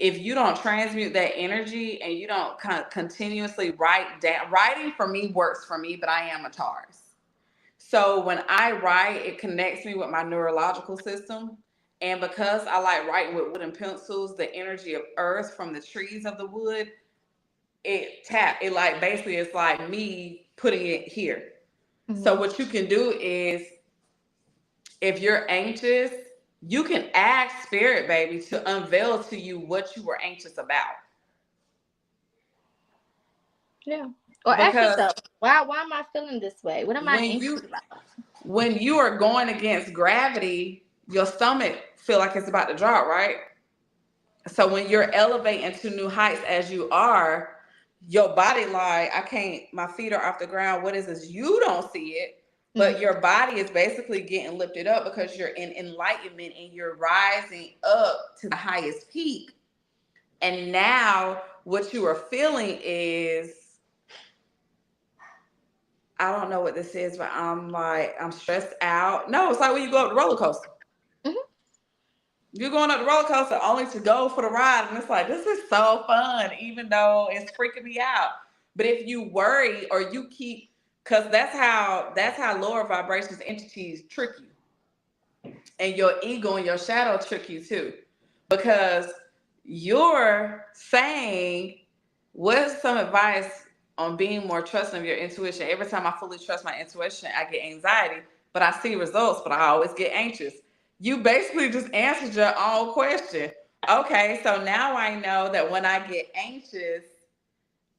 If you don't transmute that energy and you don't continuously write down, writing for me works for me, but I am a Taurus. So when I write, it connects me with my neurological system. And because I like writing with wooden pencils, the energy of earth from the trees of the wood, it like basically it's like me putting it here. So Mm-hmm. what you can do is, if you're anxious, you can ask spirit baby to unveil to you what you were anxious about. Yeah. Or ask Because yourself, why am I feeling this way? What am I when anxious you about? when you are going against gravity, your stomach feel like it's about to drop, right? So when you're elevating to new heights as you are, your body like, I can't, my feet are off the ground. What is this? You don't see it, But your body is basically getting lifted up because you're in enlightenment and you're rising up to the highest peak. And now what you are feeling is, I don't know what this is, but I'm stressed out. No, it's like when you go up the roller coaster. Mhm. You're going up the roller coaster only to go for the ride, and it's like, this is so fun, even though it's freaking me out. But if you worry or you keep, because that's how lower vibrations entities trick you, and your ego and your shadow trick you too, because you're saying, what's some advice on being more trusting of your intuition? Every time I fully trust my intuition, I get anxiety, but I see results, but I always get anxious. You basically just answered your own question. Okay, so now I know that when I get anxious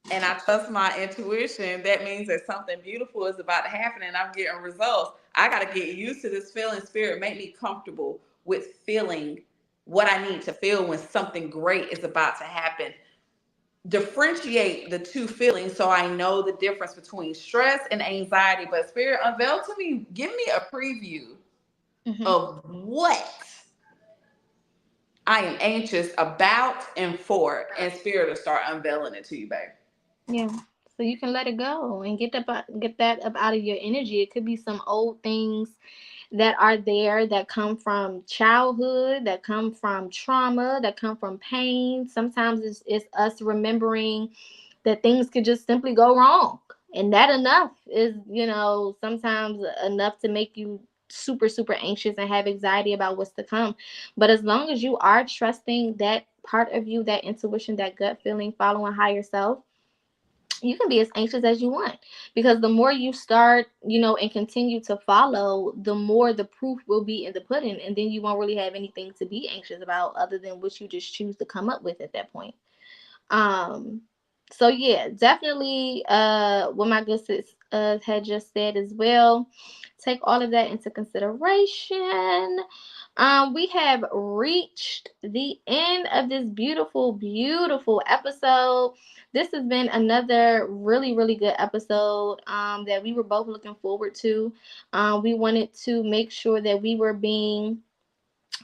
and I trust my intuition, that means that something beautiful is about to happen and I'm getting results. I got to get used to this feeling. Spirit, make me comfortable with feeling what I need to feel when something great is about to happen. Differentiate the two feelings so I know the difference between stress and anxiety. But Spirit, unveil to me, give me a preview Mhm. of what I am anxious about and for, and Spirit will start unveiling it to you, babe. Yeah. So you can let it go and get that up out of your energy. It could be some old things that are there that come from childhood, that come from trauma, that come from pain. Sometimes it's us remembering that things could just simply go wrong. And that enough is, sometimes enough to make you super, super anxious and have anxiety about what's to come. But as long as you are trusting that part of you, that intuition, that gut feeling, following higher self, you can be as anxious as you want, because the more you start, and continue to follow, the more the proof will be in the pudding, and then you won't really have anything to be anxious about other than what you just choose to come up with at that point. um so yeah, definitely what my good sis had just said as well, take all of that into consideration. We have reached the end of this beautiful, beautiful episode. This has been another really, really good episode that we were both looking forward to. We wanted to make sure that we were being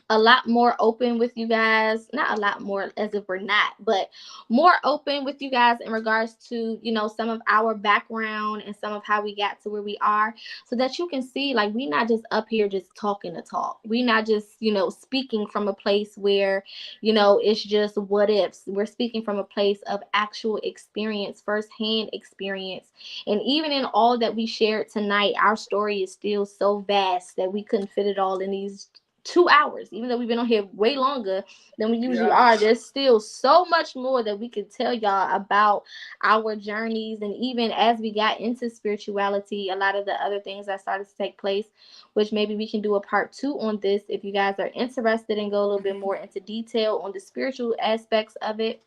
a lot more open with you guys, not a lot more as if we're not, but more open with you guys in regards to, some of our background and some of how we got to where we are, so that you can see, like, we not just up here just talking to talk. We not just, speaking from a place where, it's just what ifs. We're speaking from a place of actual experience, firsthand experience. And even in all that we shared tonight, our story is still so vast that we couldn't fit it all in these 2 hours. Even though we've been on here way longer than we usually are, there's still so much more that we could tell y'all about our journeys. And even as we got into spirituality, a lot of the other things that started to take place, which maybe we can do a part 2 on this if you guys are interested and go a little bit more into detail on the spiritual aspects of it.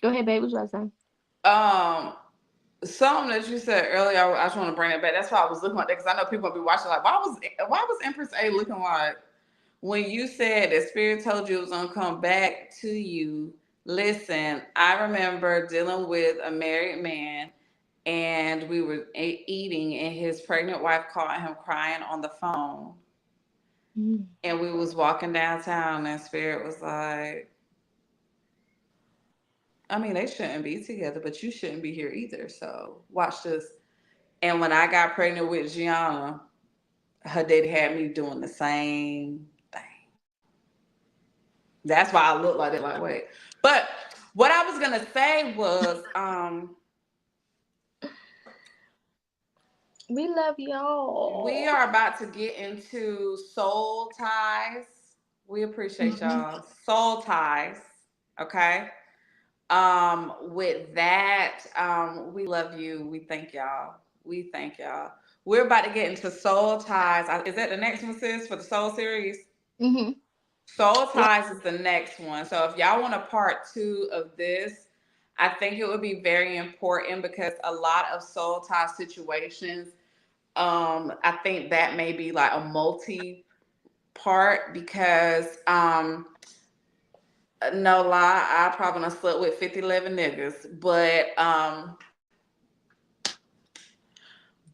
Go ahead, babe. What you want to say? Something that you said earlier, I just want to bring it back. That's why I was looking like that, because I know people will be watching like, why was Empress A looking like, when you said that Spirit told you it was gonna come back to you? Listen, I remember dealing with a married man, and we were eating, and his pregnant wife caught him crying on the phone, and we was walking downtown, and Spirit was like, I mean, they shouldn't be together, but you shouldn't be here either. So watch this. And when I got pregnant with Gianna, her daddy had me doing the same thing. That's why I look like that. Like, wait. But what I was gonna say was, We love y'all. we are about to get into soul ties. We appreciate y'all. Soul ties. Okay. With that, we love you. We thank y'all. We thank y'all. We're about to get into soul ties. Is that the next one, sis, for the soul series? Mm-hmm. Soul Yeah. ties is the next one. So if y'all want a part 2 of this, I think it would be very important, because a lot of soul tie situations, I think that may be like a multi part, because no lie, I probably done slept with 50, 11 niggas.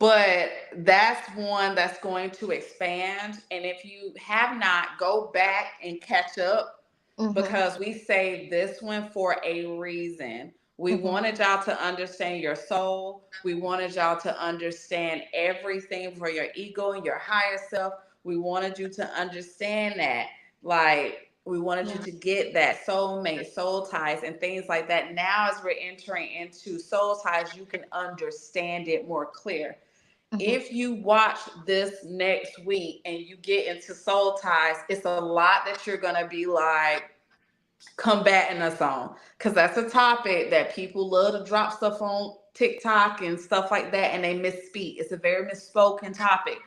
but that's one that's going to expand. And if you have not, go back and catch up, Mm-hmm. because we saved this one for a reason. We Mm-hmm. wanted y'all to understand your soul. We wanted y'all to understand everything for your ego and your higher self. We wanted you to understand that. Like, we wanted you Yeah. to get that soulmate, soul ties, and things like that. Now, as we're entering into soul ties, you can understand it more clear. Mm-hmm. If you watch this next week and you get into soul ties, it's a lot that you're gonna be like combating us on, because that's a topic that people love to drop stuff on TikTok and stuff like that, and they misspeak. It's a very misspoken topic.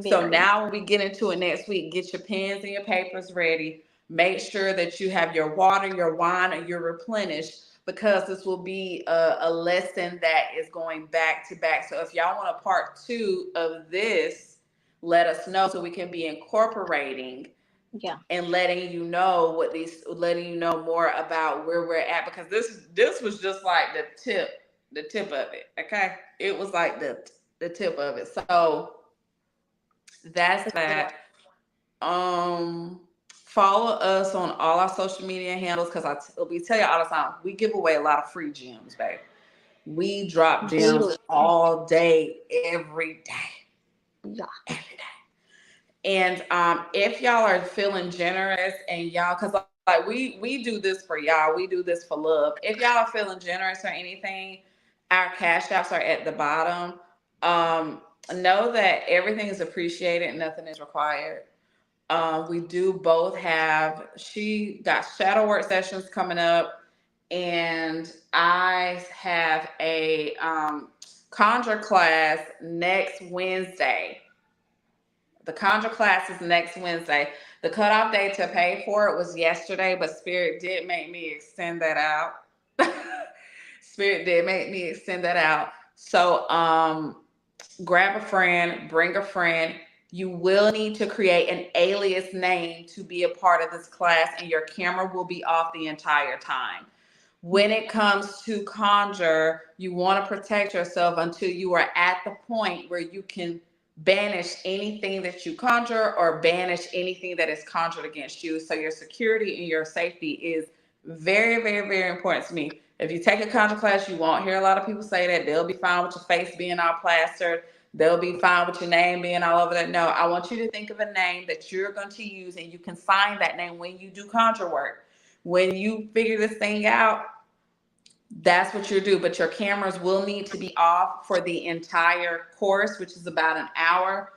So Very. now when we get into it next week, get your pens and your papers ready. Make sure that you have your water, your wine, and you're replenished, because this will be a lesson that is going back to back. So if y'all want a part two of this, let us know so we can be incorporating Yeah. and letting you know more about where we're at, because this was just like the tip of it. Okay, it was like the tip of it. So that's For sure. that. Follow us on all our social media handles, because we tell you all the time, we give away a lot of free gems, babe. We drop We gems all day, every day, yeah. every day. And if y'all are feeling generous, and y'all, because like we do this for y'all, we do this for love. If y'all are feeling generous or anything, our cash apps are at the bottom. Um, know that everything is appreciated, nothing is required. We do both have. She got shadow work sessions coming up, and I have a conjure class next Wednesday. The conjure class is next Wednesday. The cutoff date to pay for it was yesterday, but Spirit did make me extend that out. Spirit did make me extend that out. So grab a friend, bring a friend. You will need to create an alias name to be a part of this class, and your camera will be off the entire time. When it comes to conjure, you want to protect yourself until you are at the point where you can banish anything that you conjure, or banish anything that is conjured against you. So your security and your safety is very, very, very important to me. If you take a conjure class, you won't hear a lot of people say that. They'll be fine with your face being all plastered. They'll be fine with your name being all over that. No, I want you to think of a name that you're going to use, and you can sign that name when you do conjure work. When you figure this thing out, that's what you do. But your cameras will need to be off for the entire course, which is about an hour.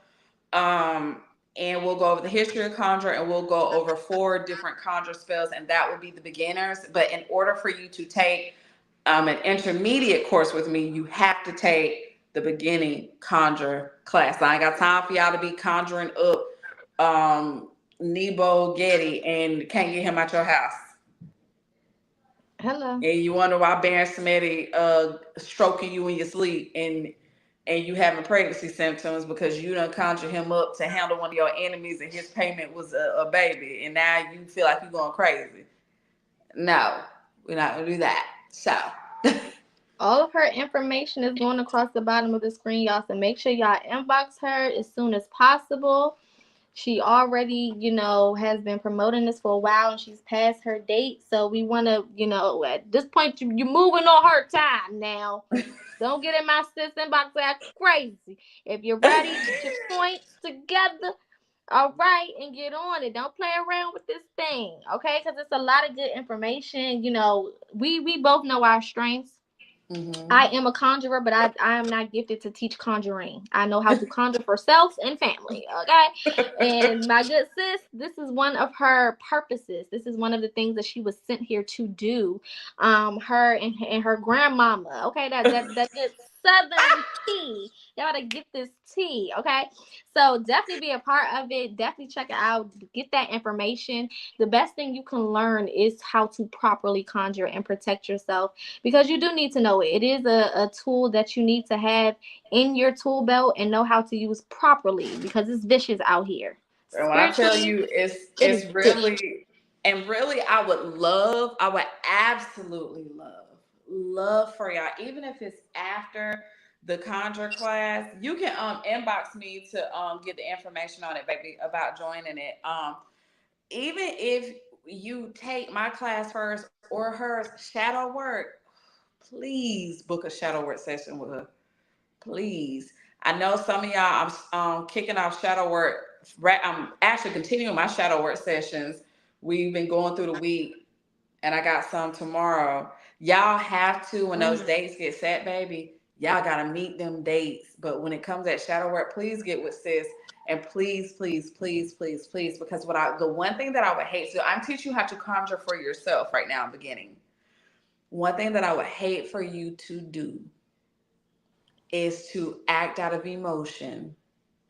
Um, and we'll go over the history of conjure, and we'll go over 4 different conjure spells, and that will be the beginners. But in order for you to take an intermediate course with me, you have to take the beginning conjure class. I ain't got time for y'all to be conjuring up Nebo Getty and can't get him out your house. Hello. And you wonder why Baron Smitty stroking you in your sleep, and you having pregnancy symptoms, because you done conjure him up to handle one of your enemies, and his payment was a baby, and now you feel like you're going crazy. No, we're not gonna do that. So All of her information is going across the bottom of the screen, y'all. So make sure y'all inbox her as soon as possible. She already, has been promoting this for a while, and she's past her date. So we want to, at this point, you're moving on her time now. Don't get in my sis inbox act crazy. If you're ready, get your points together. All right, and get on it. Don't play around with this thing, okay? Because it's a lot of good information. We both know our strengths. mm-hmm. I am a conjurer, but I am not gifted to teach conjuring. I know how to conjure for self and family, okay? And my good sis, this is one of her purposes. This is one of the things that she was sent here to do. Her and her grandmama, okay? That good Southern tea. Y'all gotta get this tea, okay? So definitely be a part of it. Definitely check it out. Get that information. The best thing you can learn is how to properly conjure and protect yourself, because you do need to know it. It is a tool that you need to have in your tool belt and know how to use properly, because it's vicious out here. And when I tell Spiritually, you, it is it's vicious. really, and really, I would absolutely love for y'all, even if it's after the Conjure class, you can inbox me to get the information on it, baby, about joining it. Even if you take my class first or hers, shadow work, please book a shadow work session with her. Please. I know some of y'all, I'm kicking off shadow work. I'm actually continuing my shadow work sessions. We've been going through the week, and I got some tomorrow. Y'all have to, when those dates get set, baby, y'all got to meet them dates. But when it comes at shadow work, please get with sis. And please, please, please, please, please, because the one thing that I would hate to, I'm teaching you how to conjure for yourself right now in the beginning. One thing that I would hate for you to do is to act out of emotion,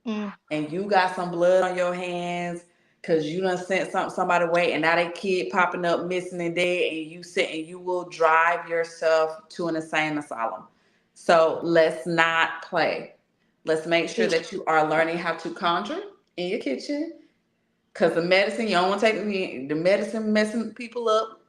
and you got some blood on your hands because you done sent somebody away, and now they kid popping up missing and dead, and you sit and you will drive yourself to an insane asylum. So let's not play. Let's make sure that you are learning how to conjure in your kitchen, because the medicine, you don't want to take the medicine messing people up,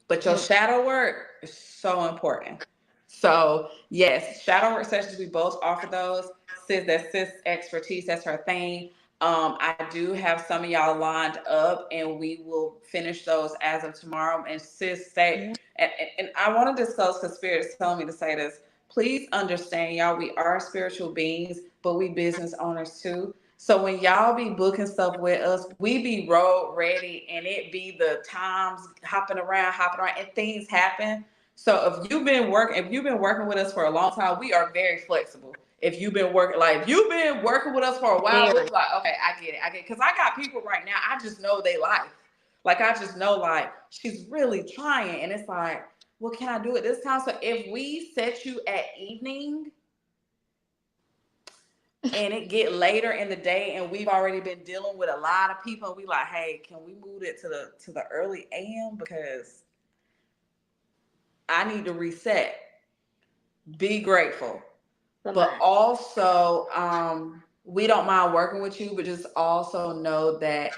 but your shadow work is so important. So yes, shadow work sessions, we both offer those. Sis expertise, that's her thing. I do have some of y'all lined up, and we will finish those as of tomorrow. And sis say, and I want to disclose because Spirit is telling me to say this. Please understand, y'all, we are spiritual beings, but we business owners too. So when y'all be booking stuff with us, we be road ready, and it be the times hopping around, and things happen. So if you've been working with us for a long time, we are very flexible. If you've been working with us for a while, we'll be like, okay, I get it. Because I got people right now, I just know they life. Like, I just know, like, she's really trying. And it's like, well, can I do it this time? So if we set you at evening, and it get later in the day, and we've already been dealing with a lot of people, and we like, hey, can we move it to the early AM, because I need to reset. Be grateful. But also, we don't mind working with you, but just also know that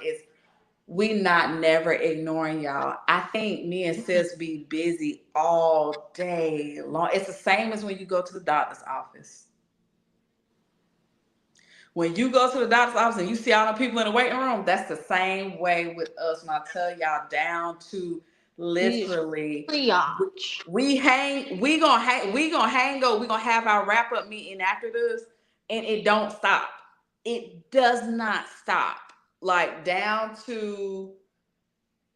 we not never ignoring y'all. I think me and sis be busy all day long. It's the same as when you go to the doctor's office. When you go to the doctor's office and you see all the people in the waiting room, that's the same way with us. When I tell y'all, down to literally, we gonna hang up. We gonna have our wrap up meeting after this, and it don't stop. It does not stop. Like, down to,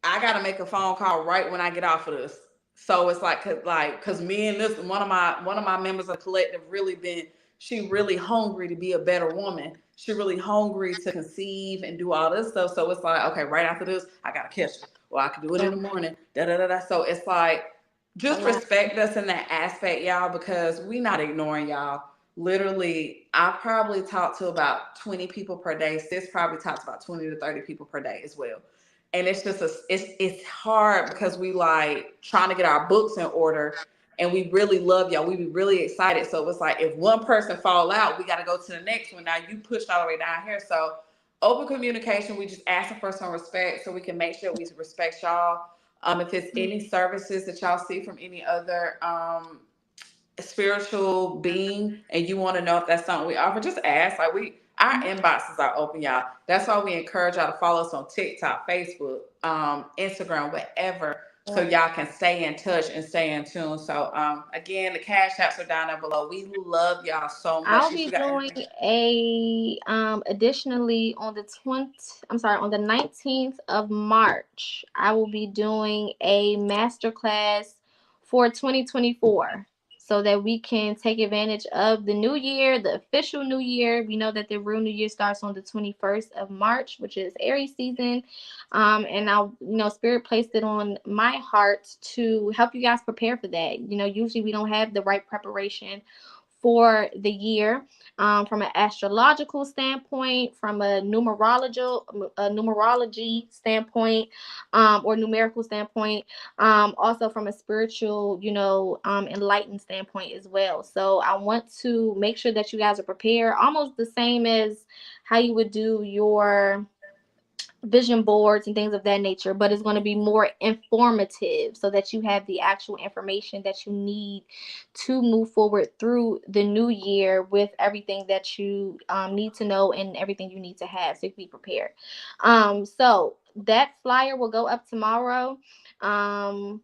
I gotta make a phone call right when I get off of this. So it's cause me and this one of my members of collective really been, she really hungry to be a better woman. She really hungry to conceive and do all this stuff. So it's like, okay, right after this, I gotta catch her. Well, I can do it in the morning. Da da da da. So it's like, just respect us in that aspect, y'all, because we not ignoring y'all. Literally, I probably talk to about 20 people per day. Sis probably talks about 20 to 30 people per day as well. And it's just it's hard because we like trying to get our books in order, and we really love y'all. We be really excited. So it's like, if one person fall out, we got to go to the next one. Now you pushed all the way down here. So open communication. We just asking for some respect so we can make sure we respect y'all. If it's any services that y'all see from any other spiritual being, and you want to know if that's something we offer, just ask. Like, our inboxes are open, y'all. That's why we encourage y'all to follow us on TikTok, Facebook, Instagram, whatever, so y'all can stay in touch and stay in tune. So again, the cash apps are down there below. We love y'all so much. I'll be doing additionally on the 19th of March, I will be doing a masterclass for 2024, so that we can take advantage of the new year, the official new year. We know that the real new year starts on the 21st of March, which is Aries season. And Spirit placed it on my heart to help you guys prepare for that. Usually we don't have the right preparation for the year, from an astrological standpoint, from a numerology standpoint, or numerical standpoint, also from a spiritual, enlightened standpoint as well. So I want to make sure that you guys are prepared, almost the same as how you would do your vision boards and things of that nature, but it's going to be more informative so that you have the actual information that you need to move forward through the new year with everything that you need to know and everything you need to have so you can be prepared. So that flyer will go up tomorrow. um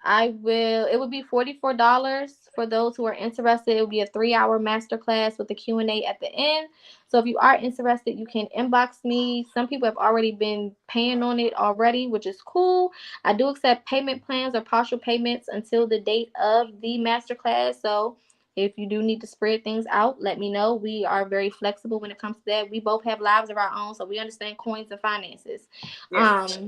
it would be $44 for those who are interested. It will be a 3-hour masterclass with a Q&A at the end. So if you are interested, you can inbox me. Some people have already been paying on it already, which is cool. I do accept payment plans or partial payments until the date of the masterclass. So if you do need to spread things out, let me know. We are very flexible when it comes to that. We both have lives of our own, so we understand coins and finances. Yes.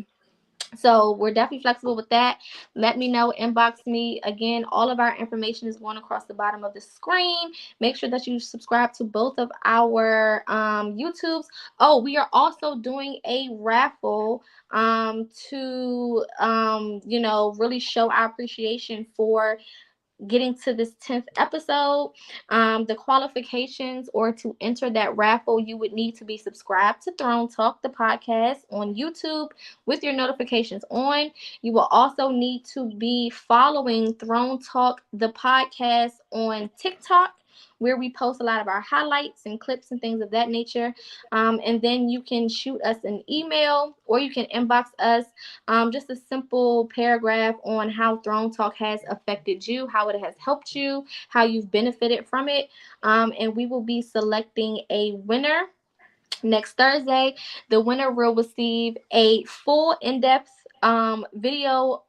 So we're definitely flexible with that. Let me know, inbox me. Again, all of our information is going across the bottom of the screen. Make sure that you subscribe to both of our YouTubes. Oh, we are also doing a raffle to really show our appreciation for getting to this 10th episode. The qualifications, or to enter that raffle, you would need to be subscribed to Throne Talk, the podcast, on YouTube with your notifications on. You will also need to be following Throne Talk, the podcast, on TikTok, where we post a lot of our highlights and clips and things of that nature. And then you can shoot us an email, or you can inbox us just a simple paragraph on how Throne Talk has affected you, how it has helped you, how you've benefited from it. And we will be selecting a winner next Thursday. The winner will receive a full in-depth video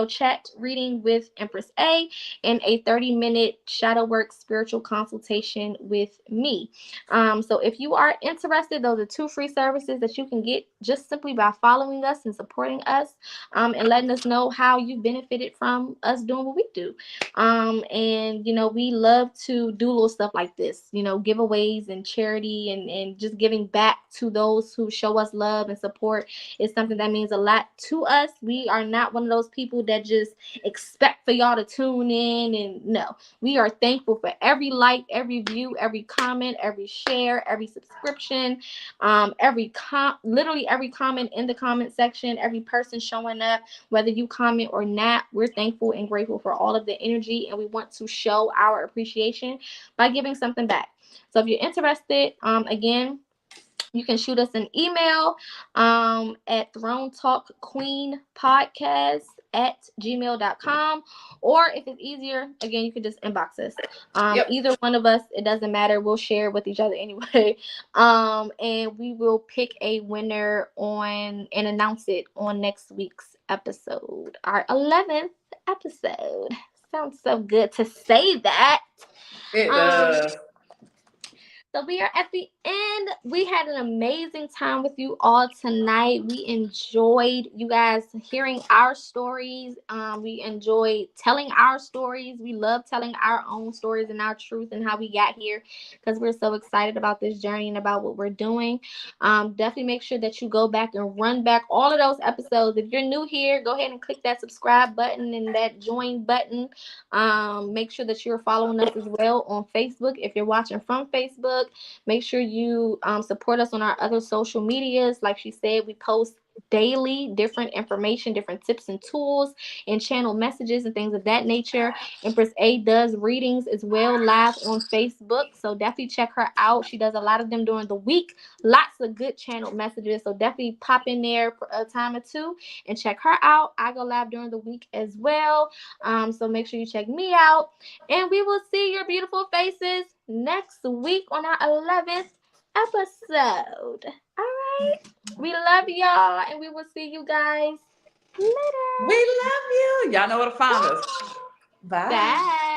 chat reading with Empress A, and a 30-minute shadow work spiritual consultation with me. So if you are interested, those are 2 free services that you can get just simply by following us and supporting us, and letting us know how you benefited from us doing what we do. And we love to do little stuff like this, giveaways and charity, and just giving back to those who show us love and support is something that means a lot to us. We are not one of those people that just expect for y'all to tune in, and no, we are thankful for every like, every view, every comment, every share, every subscription, literally every comment in the comment section, every person showing up, whether you comment or not. We're thankful and grateful for all of the energy, and we want to show our appreciation by giving something back. So if you're interested, again, you can shoot us an email at Throne Talk Queen Podcast at gmail.com, or if it's easier, again, you can just inbox us. Yep. Either one of us, it doesn't matter. We'll share with each other anyway. And we will pick a winner on and announce it on next week's episode, our 11th episode. Sounds so good to say that. It Um, does. so we are at the end. We had an amazing time with you all tonight. We enjoyed you guys hearing our stories. We enjoyed telling our stories. We love telling our own stories and our truth and how we got here, because we're so excited about this journey and about what we're doing. Definitely make sure that you go back and run back all of those episodes. If you're new here, go ahead and click that subscribe button and that join button. Make sure that you're following us as well on Facebook. If you're watching from Facebook, make sure you support us on our other social medias. Like she said, we post daily different information, different tips and tools, and channel messages and things of that nature. Empress A does readings as well live on Facebook, so definitely check her out. She does a lot of them during the week. Lots of good channel messages, so definitely pop in there for a time or two and check her out. I go live during the week as well, so make sure you check me out, and we will see your beautiful faces next week on our 11th episode. All right. We love y'all, and we will see you guys later. We love you. Y'all know where to find us. Bye. Bye.